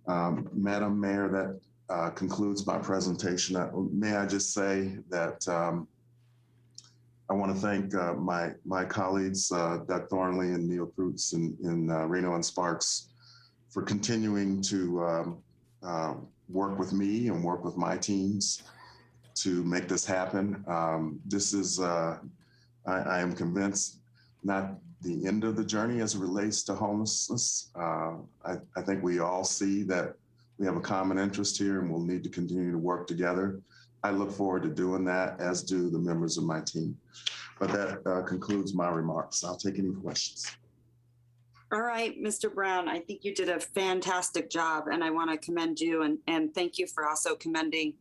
Madam Mayor, that concludes my presentation. May I just say that I want to thank my colleagues, Doug Thornley and Neil Prutz in Reno and Sparks, for continuing to work with me and work with my teams to make this happen. This is, I am convinced, not the end of the journey as it relates to homelessness. I think we all see that we have a common interest here and we'll need to continue to work together. I look forward to doing that, as do the members of my team. But that concludes my remarks. I'll take any questions.
All right, Mr. Brown, I think you did a fantastic job, and I want to commend you and thank you for also commending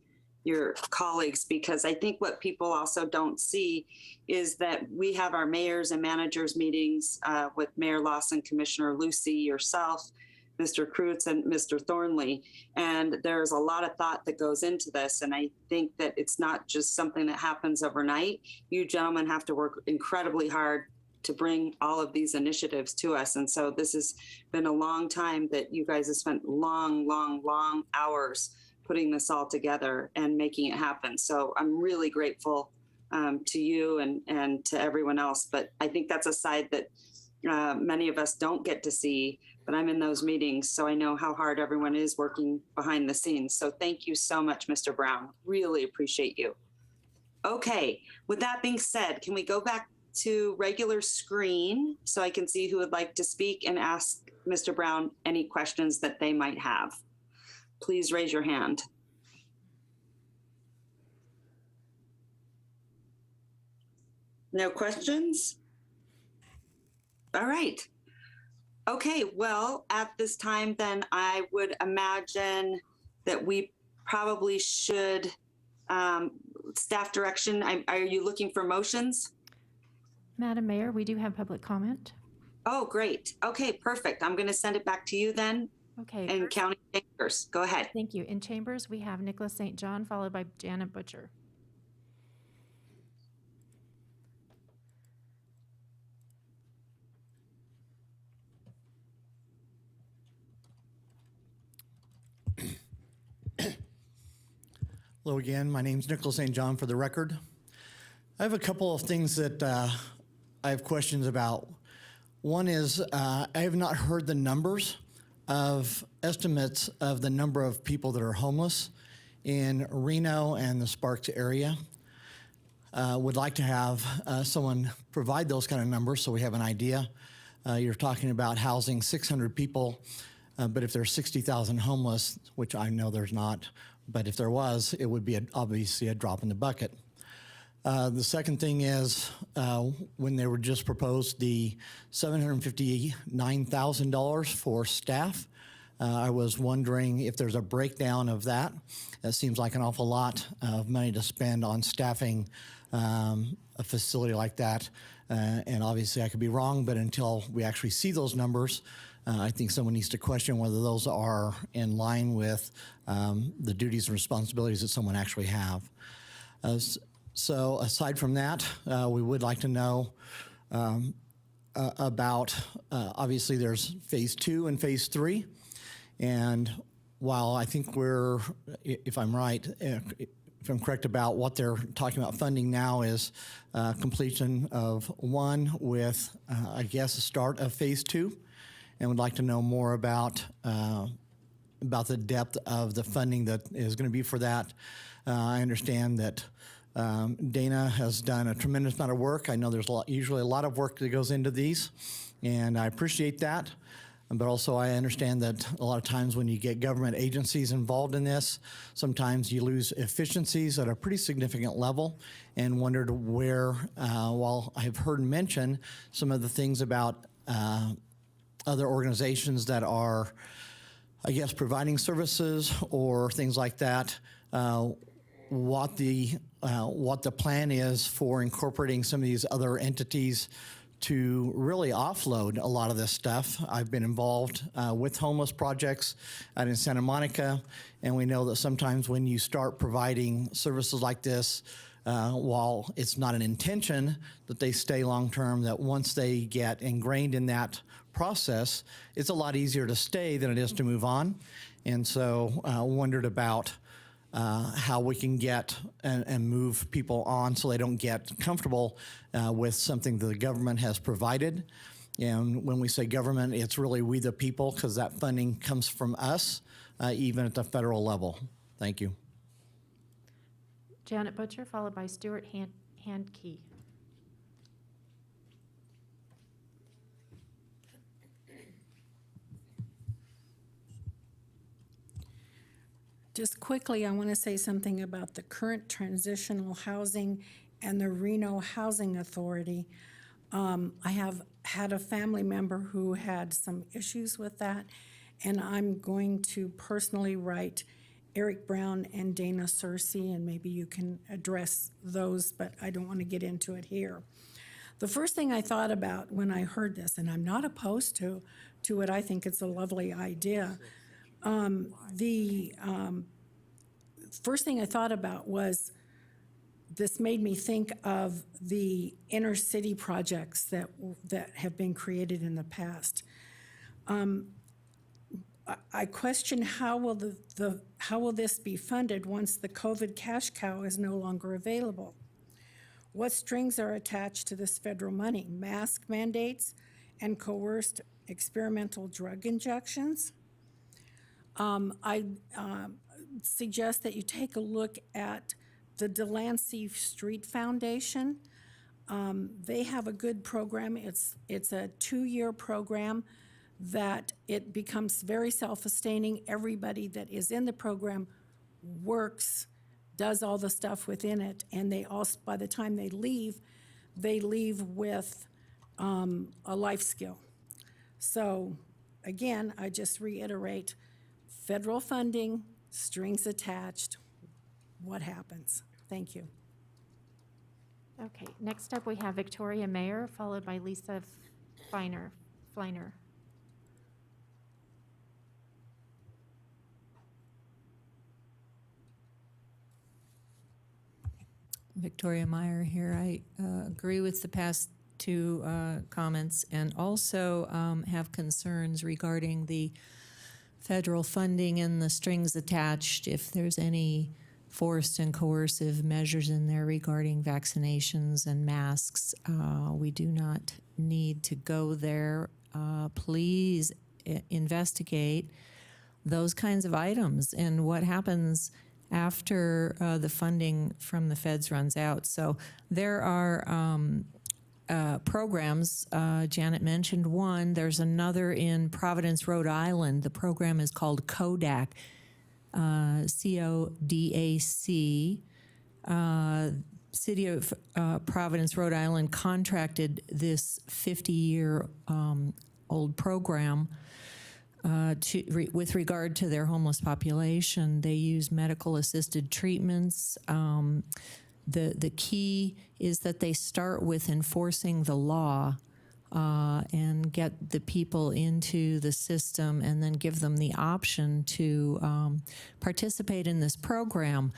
your colleagues, because I think what people also don't see is that we have our mayors and managers meetings with Mayor Lawson, Commissioner Lucy, yourself, Mr. Kreutz, and Mr. Thornley. And there's a lot of thought that goes into this. And I think that it's not just something that happens overnight. You gentlemen have to work incredibly hard to bring all of these initiatives to us. And so this has been a long time that you guys have spent long hours putting this all together and making it happen. So I'm really grateful to you and to everyone else. But I think that's a side that many of us don't get to see, but I'm in those meetings, so I know how hard everyone is working behind the scenes. So thank you so much, Mr. Brown. Really appreciate you. Okay, with that being said, can we go back to regular screen so I can see who would like to speak and ask Mr. Brown any questions that they might have? Please raise your hand. No questions? All right. Okay, well, at this time, then I would imagine that we probably should, staff direction, are you looking for motions?
Madam Mayor, we do have public comment.
Oh, great. Okay, perfect. I'm going to send it back to you then.
Okay.
And County Chambers, go ahead.
Thank you. In Chambers, we have Nicholas St. John, followed by Janet Butcher.
Hello again. My name's Nicholas St. John for the record. I have a couple of things that I have questions about. One is I have not heard the numbers of estimates of the number of people that are homeless in Reno and the Sparks area. Would like to have someone provide those kind of numbers so we have an idea. You're talking about housing 600 people, but if there's 60,000 homeless, which I know there's not, but if there was, it would be obviously a drop in the bucket. The second thing is when they were just proposed the $759,000 for staff, I was wondering if there's a breakdown of that. That seems like an awful lot of money to spend on staffing a facility like that. And obviously I could be wrong, but until we actually see those numbers, I think someone needs to question whether those are in line with the duties and responsibilities that someone actually have. So aside from that, we would like to know about, obviously there's phase 2 and phase 3. And while I think we're, if I'm right, if I'm correct about what they're talking about funding now is completion of 1 with, I guess, the start of phase 2. And would like to know more about the depth of the funding that is going to be for that. I understand that Dana has done a tremendous amount of work. I know there's usually a lot of work that goes into these, and I appreciate that. But also I understand that a lot of times when you get government agencies involved in this, sometimes you lose efficiencies at a pretty significant level, and wondered where, while I've heard mention some of the things about other organizations that are, I guess, providing services or things like that, what the plan is for incorporating some of these other entities to really offload a lot of this stuff. I've been involved with homeless projects out in Santa Monica, and we know that sometimes when you start providing services like this, while it's not an intention that they stay long-term, that once they get ingrained in that process, it's a lot easier to stay than it is to move on. And so wondered about how we can get and move people on so they don't get comfortable with something that the government has provided. And when we say government, it's really we the people, because that funding comes from us, even at the federal level. Thank you.
Janet Butcher, followed by Stuart Handke.
Just quickly, I want to say something about the current transitional housing and the Reno Housing Authority. I have had a family member who had some issues with that, and I'm going to personally write Eric Brown and Dana Searcy, and maybe you can address those, but I don't want to get into it here. The first thing I thought about when I heard this, and I'm not opposed to it, I think it's a lovely idea. First thing I thought about was this made me think of the inner city projects that have been created in the past. I question how will this be funded once the COVID cash cow is no longer available? What strings are attached to this federal money? Mask mandates and coerced experimental drug injections? I suggest that you take a look at the Delancey Street Foundation. They have a good program. It's a 2-year program that it becomes very self-sustaining. Everybody that is in the program works, does all the stuff within it, and they also, by the time they leave with a life skill. So again, I just reiterate, federal funding, strings attached, what happens? Thank you.
Okay, next up we have Victoria Mayer, followed by Lisa Fleiner.
Victoria Meyer here. I agree with the past two comments, and also have concerns regarding the federal funding and the strings attached, if there's any forced and coercive measures in there regarding vaccinations and masks. We do not need to go there. Please investigate those kinds of items and what happens after the funding from the feds runs out. So there are programs. Janet mentioned one. There's another in Providence, Rhode Island. The program is called CODAC, C-O-D-A-C. City of Providence, Rhode Island contracted this 50-year old program with regard to their homeless population. They use medical assisted treatments. The key is that they start with enforcing the law and get the people into the system, and then give them the option to participate in this program,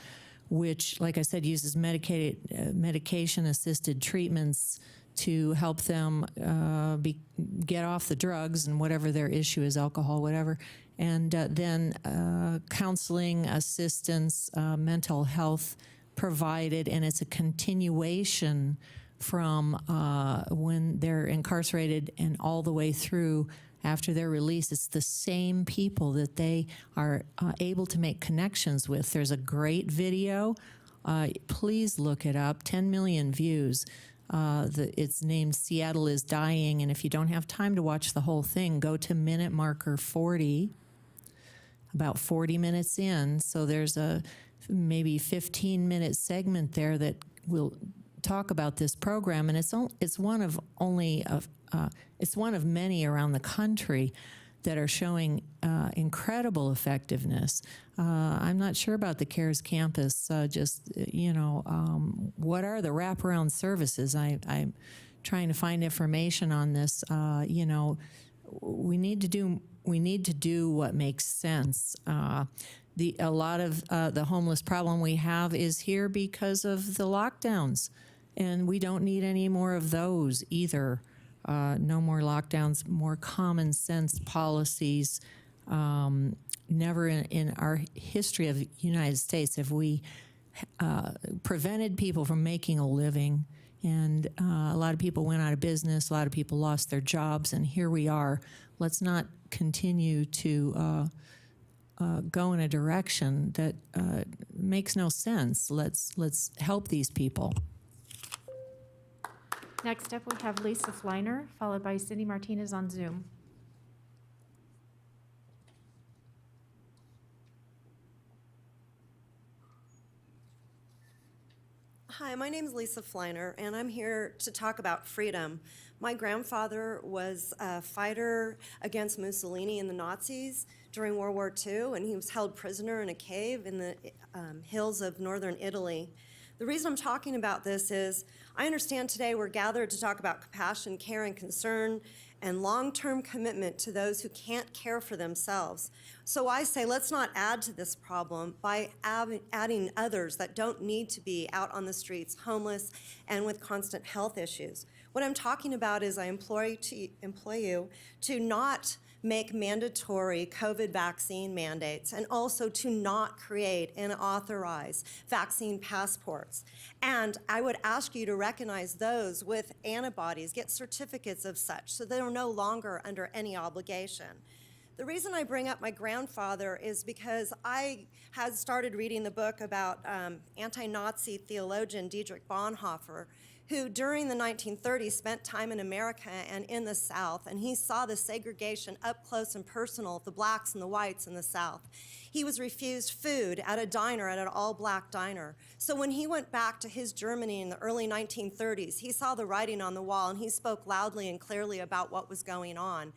which, like I said, uses medication-assisted treatments to help them get off the drugs and whatever their issue is, alcohol, whatever, and then counseling, assistance, mental health provided, and it's a continuation from when they're incarcerated and all the way through after their release. It's the same people that they are able to make connections with. There's a great video Please look it up. 10 million views. It's named Seattle is Dying, and if you don't have time to watch the whole thing, go to minute marker 40, about 40 minutes in. So there's a maybe 15-minute segment there that will talk about this program, and it's one of many around the country that are showing incredible effectiveness. I'm not sure about the CARES campus. What are the wraparound services? I'm trying to find information on this. We need to do what makes sense. A lot of the homeless problem we have is here because of the lockdowns, and we don't need any more of those either. No more lockdowns, more common sense policies. Never in our history of the United States have we prevented people from making a living. And a lot of people went out of business, a lot of people lost their jobs, and here we are. Let's not continue to go in a direction that makes no sense. Let's help these people.
Next up, we have Lisa Fleiner, followed by Cindy Martinez on Zoom.
Hi, my name is Lisa Fleiner, and I'm here to talk about freedom. My grandfather was a fighter against Mussolini and the Nazis during World War II, and he was held prisoner in a cave in the hills of northern Italy. The reason I'm talking about this is I understand today we're gathered to talk about compassion, care, and concern, and long-term commitment to those who can't care for themselves. So I say let's not add to this problem by adding others that don't need to be out on the streets, homeless, and with constant health issues. What I'm talking about is I implore you to not make mandatory COVID vaccine mandates, and also to not create and authorize vaccine passports. And I would ask you to recognize those with antibodies, get certificates of such, so they're no longer under any obligation. The reason I bring up my grandfather is because I had started reading the book about anti-Nazi theologian Dietrich Bonhoeffer, who during the 1930s spent time in America and in the South, and he saw the segregation up close and personal of the blacks and the whites in the South. He was refused food at a diner, at an all-black diner. So when he went back to his Germany in the early 1930s, he saw the writing on the wall, and he spoke loudly and clearly about what was going on.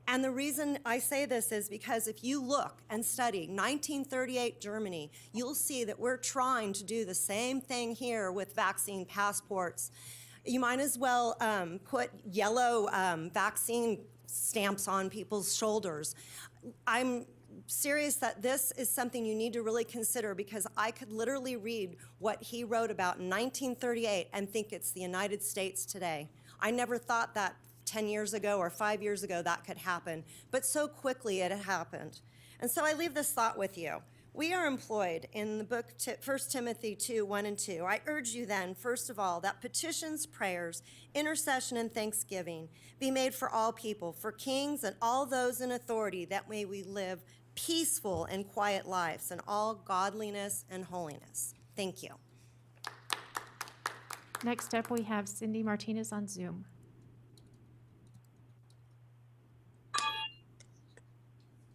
And the reason I say this is because if you look and study 1938 Germany, you'll see that we're trying to do the same thing here with vaccine passports. You might as well put yellow vaccine stamps on people's shoulders. I'm serious that this is something you need to really consider, because I could literally read what he wrote about in 1938 and think it's the United States today. I never thought that 10 years ago or 5 years ago that could happen, but so quickly it had happened. And so I leave this thought with you. We are employed in the book 1 Timothy 2:1-2. I urge you then, first of all, that petitions, prayers, intercession, and thanksgiving be made for all people, for kings and all those in authority, that may we live peaceful and quiet lives in all godliness and holiness. Thank you.
Next up, we have Cindy Martinez on Zoom.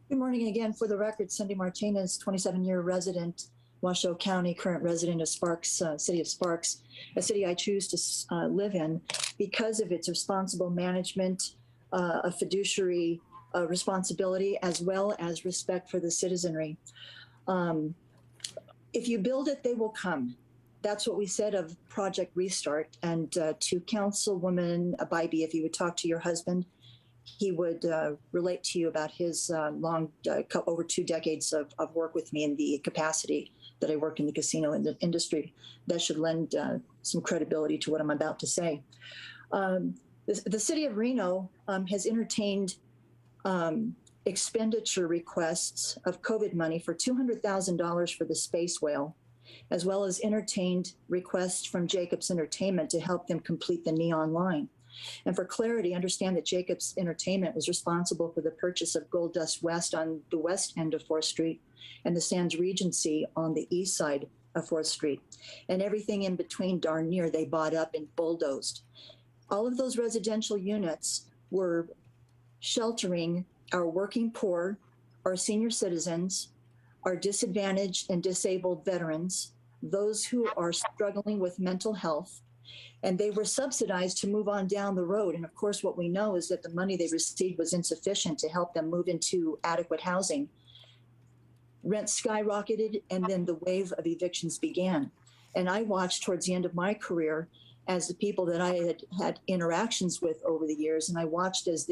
Good morning again. For the record, Cindy Martinez, 27-year resident, Washoe County, current resident of Sparks, city of Sparks, a city I choose to live in because of its responsible management, a fiduciary responsibility, as well as respect for the citizenry. If you build it, they will come. That's what we said of Project Restart. And to Councilwoman Bybee, if you would talk to your husband, he would relate to you about his long, over 2 decades of work with me in the capacity that I work in the casino industry. That should lend some credibility to what I'm about to say. The city of Reno has entertained expenditure requests of COVID money for $200,000 for the Space Whale, as well as entertained requests from Jacobs Entertainment to help them complete the Neon Line. And for clarity, understand that Jacobs Entertainment was responsible for the purchase of Gold Dust West on the west end of 4th Street and the Sands Regency on the east side 4th Street. And everything in between, darn near, they bought up and bulldozed. All of those residential units were sheltering our working poor, our senior citizens, our disadvantaged and disabled veterans, those who are struggling with mental health, and they were subsidized to move on down the road. And of course, what we know is that the money they received was insufficient to help them move into adequate housing. Rent skyrocketed, and then the wave of evictions began. And I watched towards the end of my career as the people that I had had interactions with over the years, and I watched as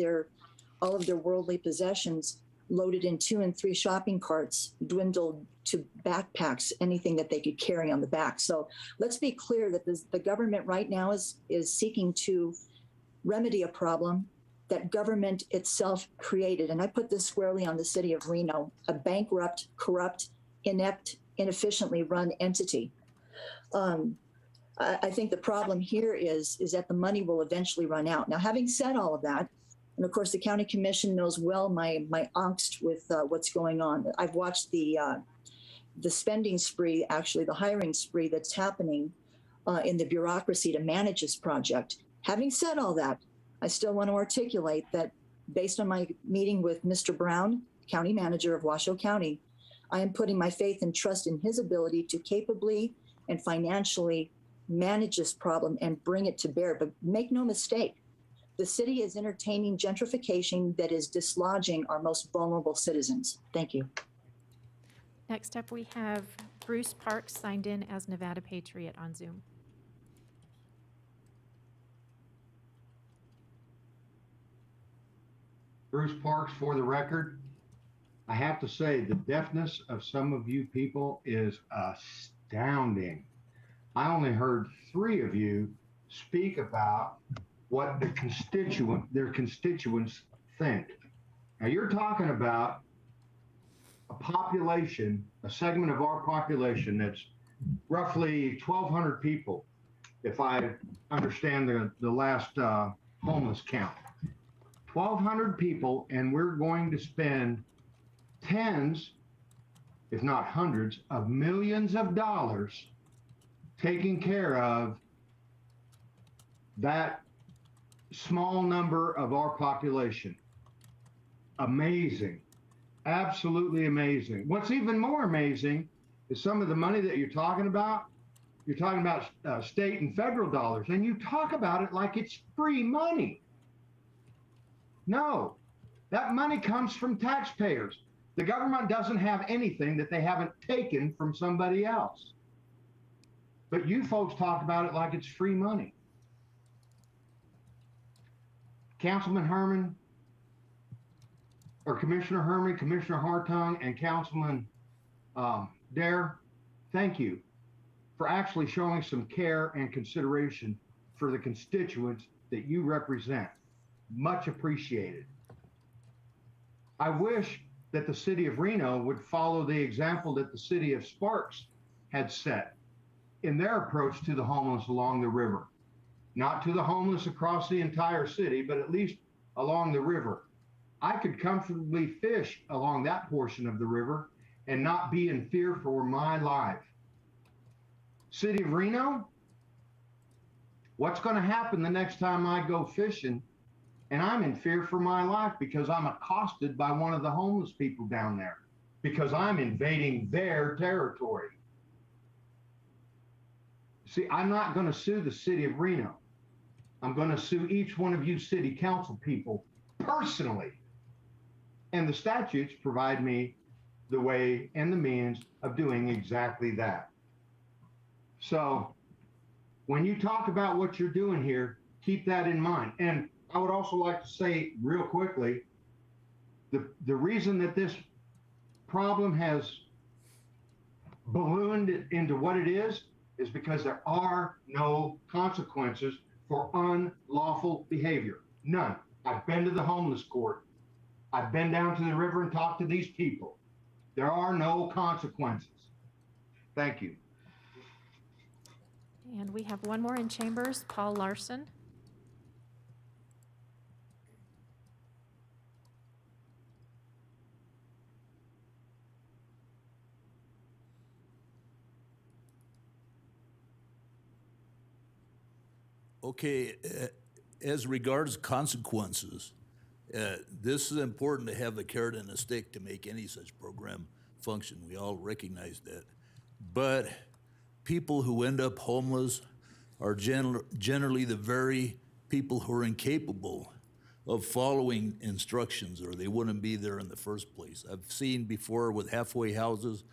all of their worldly possessions loaded in 2 and 3 shopping carts dwindled to backpacks, anything that they could carry on the back. So let's be clear that the government right now is seeking to remedy a problem that government itself created. And I put this squarely on the city of Reno, a bankrupt, corrupt, inept, inefficiently run entity. I think the problem here is that the money will eventually run out. Now, having said all of that, and of course, the county commission knows well my angst with what's going on. I've watched the spending spree, actually the hiring spree that's happening in the bureaucracy to manage this project. Having said all that, I still want to articulate that based on my meeting with Mr. Brown, county manager of Washoe County, I am putting my faith and trust in his ability to capably and financially manage this problem and bring it to bear. But make no mistake, the city is entertaining gentrification that is dislodging our most vulnerable citizens. Thank you.
Next up, we have Bruce Parks signed in as Nevada Patriot on Zoom.
Bruce Parks for the record. I have to say the deafness of some of you people is astounding. I only heard 3 of you speak about what their constituents think. Now you're talking about a population, a segment of our population that's roughly 1,200 people, if I understand the last homeless count. 1,200 people, and we're going to spend tens, if not hundreds, of millions of dollars taking care of that small number of our population. Amazing. Absolutely amazing. What's even more amazing is some of the money that you're talking about. You're talking about state and federal dollars, and you talk about it like it's free money. No, that money comes from taxpayers. The government doesn't have anything that they haven't taken from somebody else. But you folks talk about it like it's free money. Councilman Herman, or Commissioner Herman, Commissioner Hartung, and Councilman Dare, thank you for actually showing some care and consideration for the constituents that you represent. Much appreciated. I wish that the city of Reno would follow the example that the city of Sparks had set in their approach to the homeless along the river. Not to the homeless across the entire city, but at least along the river. I could comfortably fish along that portion of the river and not be in fear for my life. City of Reno, what's going to happen the next time I go fishing and I'm in fear for my life because I'm accosted by one of the homeless people down there because I'm invading their territory? See, I'm not going to sue the city of Reno. I'm going to sue each one of you city council people personally. And the statutes provide me the way and the means of doing exactly that. So when you talk about what you're doing here, keep that in mind. And I would also like to say real quickly, the reason that this problem has ballooned into what it is because there are no consequences for unlawful behavior. None. I've been to the homeless court. I've been down to the river and talked to these people. There are no consequences. Thank you.
And we have one more in chambers, Paul Larson.
Okay, as regards consequences, this is important to have a carrot and a stick to make any such program function. We all recognize that. But people who end up homeless are generally the very people who are incapable of following instructions, or they wouldn't be there in the first place. I've seen before with halfway houses,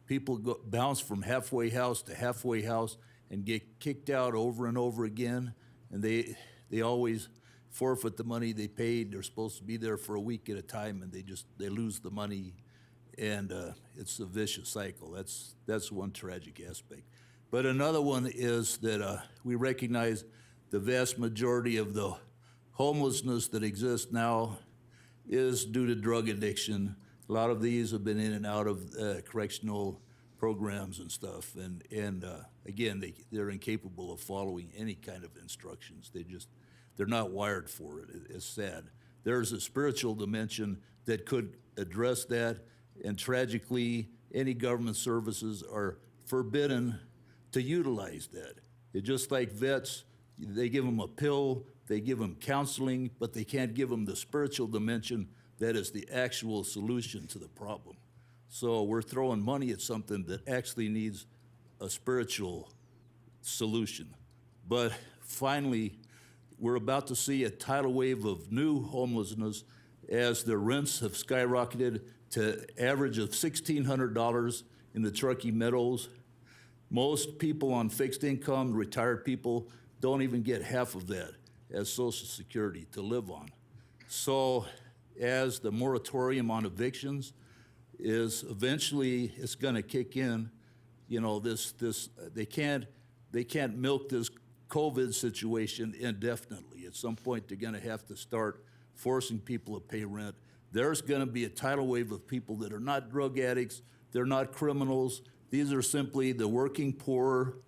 people bounce from halfway house to halfway house and get kicked out over and over again, and they always forfeit the money they paid. They're supposed to be there for a week at a time, and they lose the money, and it's a vicious cycle. That's one tragic aspect. But another one is that we recognize the vast majority of the homelessness that exists now is due to drug addiction. A lot of these have been in and out of correctional programs and stuff, and again, they're incapable of following any kind of instructions. They're not wired for it. It's sad. There's a spiritual dimension that could address that, and tragically, any government services are forbidden to utilize that. It's just like vets, they give them a pill, they give them counseling, but they can't give them the spiritual dimension that is the actual solution to the problem. So we're throwing money at something that actually needs a spiritual solution. But finally, we're about to see a tidal wave of new homelessness as the rents have skyrocketed to average of $1,600 in the Truckee Meadows. Most people on fixed income, retired people, don't even get half of that as Social Security to live on. So as the moratorium on evictions is eventually, it's gonna kick in, you know, they can't milk this COVID situation indefinitely. At some point, they're gonna have to start forcing people to pay rent. There's gonna be a tidal wave of people that are not drug addicts, they're not criminals. These are simply the working poor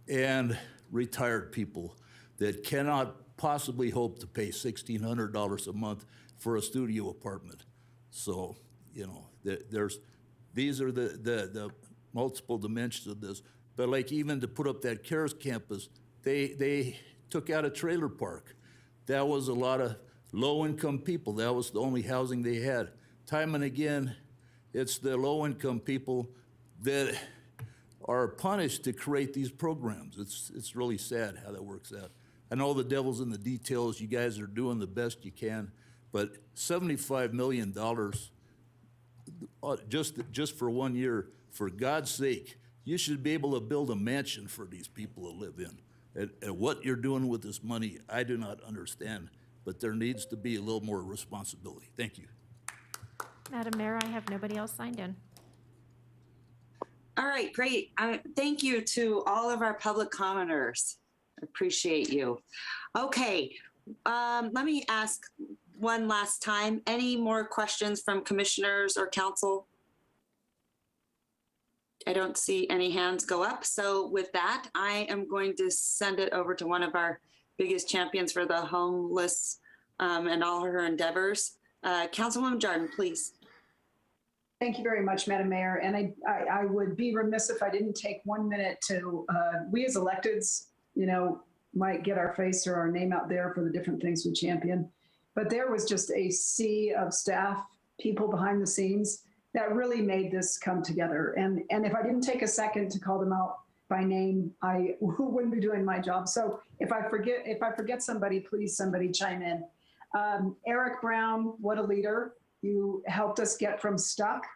and retired people that cannot possibly hope to pay $1,600 a month for a studio apartment. So, you know, these are the multiple dimensions of this. But like even to put up that CARES campus, they took out a trailer park. That was a lot of low-income people. That was the only housing they had. Time and again, it's the low-income people that are punished to create these programs. It's really sad how that works out. I know the devil's in the details. You guys are doing the best you can, but $75 million just for 1 year, for God's sake, you should be able to build a mansion for these people to live in. And what you're doing with this money, I do not understand, but there needs to be a little more responsibility. Thank you.
Madam Mayor, I have nobody else signed in.
All right, great. Thank you to all of our public commenters. Appreciate you. Okay, let me ask one last time. Any more questions from commissioners or council? I don't see any hands go up. So with that, I am going to send it over to one of our biggest champions for the homeless and all her endeavors. Councilwoman Jordan, please.
Thank you very much, Madam Mayor. And I would be remiss if I didn't take 1 minute to, we as electeds, you know, might get our face or our name out there for the different things we champion. But there was just a sea of staff, people behind the scenes that really made this come together. And if I didn't take a second to call them out by name, I wouldn't be doing my job. So if I forget somebody, please somebody chime in. Eric Brown, what a leader. You helped us get from stuck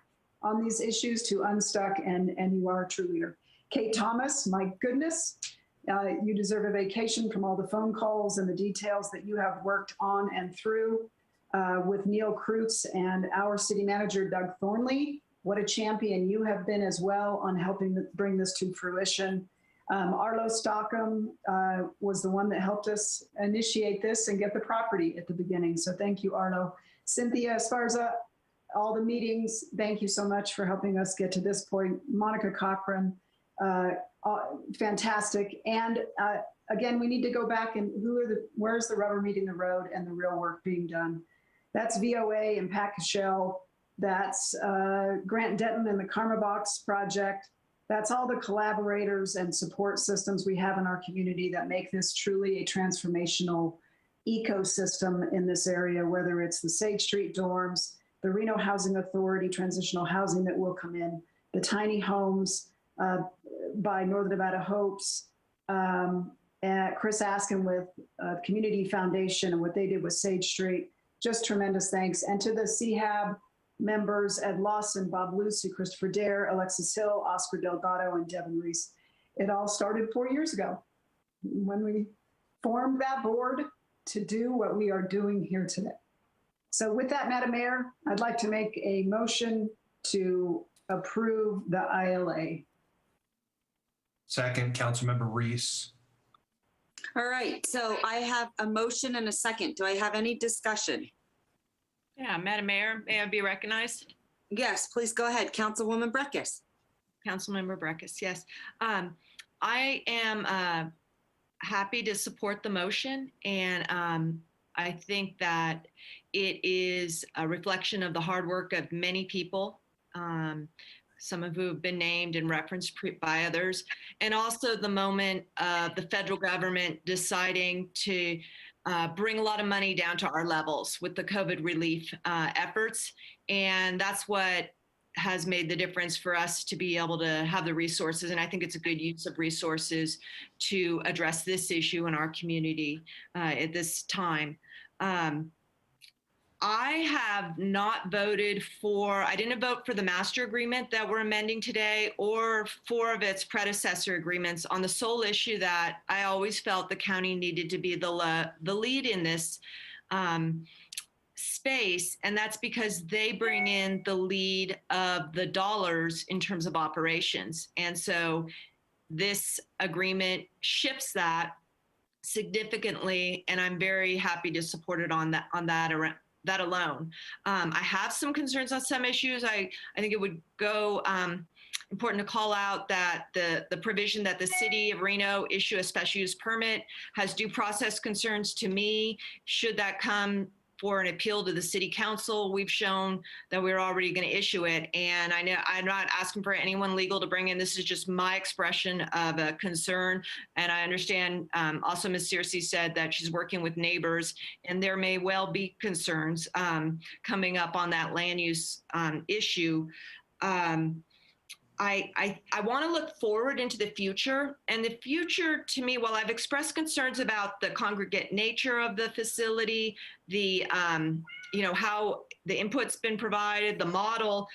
on these issues to unstuck, and you are a true leader. Kate Thomas, my goodness, you deserve a vacation from all the phone calls and the details that you have worked on and through with Neil Kreutz and our city manager, Doug Thornley. What a champion you have been as well on helping bring this to fruition. Arlo Stockham was the one that helped us initiate this and get the property at the beginning. So thank you, Arlo. Cynthia Esparza, all the meetings, thank you so much for helping us get to this point. Monica Cochran, fantastic. And again, we need to go back and where's the rubber meeting the road and the real work being done? That's VOA and Pat Cashel. That's Grant Denton and the Karma Box project. That's all the collaborators and support systems we have in our community that make this truly a transformational ecosystem in this area, whether it's the Sage Street dorms, the Reno Housing Authority transitional housing that will come in, the tiny homes by Northern Nevada Hopes, and Chris Askin with Community Foundation and what they did with Sage Street. Just tremendous thanks. And to the CHAB members, Ed Lawson, Bob Lucy, Christopher Dare, Alexis Hill, Oscar Delgado, and Devin Reese. It all started 4 years ago when we formed that board to do what we are doing here today. So with that, Madam Mayor, I'd like to make a motion to approve the ILA.
Second, Councilmember Reese.
All right, so I have a motion and a second. Do I have any discussion?
Yeah, Madam Mayor, may I be recognized?
Yes, please go ahead. Councilwoman Breckus.
Councilmember Breckus, yes. I am happy to support the motion, and I think that it is a reflection of the hard work of many people, some of who have been named and referenced by others, and also the moment of the federal government deciding to bring a lot of money down to our levels with the COVID relief efforts. And that's what has made the difference for us to be able to have the resources. And I think it's a good use of resources to address this issue in our community at this time. I have not voted for, I didn't vote for the master agreement that we're amending today or 4 of its predecessor agreements on the sole issue that I always felt the county needed to be the lead in this space. And that's because they bring in the lead of the dollars in terms of operations. And so this agreement shifts that significantly, and I'm very happy to support it on that alone. I have some concerns on some issues. I think it would go important to call out that the provision that the city of Reno issue a special use permit has due process concerns to me. Should that come for an appeal to the city council, we've shown that we're already going to issue it. And I know I'm not asking for anyone legal to bring in. This is just my expression of a concern. And I understand also Ms. Searcy said that she's working with neighbors, and there may well be concerns coming up on that land use issue. I want to look forward into the future, and the future to me, while I've expressed concerns about the congregate nature of the facility, the how the input's been provided, the model,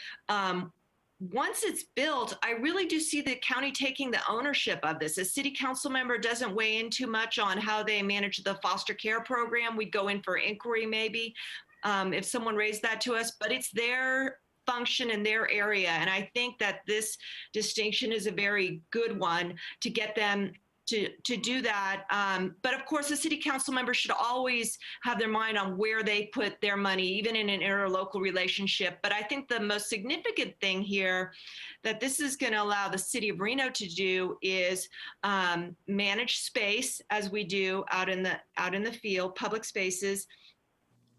once it's built, I really do see the county taking the ownership of this. A city council member doesn't weigh in too much on how they manage the foster care program. We'd go in for inquiry maybe if someone raised that to us, but it's their function in their area. And I think that this distinction is a very good one to get them to do that. But of course, the city council member should always have their mind on where they put their money, even in an interlocal relationship. But I think the most significant thing here that this is going to allow the city of Reno to do is manage space as we do out in the field, public spaces,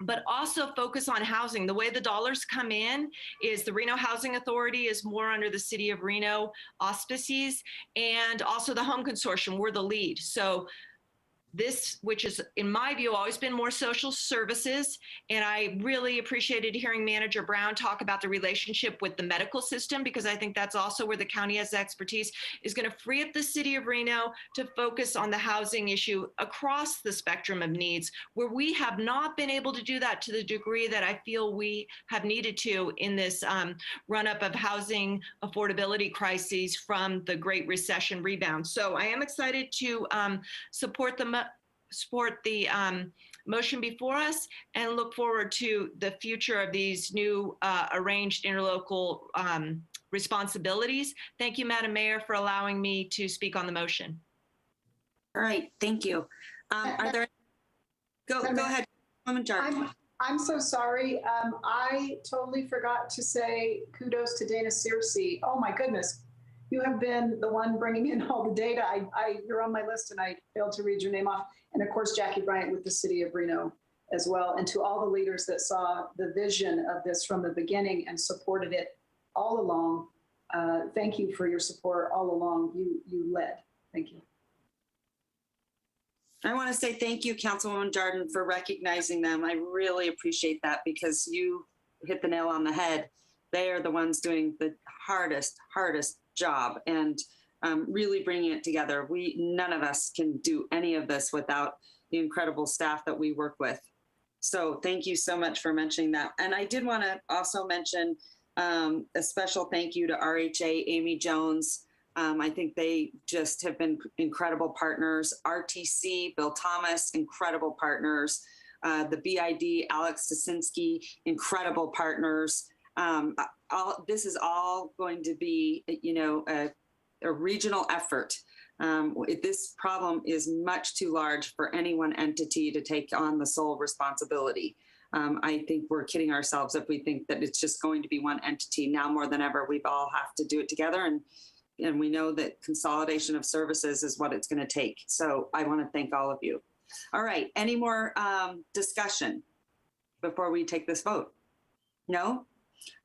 but also focus on housing. The way the dollars come in is the Reno Housing Authority is more under the City of Reno auspices, and also the Home Consortium, we're the lead. So this, which is, in my view, always been more social services. And I really appreciated hearing Manager Brown talk about the relationship with the medical system, because I think that's also where the county has expertise, is going to free up the city of Reno to focus on the housing issue across the spectrum of needs, where we have not been able to do that to the degree that I feel we have needed to in this run-up of housing affordability crises from the Great Recession rebound. So I am excited to support the motion before us and look forward to the future of these new arranged interlocal responsibilities. Thank you, Madam Mayor, for allowing me to speak on the motion.
All right, thank you. Are there? Go ahead, Woman Jark.
I'm so sorry. I totally forgot to say kudos to Dana Searcy. Oh my goodness. You have been the one bringing in all the data. You're on my list and I failed to read your name off. And of course, Jackie Bryant with the City of Reno as well. And to all the leaders that saw the vision of this from the beginning and supported it all along. thank you for your support all along. You led. Thank you.
I want to say thank you, Councilwoman Jordan, for recognizing them. I really appreciate that because you hit the nail on the head. They are the ones doing the hardest job and really bringing it together. None of us can do any of this without the incredible staff that we work with. So thank you so much for mentioning that. And I did want to also mention a special thank you to RHA, Amy Jones. I think they just have been incredible partners. RTC, Bill Thomas, incredible partners. The BID, Alex Sosinski, incredible partners. This is all going to be, a regional effort. This problem is much too large for any one entity to take on the sole responsibility. I think we're kidding ourselves if we think that it's just going to be one entity. Now more than ever, we all have to do it together, and we know that consolidation of services is what it's going to take. So I want to thank all of you. All right, any more discussion before we take this vote? No?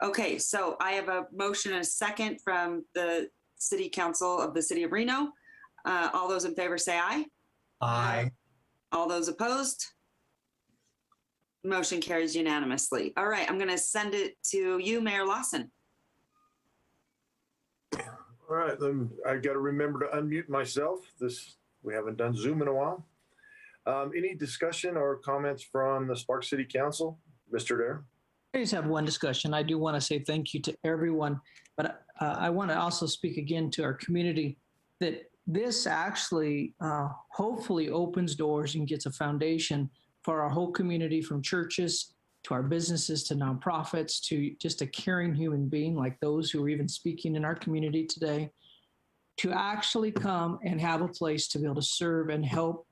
Okay, so I have a motion and a second from the City Council of the City of Reno. All those in favor say aye.
Aye.
All those opposed? Motion carries unanimously. All right, I'm going to send it to you, Mayor Lawson.
All right, then I got to remember to unmute myself. We haven't done Zoom in a while. Any discussion or comments from the Sparks City Council? Mr. Dare?
I just have one discussion. I do want to say thank you to everyone, but I want to also speak again to our community that this actually hopefully opens doors and gets a foundation for our whole community, from churches to our businesses to nonprofits to just a caring human being like those who are even speaking in our community today, to actually come and have a place to be able to serve and help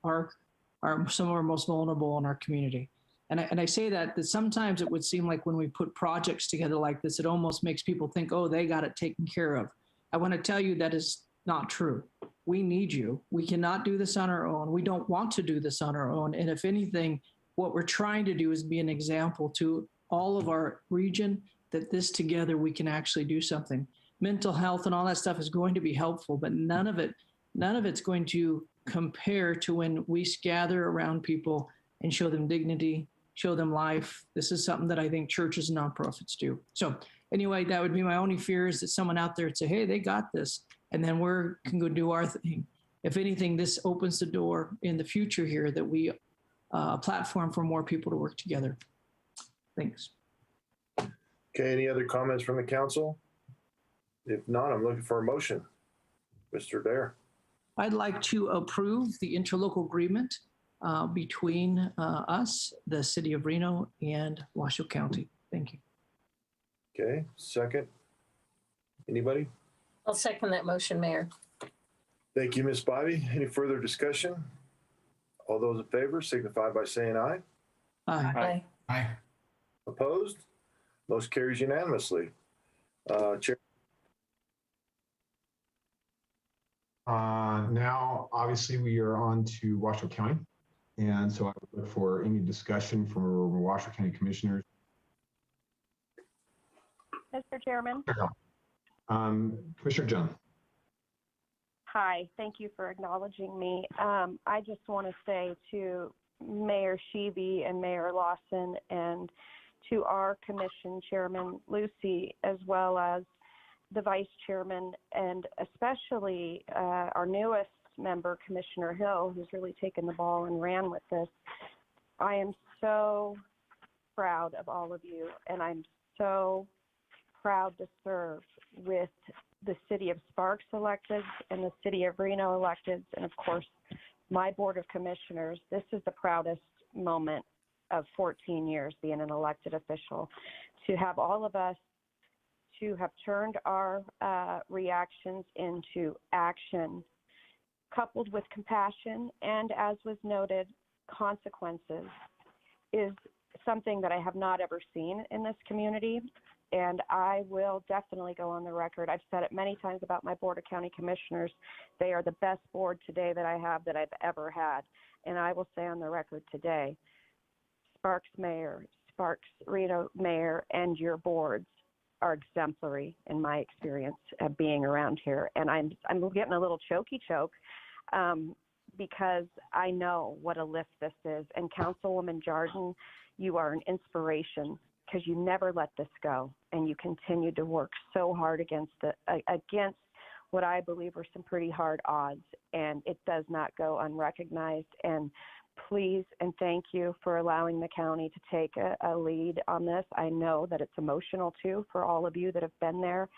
some of our most vulnerable in our community. And I say that sometimes it would seem like when we put projects together like this, it almost makes people think, oh, they got it taken care of. I want to tell you that is not true. We need you. We cannot do this on our own. We don't want to do this on our own. And if anything, what we're trying to do is be an example to all of our region that this together we can actually do something. Mental health and all that stuff is going to be helpful, but none of it's going to compare to when we gather around people and show them dignity, show them life. This is something that I think churches and nonprofits do. So anyway, that would be my only fear, is that someone out there would say, hey, they got this. And then we can go do our thing. If anything, this opens the door in the future here that we a platform for more people to work together. Thanks.
Okay, any other comments from the council? If not, I'm looking for a motion. Mr. Dare.
I'd like to approve the interlocal agreement between us, the City of Reno, and Washoe County. Thank you.
Okay, second. Anybody?
I'll second that motion, Mayor.
Thank you, Ms. Bobby. Any further discussion? All those in favor signify by saying aye.
Aye.
Aye.
Aye.
Opposed? Motion carries unanimously. Chair.
Now, obviously, we are on to Washoe County. And so I would look for any discussion from Washoe County Commissioners.
Mr. Chairman.
Commissioner John.
Hi, thank you for acknowledging me. I just want to say to Mayor Sheeby and Mayor Lawson and to our commission chairman, Lucy, as well as the vice chairman, and especially our newest member, Commissioner Hill, who's really taken the ball and ran with this. I am so proud of all of you, and I'm so proud to serve with the City of Sparks electeds and the City of Reno electeds, and of course, my Board of Commissioners. This is the proudest moment of 14 years being an elected official, to have all of us to have turned our reactions into action, coupled with compassion and, as was noted, consequences, is something that I have not ever seen in this community. And I will definitely go on the record. I've said it many times about my Board of County Commissioners. They are the best board today that I have, that I've ever had. And I will say on the record today, Sparks Mayor, Sparks Reno Mayor, and your boards are exemplary in my experience of being around here. And I'm getting a little choky because I know what a lift this is. And Councilwoman Jardin, you are an inspiration because you never let this go, and you continue to work so hard against what I believe are some pretty hard odds, and it does not go unrecognized. And please and thank you for allowing the county to take a lead on this. I know that it's emotional too for all of you that have been there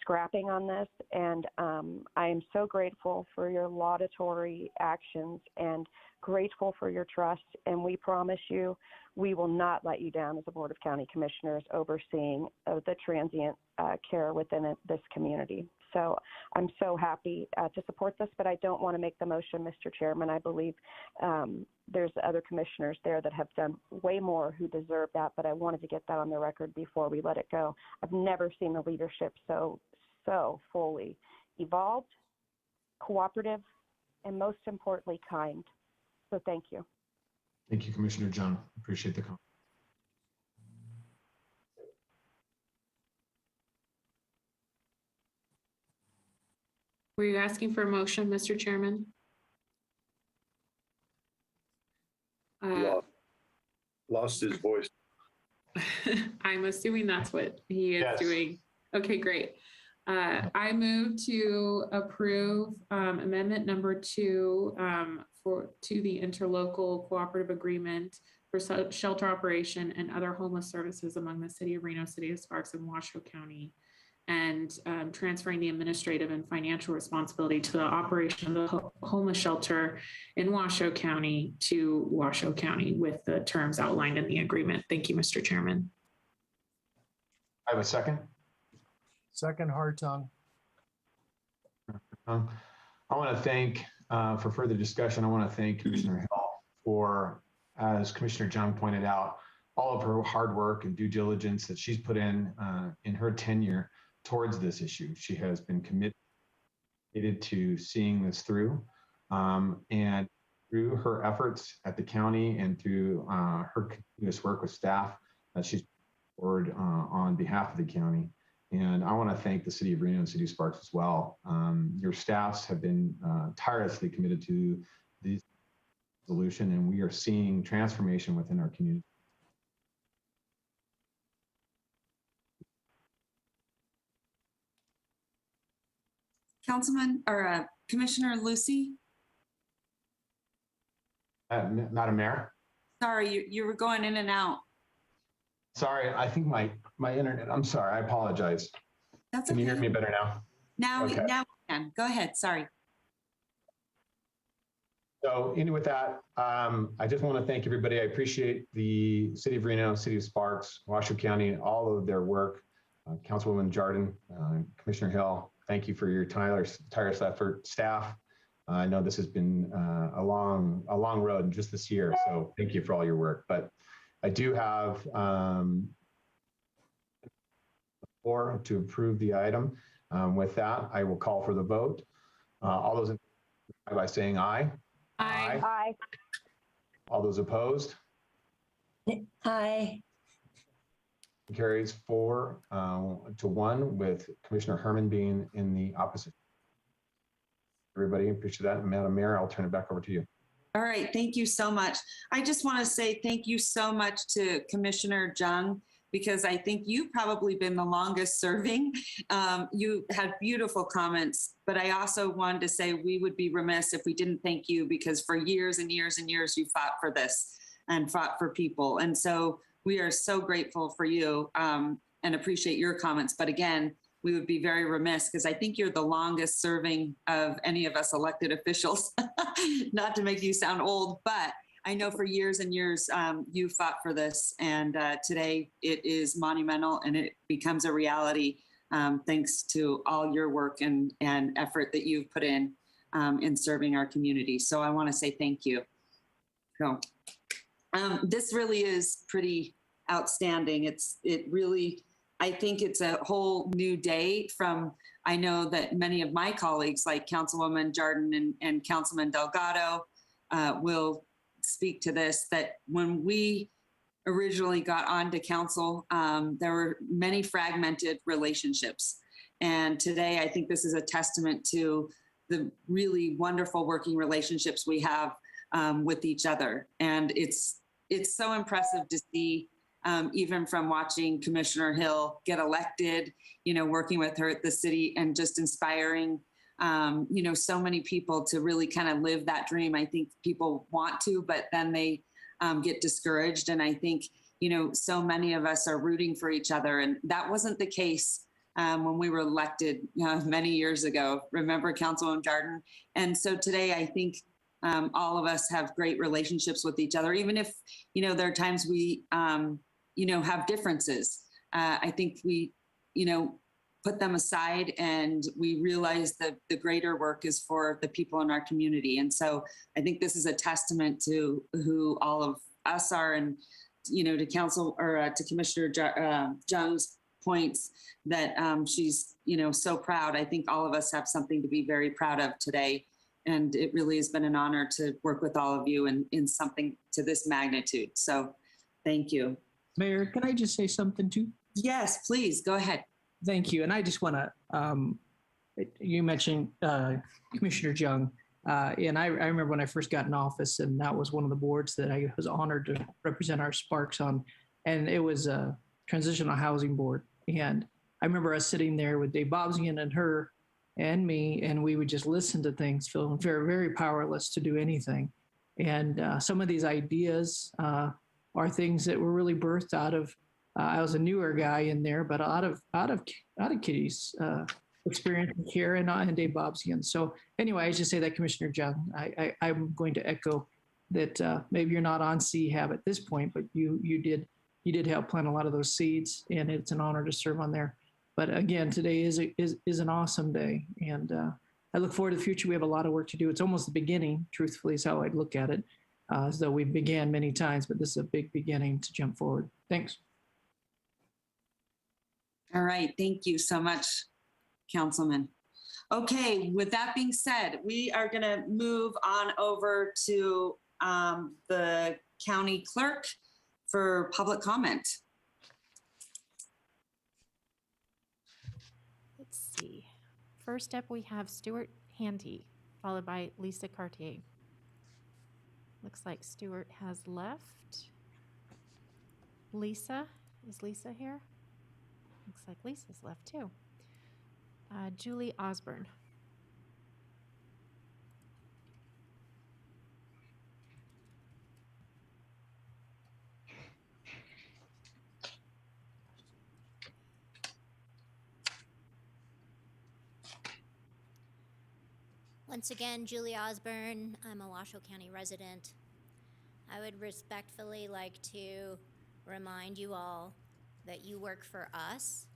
scrapping on this, and I am so grateful for your laudatory actions and grateful for your trust, and we promise you we will not let you down as a Board of County Commissioners overseeing the transient care within this community. So I'm so happy to support this, but I don't want to make the motion, Mr. Chairman. I believe there's other commissioners there that have done way more who deserve that, but I wanted to get that on the record before we let it go. I've never seen the leadership so fully evolved, cooperative, and most importantly, kind. So thank you.
Thank you, Commissioner John. Appreciate the comment.
Were you asking for a motion, Mr. Chairman?
Lost his voice.
I'm assuming that's what he is doing. Okay, great. I move to approve amendment number 2 to the interlocal cooperative agreement for shelter operation and other homeless services among the City of Reno, City of Sparks, and Washoe County, and transferring the administrative and financial responsibility to the operation of the homeless shelter in Washoe County to Washoe County with the terms outlined in the agreement. Thank you, Mr. Chairman.
I have a second.
Second, Hartung.
I want to thank, for further discussion, I want to thank Commissioner Hill for, as Commissioner Jung pointed out, all of her hard work and due diligence that she's put in her tenure towards this issue. She has been committed to seeing this through, and through her efforts at the county and through her continuous work with staff that she's forward on behalf of the county. And I want to thank the City of Reno and City of Sparks as well. Your staffs have been tirelessly committed to this solution, and we are seeing transformation within our community.
Councilman or Commissioner Lucy?
Madam Mayor?
Sorry, you were going in and out.
Sorry, I think my internet, I'm sorry, I apologize.
That's
Can
okay.
you hear me better now?
Now
Okay.
we can. Go ahead, sorry.
So with that, I just want to thank everybody. I appreciate the City of Reno, City of Sparks, Washoe County, and all of their work. Councilwoman Jardin, Commissioner Hill, thank you for your tireless effort. Staff, I know this has been a long road just this year, so thank you for all your work. But I do have the floor to approve the item. With that, I will call for the vote. All those in favor by saying aye.
Aye.
Aye.
All those opposed?
Aye.
Carries 4-1 with Commissioner Herman being in the opposite. Everybody appreciate that. Madam Mayor, I'll turn it back over to you.
All right, thank you so much. I just want to say thank you so much to Commissioner Jung, because I think you've probably been the longest serving. You had beautiful comments, but I also wanted to say we would be remiss if we didn't thank you, because for years and years and years you fought for this and fought for people. And so we are so grateful for you and appreciate your comments. But again, we would be very remiss, because I think you're the longest serving of any of us elected officials, not to make you sound old, but I know for years and years you fought for this, and today it is monumental and it becomes a reality thanks to all your work and effort that you've put in serving our community. So I want to say thank you. So this really is pretty outstanding. I think it's a whole new day from, I know that many of my colleagues like Councilwoman Jardin and Councilman Delgado will speak to this, that when we originally got onto council, there were many fragmented relationships. And today, I think this is a testament to the really wonderful working relationships we have with each other. And it's so impressive to see, even from watching Commissioner Hill get elected, working with her at the city and just inspiring, so many people to really kind of live that dream. I think people want to, but then they get discouraged. And I think, so many of us are rooting for each other. And that wasn't the case when we were elected many years ago. Remember, Councilwoman Jordan? And so today, I think all of us have great relationships with each other, even if, there are times we, have differences. I think we, put them aside and we realize that the greater work is for the people in our community. And so I think this is a testament to who all of us are, and, to Council or to Commissioner Jung's points that she's, so proud. I think all of us have something to be very proud of today. And it really has been an honor to work with all of you in something to this magnitude. So thank you.
Mayor, can I just say something too?
Yes, please, go ahead.
Thank you. And I just want to, you mentioned Commissioner Jung, and I remember when I first got in office, and that was one of the boards that I was honored to represent our Sparks on, and it was a transitional housing board. And I remember us sitting there with Dave Bobsian and her and me, and we would just listen to things, feeling very, very powerless to do anything. And some of these ideas are things that were really birthed out of, I was a newer guy in there, but out of Kitty's experience here and Dave Bobsian. So anyway, I just say that, Commissioner Jung, I'm going to echo that maybe you're not on CHAB at this point, but you did help plant a lot of those seeds, and it's an honor to serve on there. But again, today is an awesome day, and I look forward to the future. We have a lot of work to do. It's almost the beginning, truthfully, is how I'd look at it, as though we began many times, but this is a big beginning to jump forward. Thanks.
All right, thank you so much, Councilman. Okay, with that being said, we are going to move on over to the county clerk for public comment.
Let's see. First up, we have Stuart Handy, followed by Lisa Cartier. Looks like Stuart has left. Lisa, is Lisa here? Looks like Lisa's left too. Julie Osborne.
Once again, Julie Osborne. I'm a Washoe County resident. I would respectfully like to remind you all that you work for us,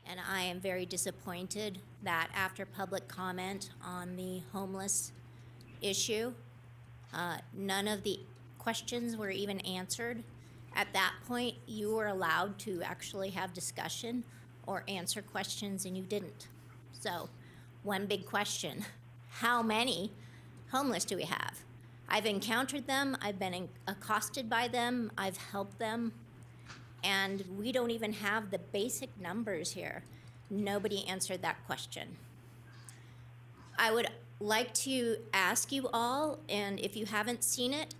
and I am very disappointed that after public comment on the homeless issue, none of the questions were even answered. At that point, you were allowed to actually have discussion or answer questions, and you didn't. So, one big question: how many homeless do we have? I've encountered them, I've been accosted by them, I've helped them, and we don't even have the basic numbers here. Nobody answered that question. I would like to ask you all, and if you haven't seen it,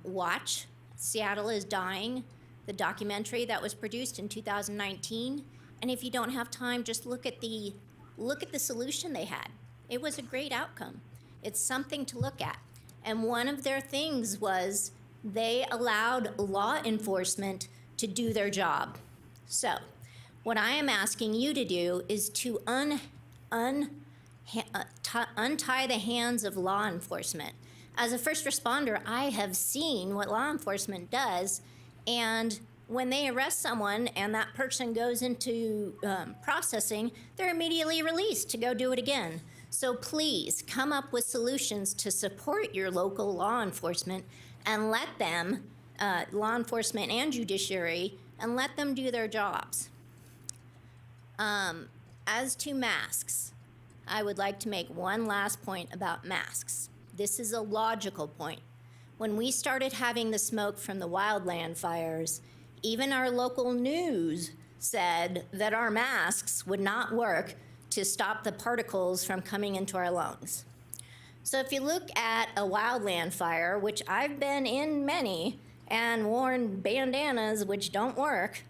watch Seattle is Dying, the documentary that was produced in 2019. And if you don't have time, just look at the solution they had. It was a great outcome. It's something to look at. And one of their things was they allowed law enforcement to do their job. So what I am asking you to do is to untie the hands of law enforcement. As a first responder, I have seen what law enforcement does, and when they arrest someone and that person goes into processing, they're immediately released to go do it again. So please come up with solutions to support your local law enforcement and let them, law enforcement and judiciary, and let them do their jobs. As to masks, I would like to make one last point about masks. This is a logical point. When we started having the smoke from the wildland fires, even our local news said that our masks would not work to stop the particles from coming into our lungs. So if you look at a wildland fire, which I've been in many and worn bandanas which don't work,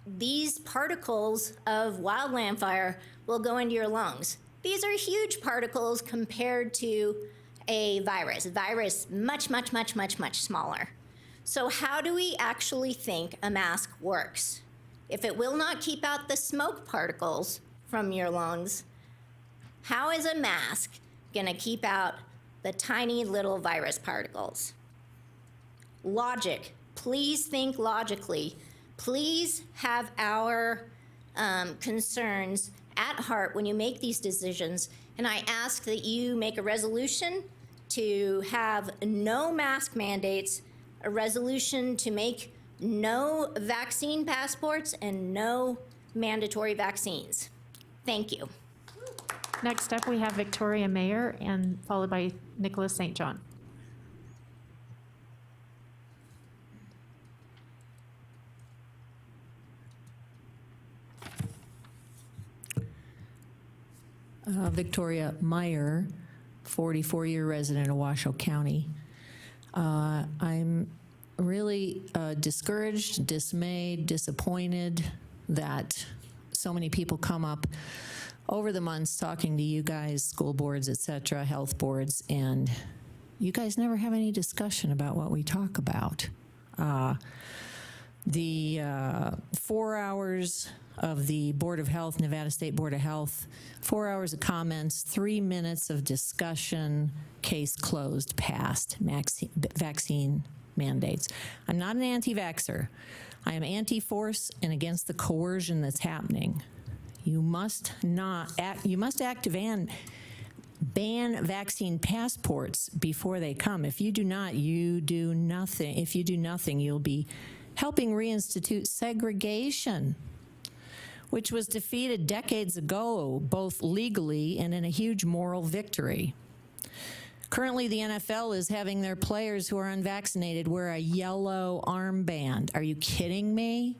these particles of wildland fire will go into your lungs. These are huge particles compared to a virus. A virus, much, much, much, much, much smaller. So how do we actually think a mask works? If it will not keep out the smoke particles from your lungs, how is a mask gonna keep out the tiny little virus particles? Logic, please think logically. Please have our concerns at heart when you make these decisions. And I ask that you make a resolution to have no mask mandates, a resolution to make no vaccine passports and no mandatory vaccines. Thank you.
Next up, we have Victoria Mayer and followed by Nicholas St. John.
Victoria Meyer, 44-year resident of Washoe County. I'm really discouraged, dismayed, disappointed that so many people come up over the months talking to you guys, school boards, et cetera, health boards, and you guys never have any discussion about what we talk about. The 4 hours of the Board of Health, Nevada State Board of Health, 4 hours of comments, 3 minutes of discussion, case closed, passed, vaccine mandates. I'm not an anti-vaxxer. I am anti-force and against the coercion that's happening. You must ban vaccine passports before they come. If you do not, you do nothing. If you do nothing, you'll be helping reinstitute segregation, which was defeated decades ago, both legally and in a huge moral victory. Currently, the NFL is having their players who are unvaccinated wear a yellow armband. Are you kidding me?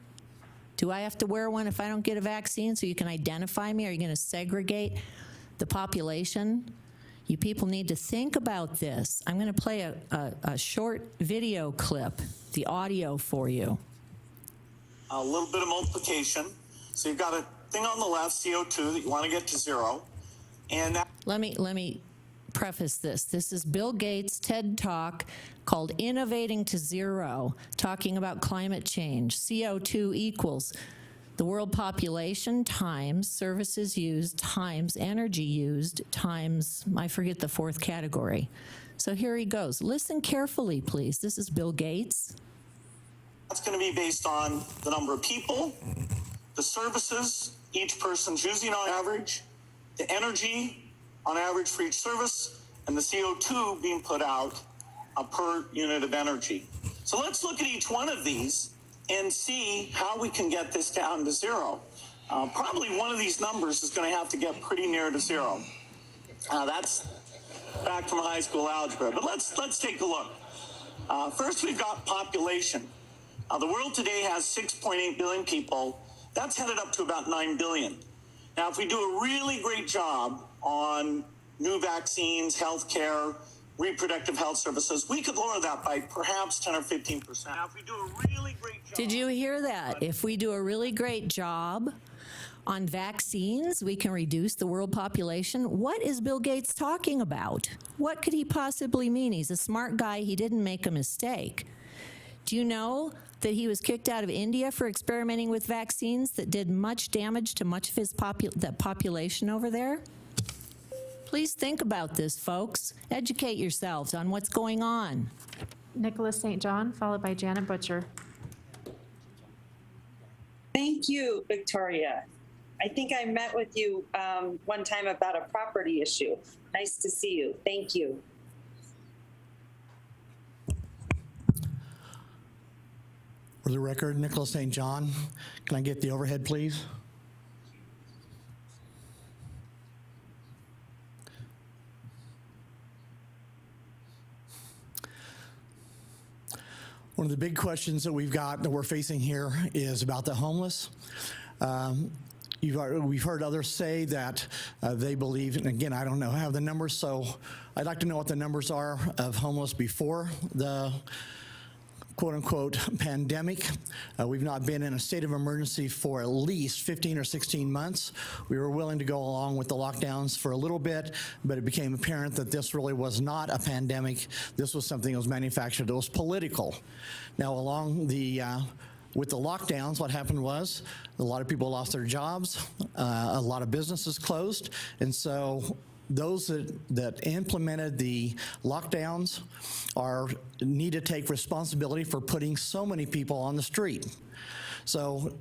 Do I have to wear one if I don't get a vaccine so you can identify me? Are you going to segregate the population? You people need to think about this. I'm going to play a short video clip, the audio for you.
A little bit of multiplication. So you've got a thing on the left, CO2, that you want to get to zero. And that
Let me preface this. This is Bill Gates' TED Talk called Innovating to Zero, talking about climate change. CO2 equals the world population times services used times energy used times, I forget the fourth category. So here he goes. Listen carefully, please. This is Bill Gates.
That's going to be based on the number of people, the services each person's using on average, the energy on average for each service, and the CO2 being put out per unit of energy. So let's look at each one of these and see how we can get this down to zero. Probably one of these numbers is going to have to get pretty near to zero. That's back from high school algebra, but let's take a look. First, we've got population. The world today has 6.8 billion people. That's headed up to about 9 billion. Now, if we do a really great job on new vaccines, healthcare, reproductive health services, we could lower that by perhaps 10 or 15%. Now, if we do a really great job...
Did you hear that? If we do a really great job on vaccines, we can reduce the world population. What is Bill Gates talking about? What could he possibly mean? He's a smart guy. He didn't make a mistake. Do you know that he was kicked out of India for experimenting with vaccines that did much damage to much of his population over there? Please think about this, folks. Educate yourselves on what's going on.
Nicholas St. John, followed by Janet Butcher.
Thank you, Victoria. I think I met with you one time about a property issue. Nice to see you. Thank you.
For the record, Nicholas St. John. Can I get the overhead, please? One of the big questions that we've got that we're facing here is about the homeless. We've heard others say that they believe, and again, I don't know, have the numbers, so I'd like to know what the numbers are of homeless before the quote-unquote pandemic. We've not been in a state of emergency for at least 15 or 16 months. We were willing to go along with the lockdowns for a little bit, but it became apparent that this really was not a pandemic. This was something that was manufactured, that was political. Now, along the with the lockdowns, what happened was a lot of people lost their jobs, a lot of businesses closed, and so those that implemented the lockdowns need to take responsibility for putting so many people on the street. So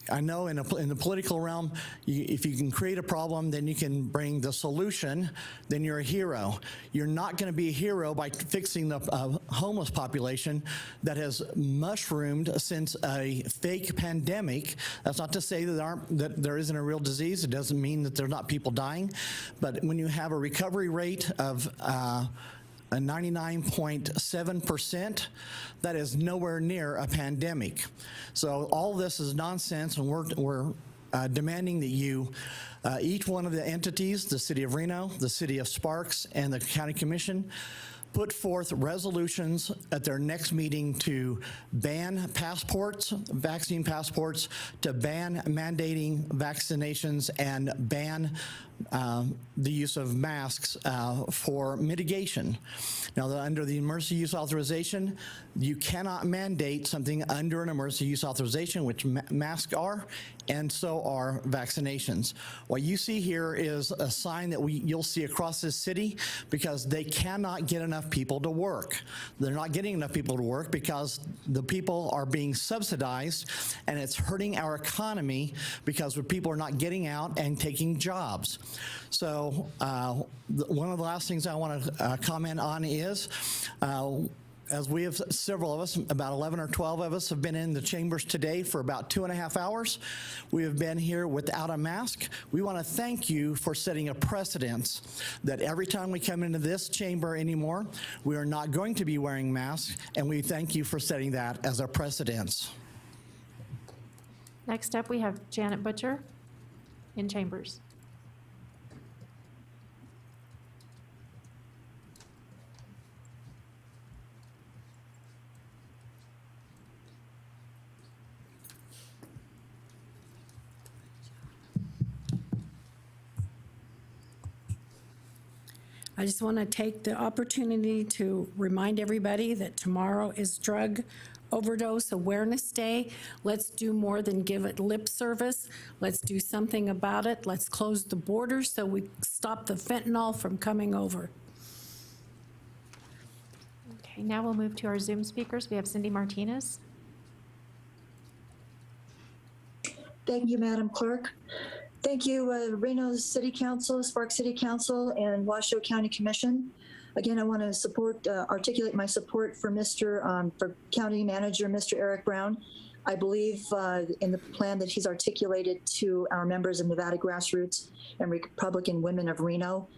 I know in the political realm, if you can create a problem, then you can bring the solution, then you're a hero. You're not going to be a hero by fixing the homeless population that has mushroomed since a fake pandemic. That's not to say that there isn't a real disease. It doesn't mean that there are not people dying. But when you have a recovery rate of a 99.7%, that is nowhere near a pandemic. So all this is nonsense, and we're demanding that you, each one of the entities, the City of Reno, the City of Sparks, and the County Commission, put forth resolutions at their next meeting to ban passports, vaccine passports, to ban mandating vaccinations, and ban the use of masks for mitigation. Now, under the emergency use authorization, you cannot mandate something under an emergency use authorization, which masks are, and so are vaccinations. What you see here is a sign that you'll see across this city because they cannot get enough people to work. They're not getting enough people to work because the people are being subsidized, and it's hurting our economy because people are not getting out and taking jobs. So one of the last things I want to comment on is, as we have, several of us, about 11 or 12 of us have been in the chambers today for about 2.5 hours. We have been here without a mask. We want to thank you for setting a precedence that every time we come into this chamber anymore, we are not going to be wearing masks, and we thank you for setting that as a precedence.
Next up, we have Janet Butcher in chambers.
I just want to take the opportunity to remind everybody that tomorrow is Drug Overdose Awareness Day. Let's do more than give it lip service. Let's do something about it. Let's close the borders so we stop the fentanyl from coming over.
Okay, now we'll move to our Zoom speakers. We have Cindy Martinez.
Thank you, Madam Clerk. Thank you, Reno City Council, Sparks City Council, and Washoe County Commission. Again, I want to articulate my support for for County Manager, Mr. Eric Brown. I believe in the plan that he's articulated to our members of Nevada Grassroots and Republican Women of Reno.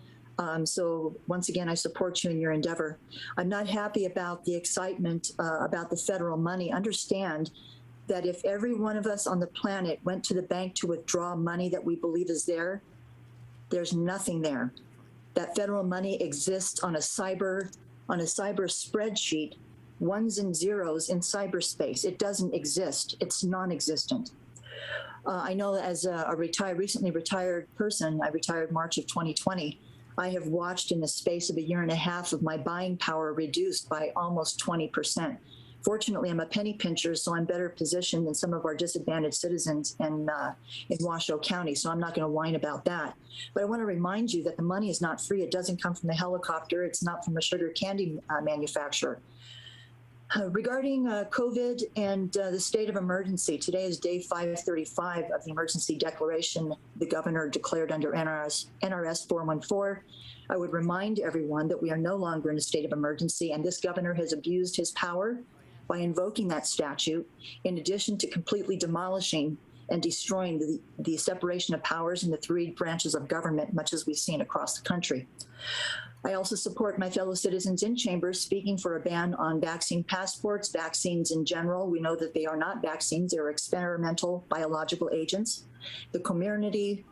So once again, I support you in your endeavor. I'm not happy about the excitement about the federal money. Understand that if every one of us on the planet went to the bank to withdraw money that we believe is there, there's nothing there. That federal money exists on a cyber spreadsheet, ones and zeros in cyberspace. It doesn't exist. It's non-existent. I know as a recently retired person, I retired March of 2020, I have watched in the space of 1.5 years of my buying power reduced by almost 20%. Fortunately, I'm a penny pincher, so I'm better positioned than some of our disadvantaged citizens in Washoe County, so I'm not going to whine about that. But I want to remind you that the money is not free. It doesn't come from the helicopter. It's not from a sugar candy manufacturer. Regarding COVID and the state of emergency, today is day 535 of the emergency declaration the governor declared under NRS 414. I would remind everyone that we are no longer in a state of emergency, and this governor has abused his power by invoking that statute, in addition to completely demolishing and destroying the separation of powers in the 3 branches of government, much as we've seen across the country. I also support my fellow citizens in chambers speaking for a ban on vaccine passports, vaccines in general. We know that they are not vaccines, they're experimental biological agents. The Comirnaty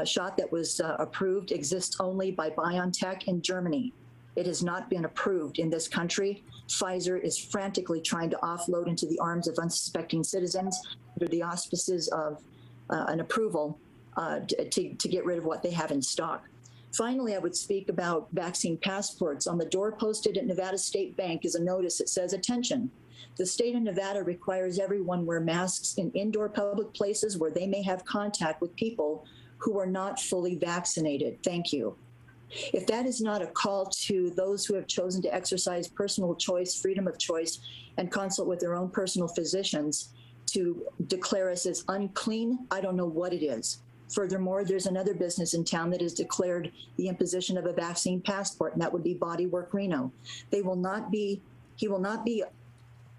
shot that was approved exists only by BioNTech in Germany. It has not been approved in this country. Pfizer is frantically trying to offload into the arms of unsuspecting citizens under the auspices of an approval to get rid of what they have in stock. Finally, I would speak about vaccine passports. On the door posted at Nevada State Bank is a notice that says, "Attention, the state of Nevada requires everyone wear masks in indoor public places where they may have contact with people who are not fully vaccinated. Thank you." If that is not a call to those who have chosen to exercise personal choice, freedom of choice, and consult with their own personal physicians to declare us as unclean, I don't know what it is. Furthermore, there's another business in town that has declared the imposition of a vaccine passport, and that would be Bodywork Reno. He will not be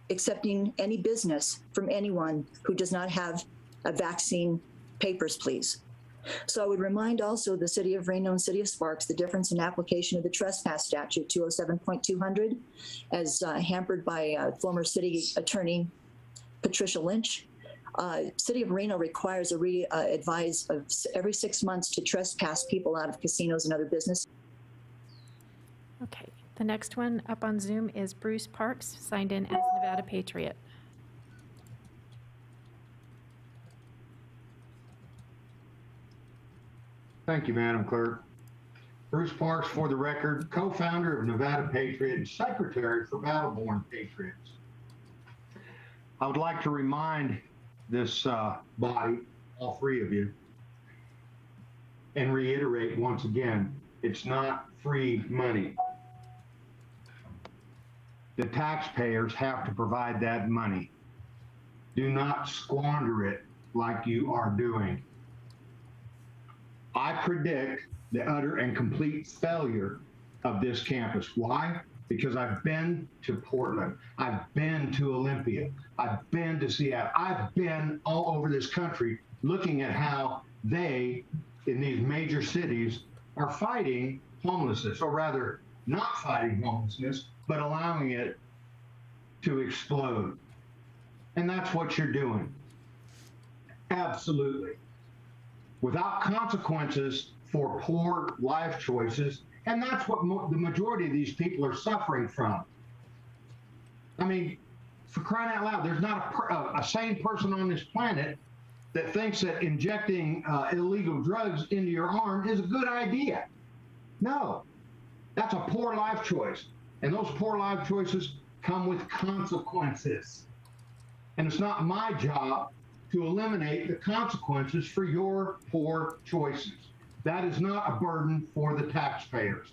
accepting any business from anyone who does not have a vaccine papers, please. So I would remind also the City of Reno and City of Sparks the difference in application of the trespass statute 207.200 as hampered by former city attorney Patricia Lynch. City of Reno requires a advise of every 6 months to trespass people out of casinos and other businesses.
Okay, the next one up on Zoom is Bruce Parks, signed in as Nevada Patriot.
Thank you, Madam Clerk. Bruce Parks, for the record, co-founder of Nevada Patriot and secretary for Battleborn Patriots. I would like to remind this body, all three of you, and reiterate once again, it's not free money. The taxpayers have to provide that money. Do not squander it like you are doing. I predict the utter and complete failure of this campus. Why? Because I've been to Portland, I've been to Olympia, I've been to Seattle, I've been all over this country looking at how they, in these major cities, are fighting homelessness, or rather not fighting homelessness, but allowing it to explode. And that's what you're doing. Absolutely. Without consequences for poor life choices, and that's what the majority of these people are suffering from. I mean, for crying out loud, there's not a sane person on this planet that thinks that injecting illegal drugs into your arm is a good idea. No, that's a poor life choice. And those poor life choices come with consequences. And it's not my job to eliminate the consequences for your poor choices. That is not a burden for the taxpayers.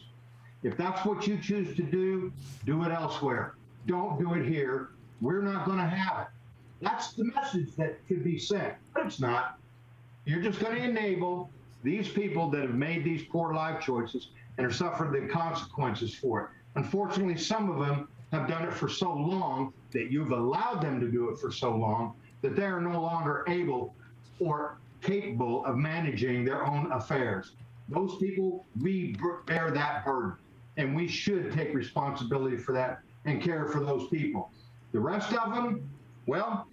If that's what you choose to do it elsewhere. Don't do it here. We're not going to have it. That's the message that could be sent, but it's not. You're just going to enable these people that have made these poor life choices and are suffering the consequences for it. Unfortunately, some of them have done it for so long that you've allowed them to do it for so long that they are no longer able or capable of managing their own affairs. Those people, we bear that burden, and we should take responsibility for that and care for those people. The rest of them, well,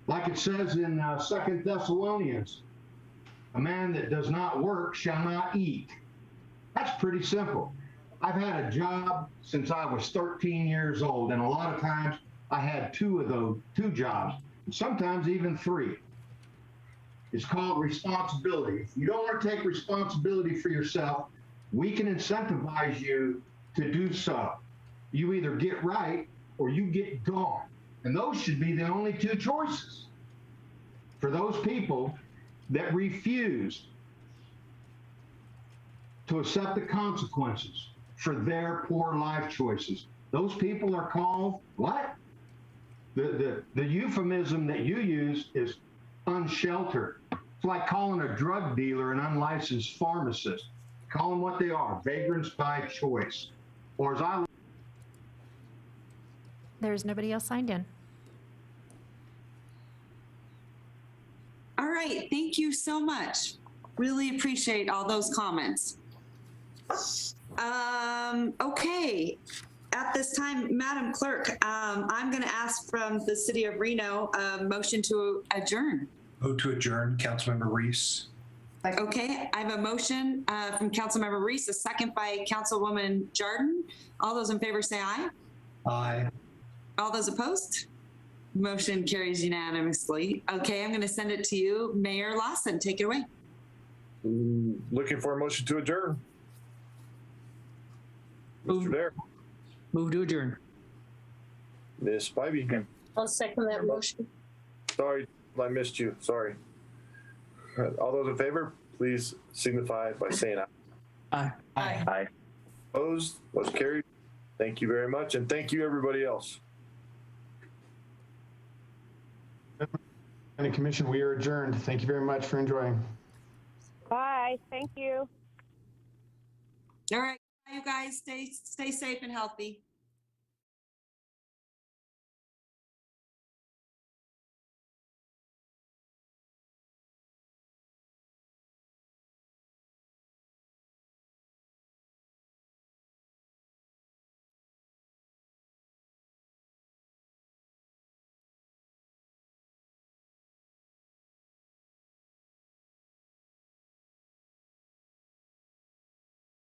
like it says in 2 Thessalonians, a man that does not work shall not eat. That's pretty simple. I've had a job since I was 13 years old, and a lot of times I had two jobs, and sometimes even 3. It's called responsibility. If you don't want to take responsibility for yourself, we can incentivize you to do so. You either get right or you get gone. And those should be the only 2 choices for those people that refuse to accept the consequences for their poor life choices. Those people are called what? The euphemism that you use is unsheltered. It's like calling a drug dealer an unlicensed pharmacist. Call them what they are, vagrants by choice. Or as I...
There's nobody else signed in.
All right, thank you so much. Really appreciate all those comments. Okay. At this time, Madam Clerk, I'm going to ask from the city of Reno a motion to adjourn.
Move to adjourn, Councilmember Reese.
Okay, I have a motion from Councilmember Reese, a second by Councilwoman Jordan. All those in favor say aye.
Aye.
All those opposed? Motion carries unanimously. Okay, I'm going to send it to you. Mayor Lawson, take it away.
Looking for a motion to adjourn. Mr. Dare.
Move to adjourn.
Ms. Spivey.
I'll second that motion.
Sorry, I missed you. Sorry. All those in favor, please signify by saying aye.
Aye.
Aye. Opposed? Was carried. Thank you very much, and thank you everybody else.
County Commission, we are adjourned. Thank you very much for enjoying.
Bye. Thank you.
All right, you guys stay safe and healthy.